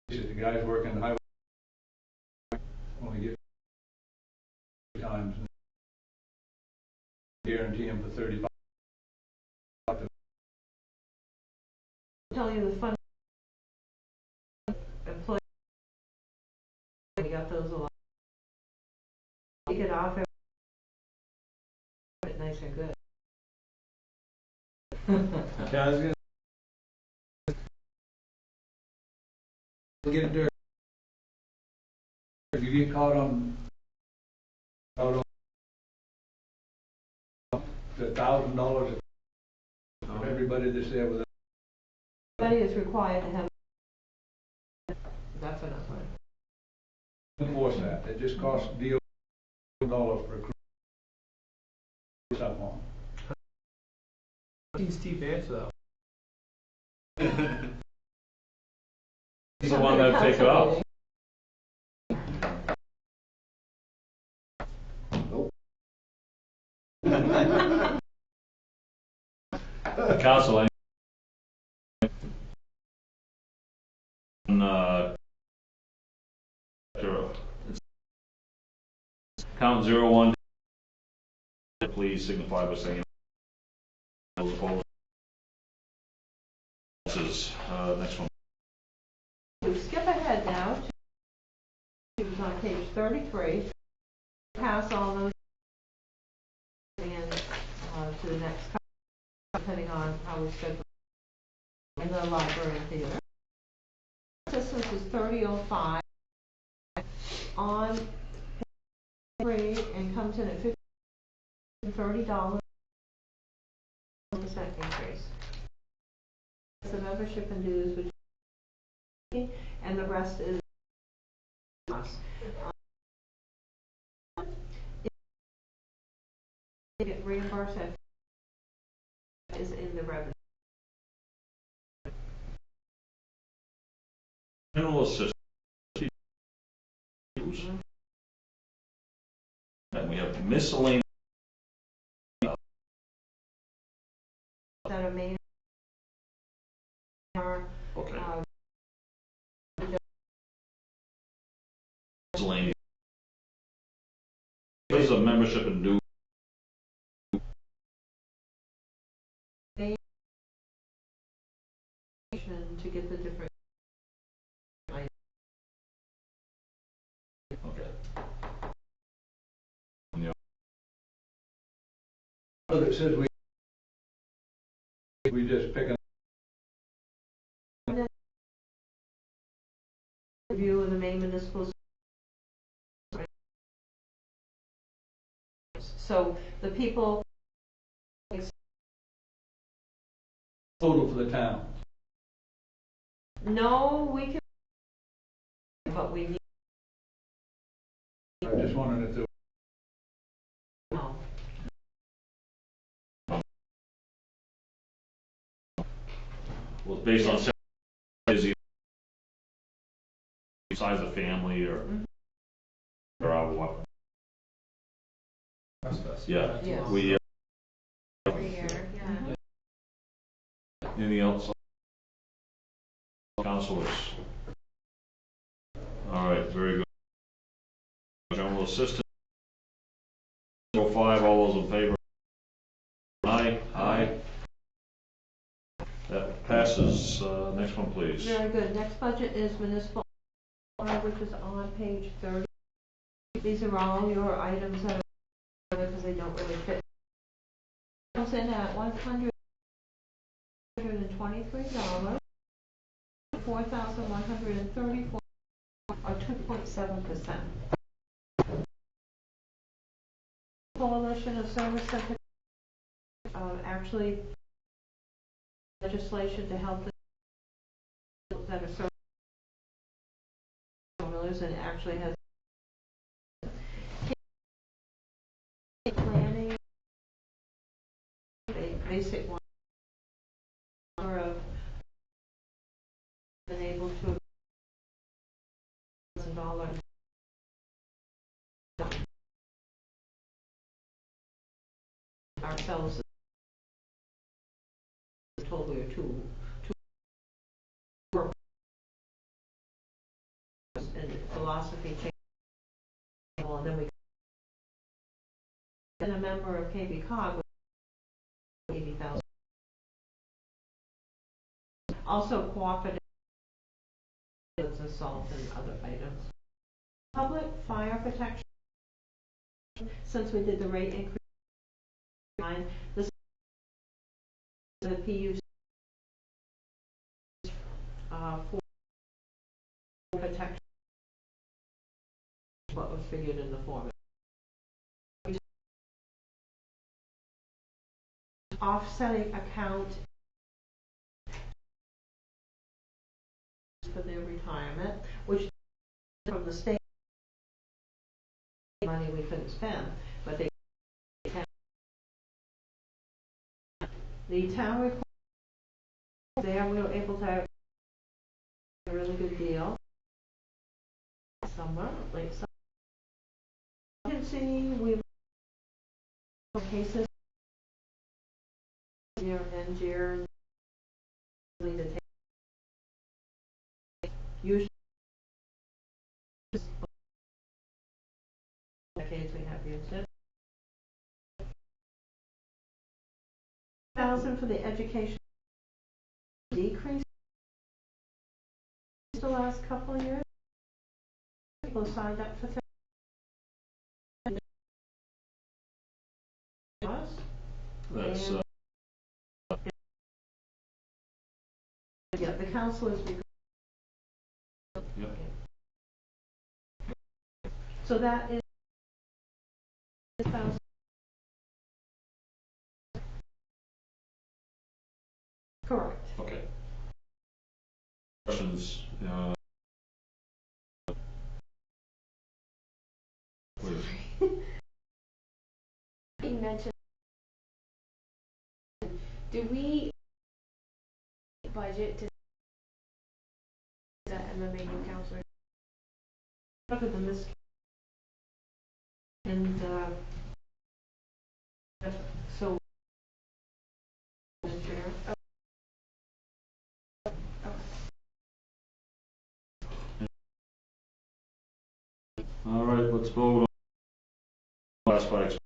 the guys working the highway only get times, guarantee them for 35. Tell you the fun employee, we got those a lot. Take it off every nice and good. Okay, I was gonna get dirty. If you get caught on out on $1,000 for everybody that's there with Everybody is required to have that's enough money. enforce that. It just costs DOT $1 for a crew. Stuff on. I've seen Steve answer that. He's the one that take it out. Council, count 01, please signify by saying aye. Opposed. This is next one. We skip ahead now to on page 33. Pass all those and to the next, depending on how we schedule in the library and theater. Assistance is 3005 on page 3 and comes in at $30 increase. The membership and dues, which and the rest is us. Get reimbursed is in the revenue. General assistance. And we have miscellaneous. That are made are okay. miscellaneous. This is a membership and due. To get the different. Okay. But it says we just pick Review of the Maine municipal. So the people. total for the town. No, we can, but we need. I just wanted to do. No. Well, based on size of family or what. Yeah. Yes. We. Every year, yeah. Anything else? Councilors? All right, very good. General Assistant. 05, all those in favor? Aye. Aye. That passes. Next one, please. Very good. Next budget is municipal, which is on page 30. These are all your items that are, because they don't really fit. Comes in at $123, $4,134, or 2.7%. Coalition of Service Center, actually legislation to help the that are service owners, and actually has planning, a basic one of been able to $1,000 ourselves told we were too and philosophy change, and then we and a member of KB cog with 80,000. Also cooperative and salt and other items. Public fire protection, since we did the rate increase, this is the PUC for protection, what was figured in the formula. Offsetting account for their retirement, which from the state money we couldn't spend, but they the town report there we were able to have a really good deal. Somewhere like some you can see we cases year and year to take usually decades we have used it. 1,000 for the education decrease the last couple of years. People signed up for That's yeah, the councilors. Yep. So that is correct. Okay. Questions? Please. You mentioned, do we budget to the MMA new counselor? Other than this, and so All right, let's vote on classified.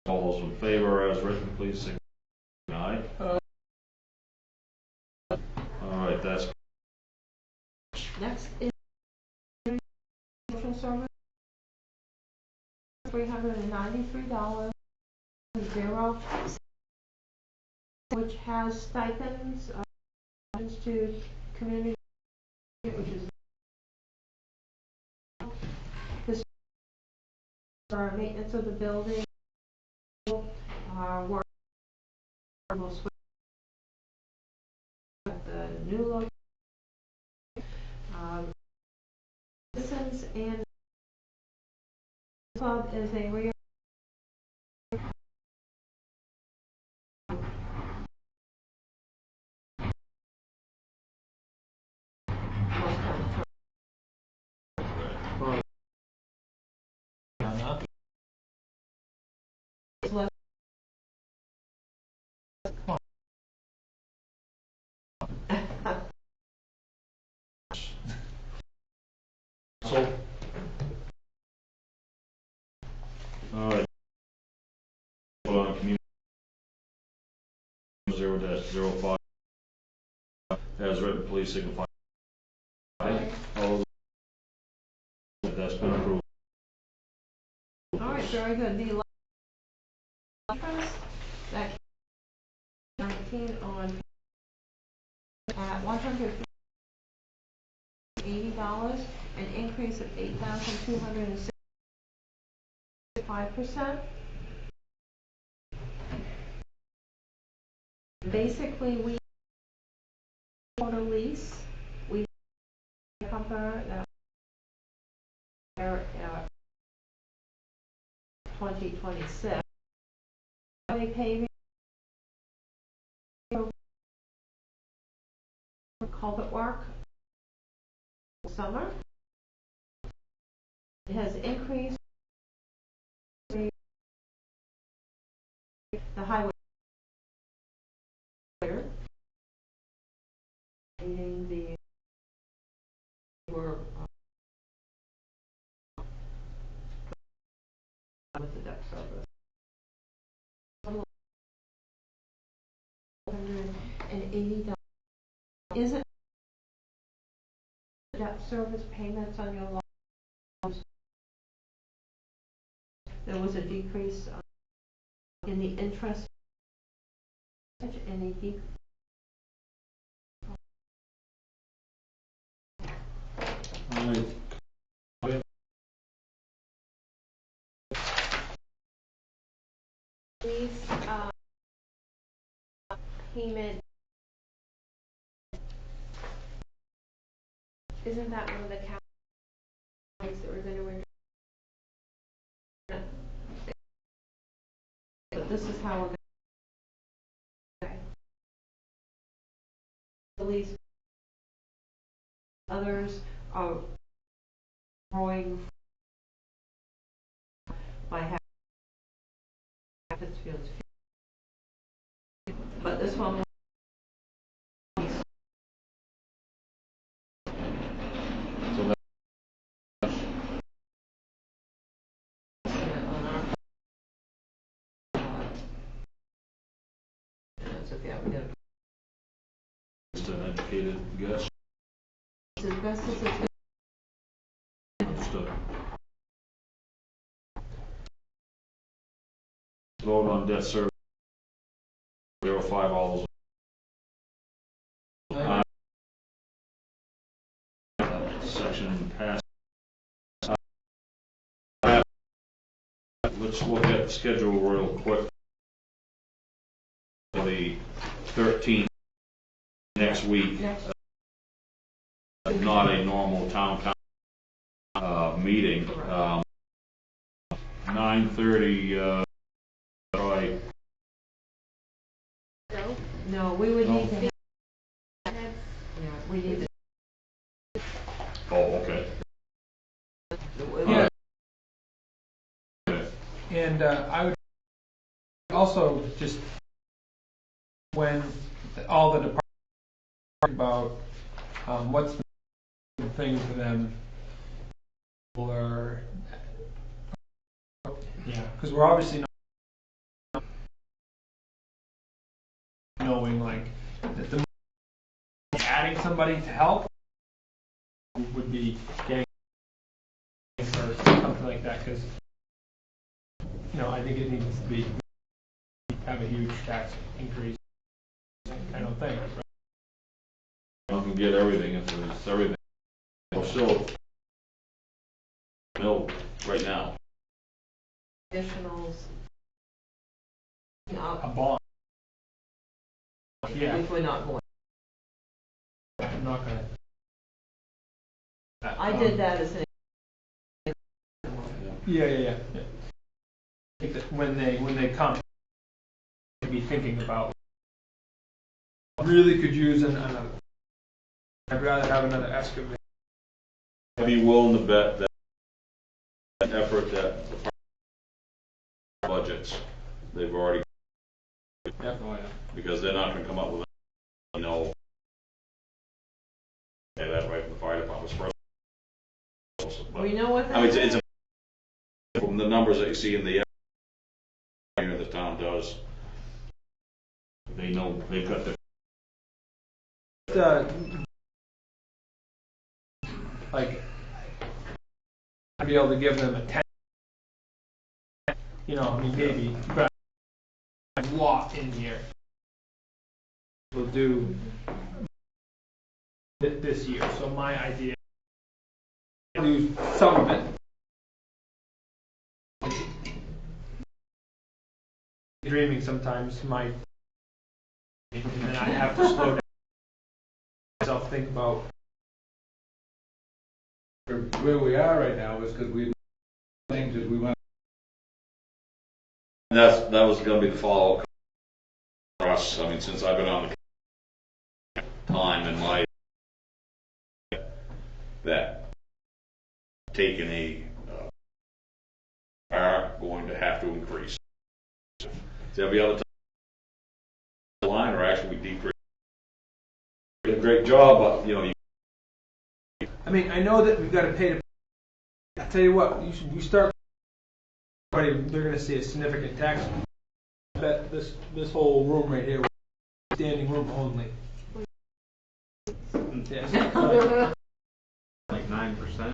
All those in favor as written, please say aye. All right, that's Next is social service, $393, which has stipends, to community, which is this for maintenance of the building, work will switch at the new location. Citizens and club is a real less. so. All right. Hold on, community 0-05 as written, please signify. Aye. All those, that's been approved. All right, very good. The interest that 19 on at $180, an increase of 8,265%. Basically, we on a lease. We compare that 2026. They pay culvert work summer. It has increased the highway meaning the were with the debt service. $180. Isn't debt service payments on your loans? There was a decrease in the interest and a decrease. All right. Please, payment, isn't that one of the categories that we're going to But this is how we're going to release. Others are growing by half Pittsfield's. But this one So that, that's okay, we got just an educated guess. as best as it's Understood. Vote on debt service 05, all those. Section passed. Let's look at the schedule real quick. For the 13th next week. Not a normal town council meeting. 9:30. Right. no, we would need to be? we need to Oh, okay. Yeah. And I would also just, when all the departments talk about what's the thing for them, or, yeah, because we're obviously not knowing like that the adding somebody to help would be getting or something like that, because I think it needs to be have a huge tax increase. I don't think. Right? I can get everything, it's everything. We're still no right now. Additionals. A bond. Yeah. Which we're not going. I'm not gonna. I did that as an. Yeah. I think that when they come, to be thinking about really could use another. I'd rather have another excavator. I'd be willing to bet that effort that the budgets they've already because they're not going to come up with that right from the fire department's first. We know what that it's from the numbers that you see in the area the town does. They know they've got like I'd be able to give them a 10. Maybe, but a lot in here. We'll do this year. So my idea is to do some of it. Dreaming sometimes and then I have to slow down myself, think about where we are right now is because we things as we went. that was going to be the follow-up for us. I mean, since I've been on the time in my that taking are going to have to increase. So every other line or actually we decrease. We did a great job, but I know that we've got to pay to. I tell you what, we start. They're going to see a significant tax. I bet this whole room right here, standing room only. Yes. Like 9%.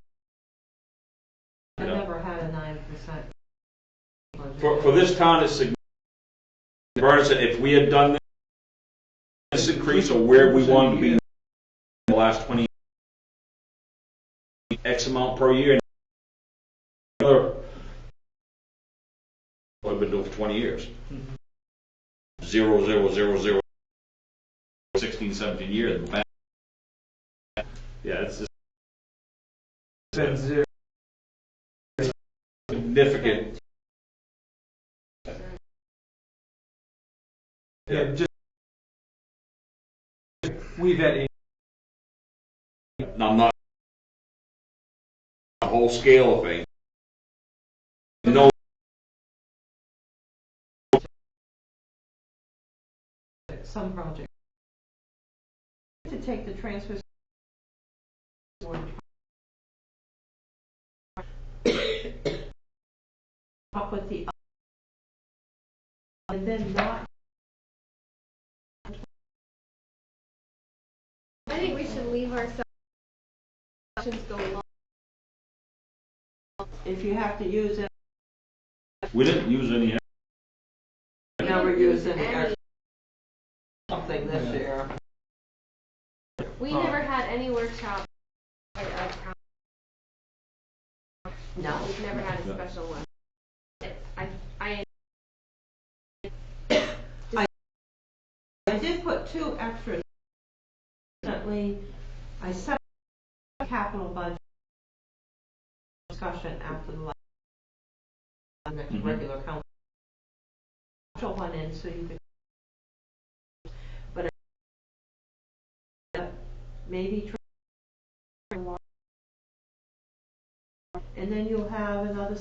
I never had a 9%. for this town, it's significant. Bernard said if we had done this increase or where we wanted to be in the last 20 X amount per year, another what I've been doing for 20 years. 0, 0, 0, 0, 16, 17 years. Yeah, it's just significant. Yeah, just we've had. Now, I'm not a whole scale of things. No. Some projects. To take the transfer up with the and then not. I think we should leave our sections go along. If you have to use it. We didn't use any. Never use any something this year. We never had any workshop of town. No. We've never had a special one. I did put 2 extras. Recently, I set a capital budget discussion after the next regular council. One in so you could, but maybe and then you'll have another.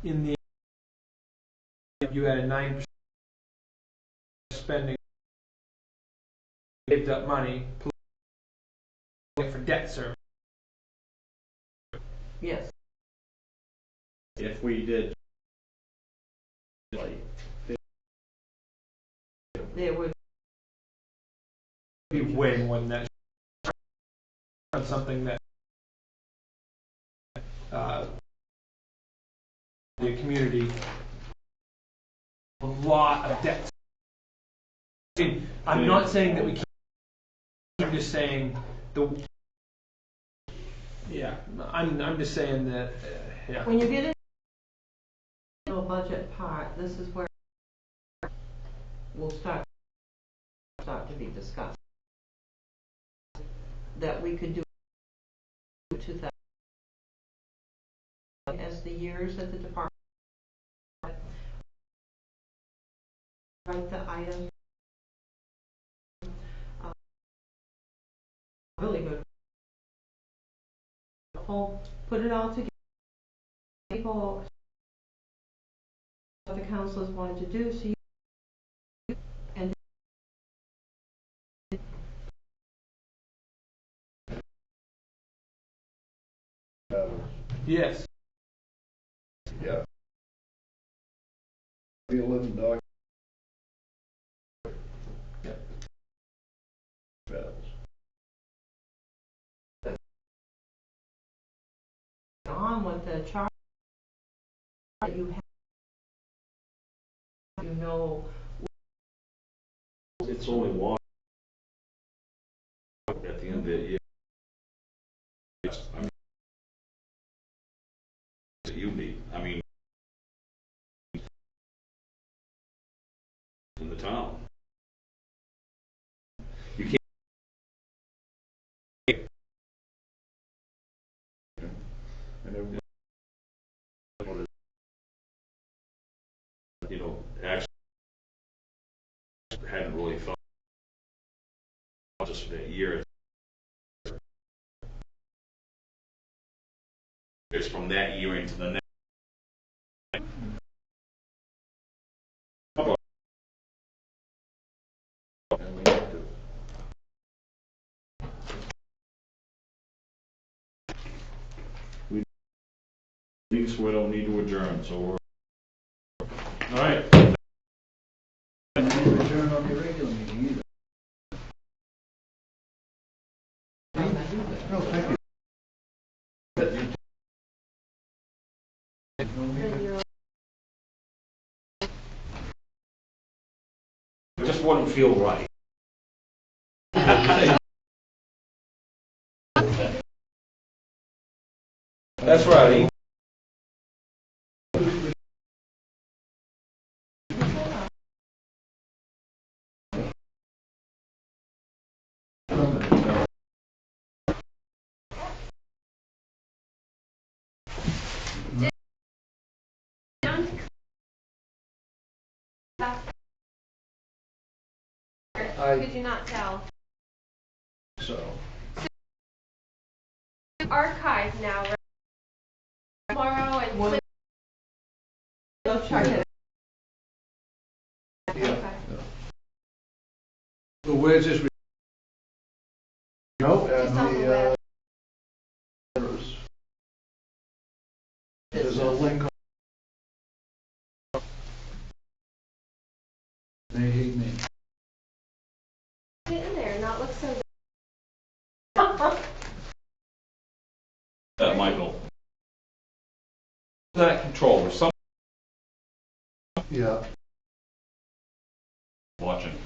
In the you had a 9% spending saved up money for debt service. Yes. If we did, like, There would Be way more than that. On something that the community a lot of debt. I mean, I'm not saying that we can't. I'm just saying the. Yeah, I'm just saying that. Yeah. When you get into the budget part, this is where we'll start to be discussed. That we could do 2000 as the years at the department. Write the items. Really good. Put it all together. People, what the councilors wanted to do, so you, and Yes. Yeah. Be a living document. Yep. on with the chart that you have, you know. it's only one at the end of the year. I mean, that you need. I mean, in the town. You can't. And everybody, You know, actually hadn't really thought just for that year. It's from that year into the next. and we have to, So we don't need to adjourn, so we're. All right. You need to adjourn on your regular meeting either. No, thank you. It just wouldn't feel right. That's right. Could you not tell? so. Archive now, right? Tomorrow and What- Go check it. Okay. So where's this? No, Just on the web. there's a link on. They hate me. Get in there and not look so. Michael. That control, some Yeah. watching.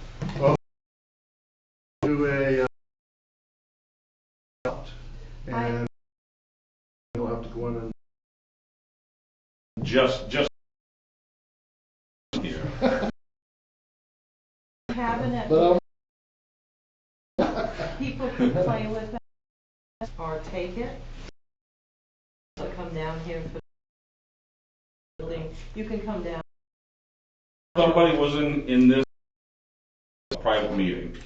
Do a, and you'll have to go in and. Just here. Having it, But people can play with it or take it. So come down here for the building. You can come down. Somebody was in this private meeting.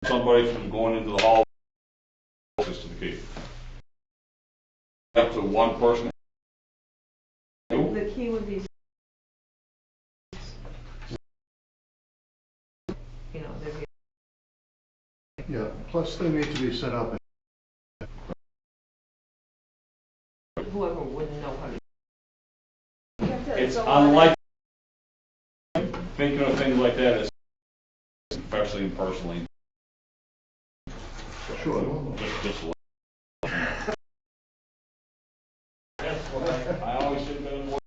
Somebody from going into the hall access to the key. Up to one person. The key would be, you know, there'd be Yeah, plus they need to be set up. Whoever wouldn't know how to. You have to It's go on it. unlike, thinking of things like that is especially and personally. Sure. Just that's what I always think that more.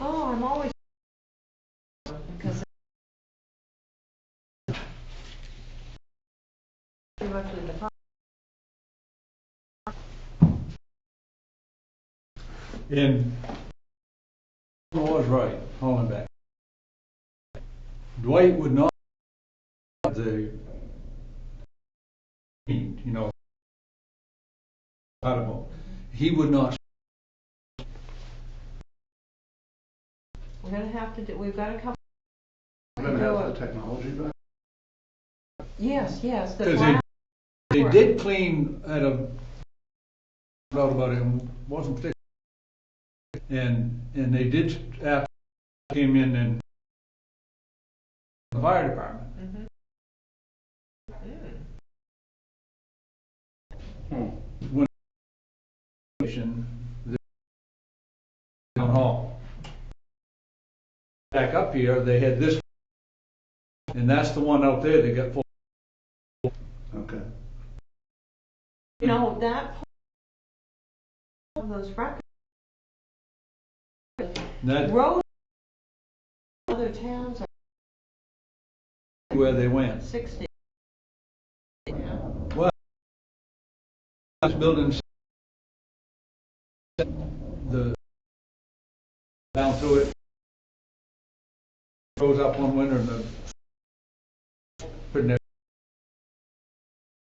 Oh, I'm always. Because. Pretty much in the front. And I was right, hold back. Dwight would not have the, compatible. He would not. We're gonna have to do, we've got a couple. We're gonna have the technology back. Yes, yes, the Because flat. they did clean at a, out about it, wasn't particular. And they did, after came in and the fire department. When the town hall. Back up here, they had this, and that's the one out there that got full. Okay. You know, that. Of those records. That Roads. Other towns are where they went. 60. Yeah. Well, this building, the down through it, goes up one winter and putting it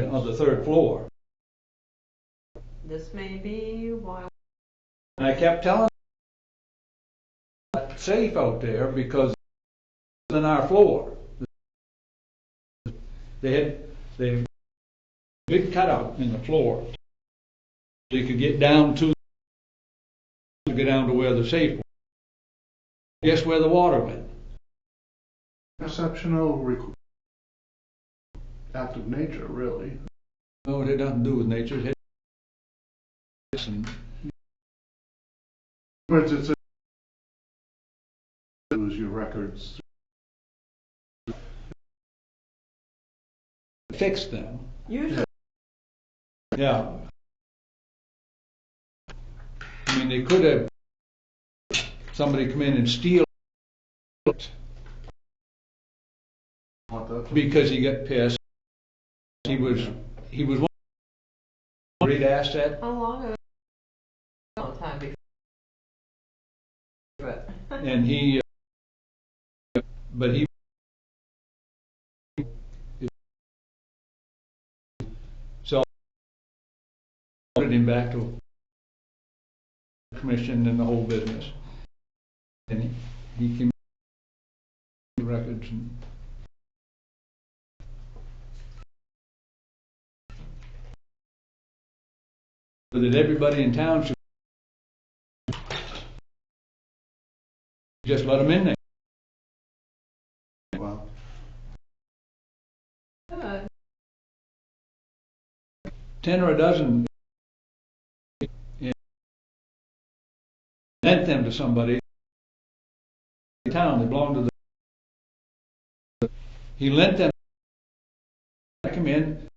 on the third floor. This may be why. And I kept telling them, safe out there because it's on our floor. They big cutout in the floor. So you could get down to where the safe was. Guess where the water went? Exceptional act of nature, really. No, it had nothing to do with nature. It had It's lose your records. fixed them. Usually. Yeah. I mean, they could have somebody come in and steal it because he got pissed. He was one great asset. How long ago? A long time before. But. And he, but he, so I put him back to commission and the whole business. And he came to records and so that everybody in town should just let them in there. Wow. 10 or a dozen, and lent them to somebody in town that belonged to the. He lent them. I come in.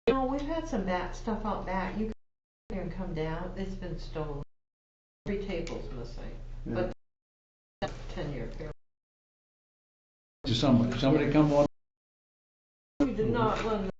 You know, we've had some back stuff out back. You can come down. It's been stolen. 3 tables missing. Yeah. But 10-year period. To somebody. Somebody come on. We did not let them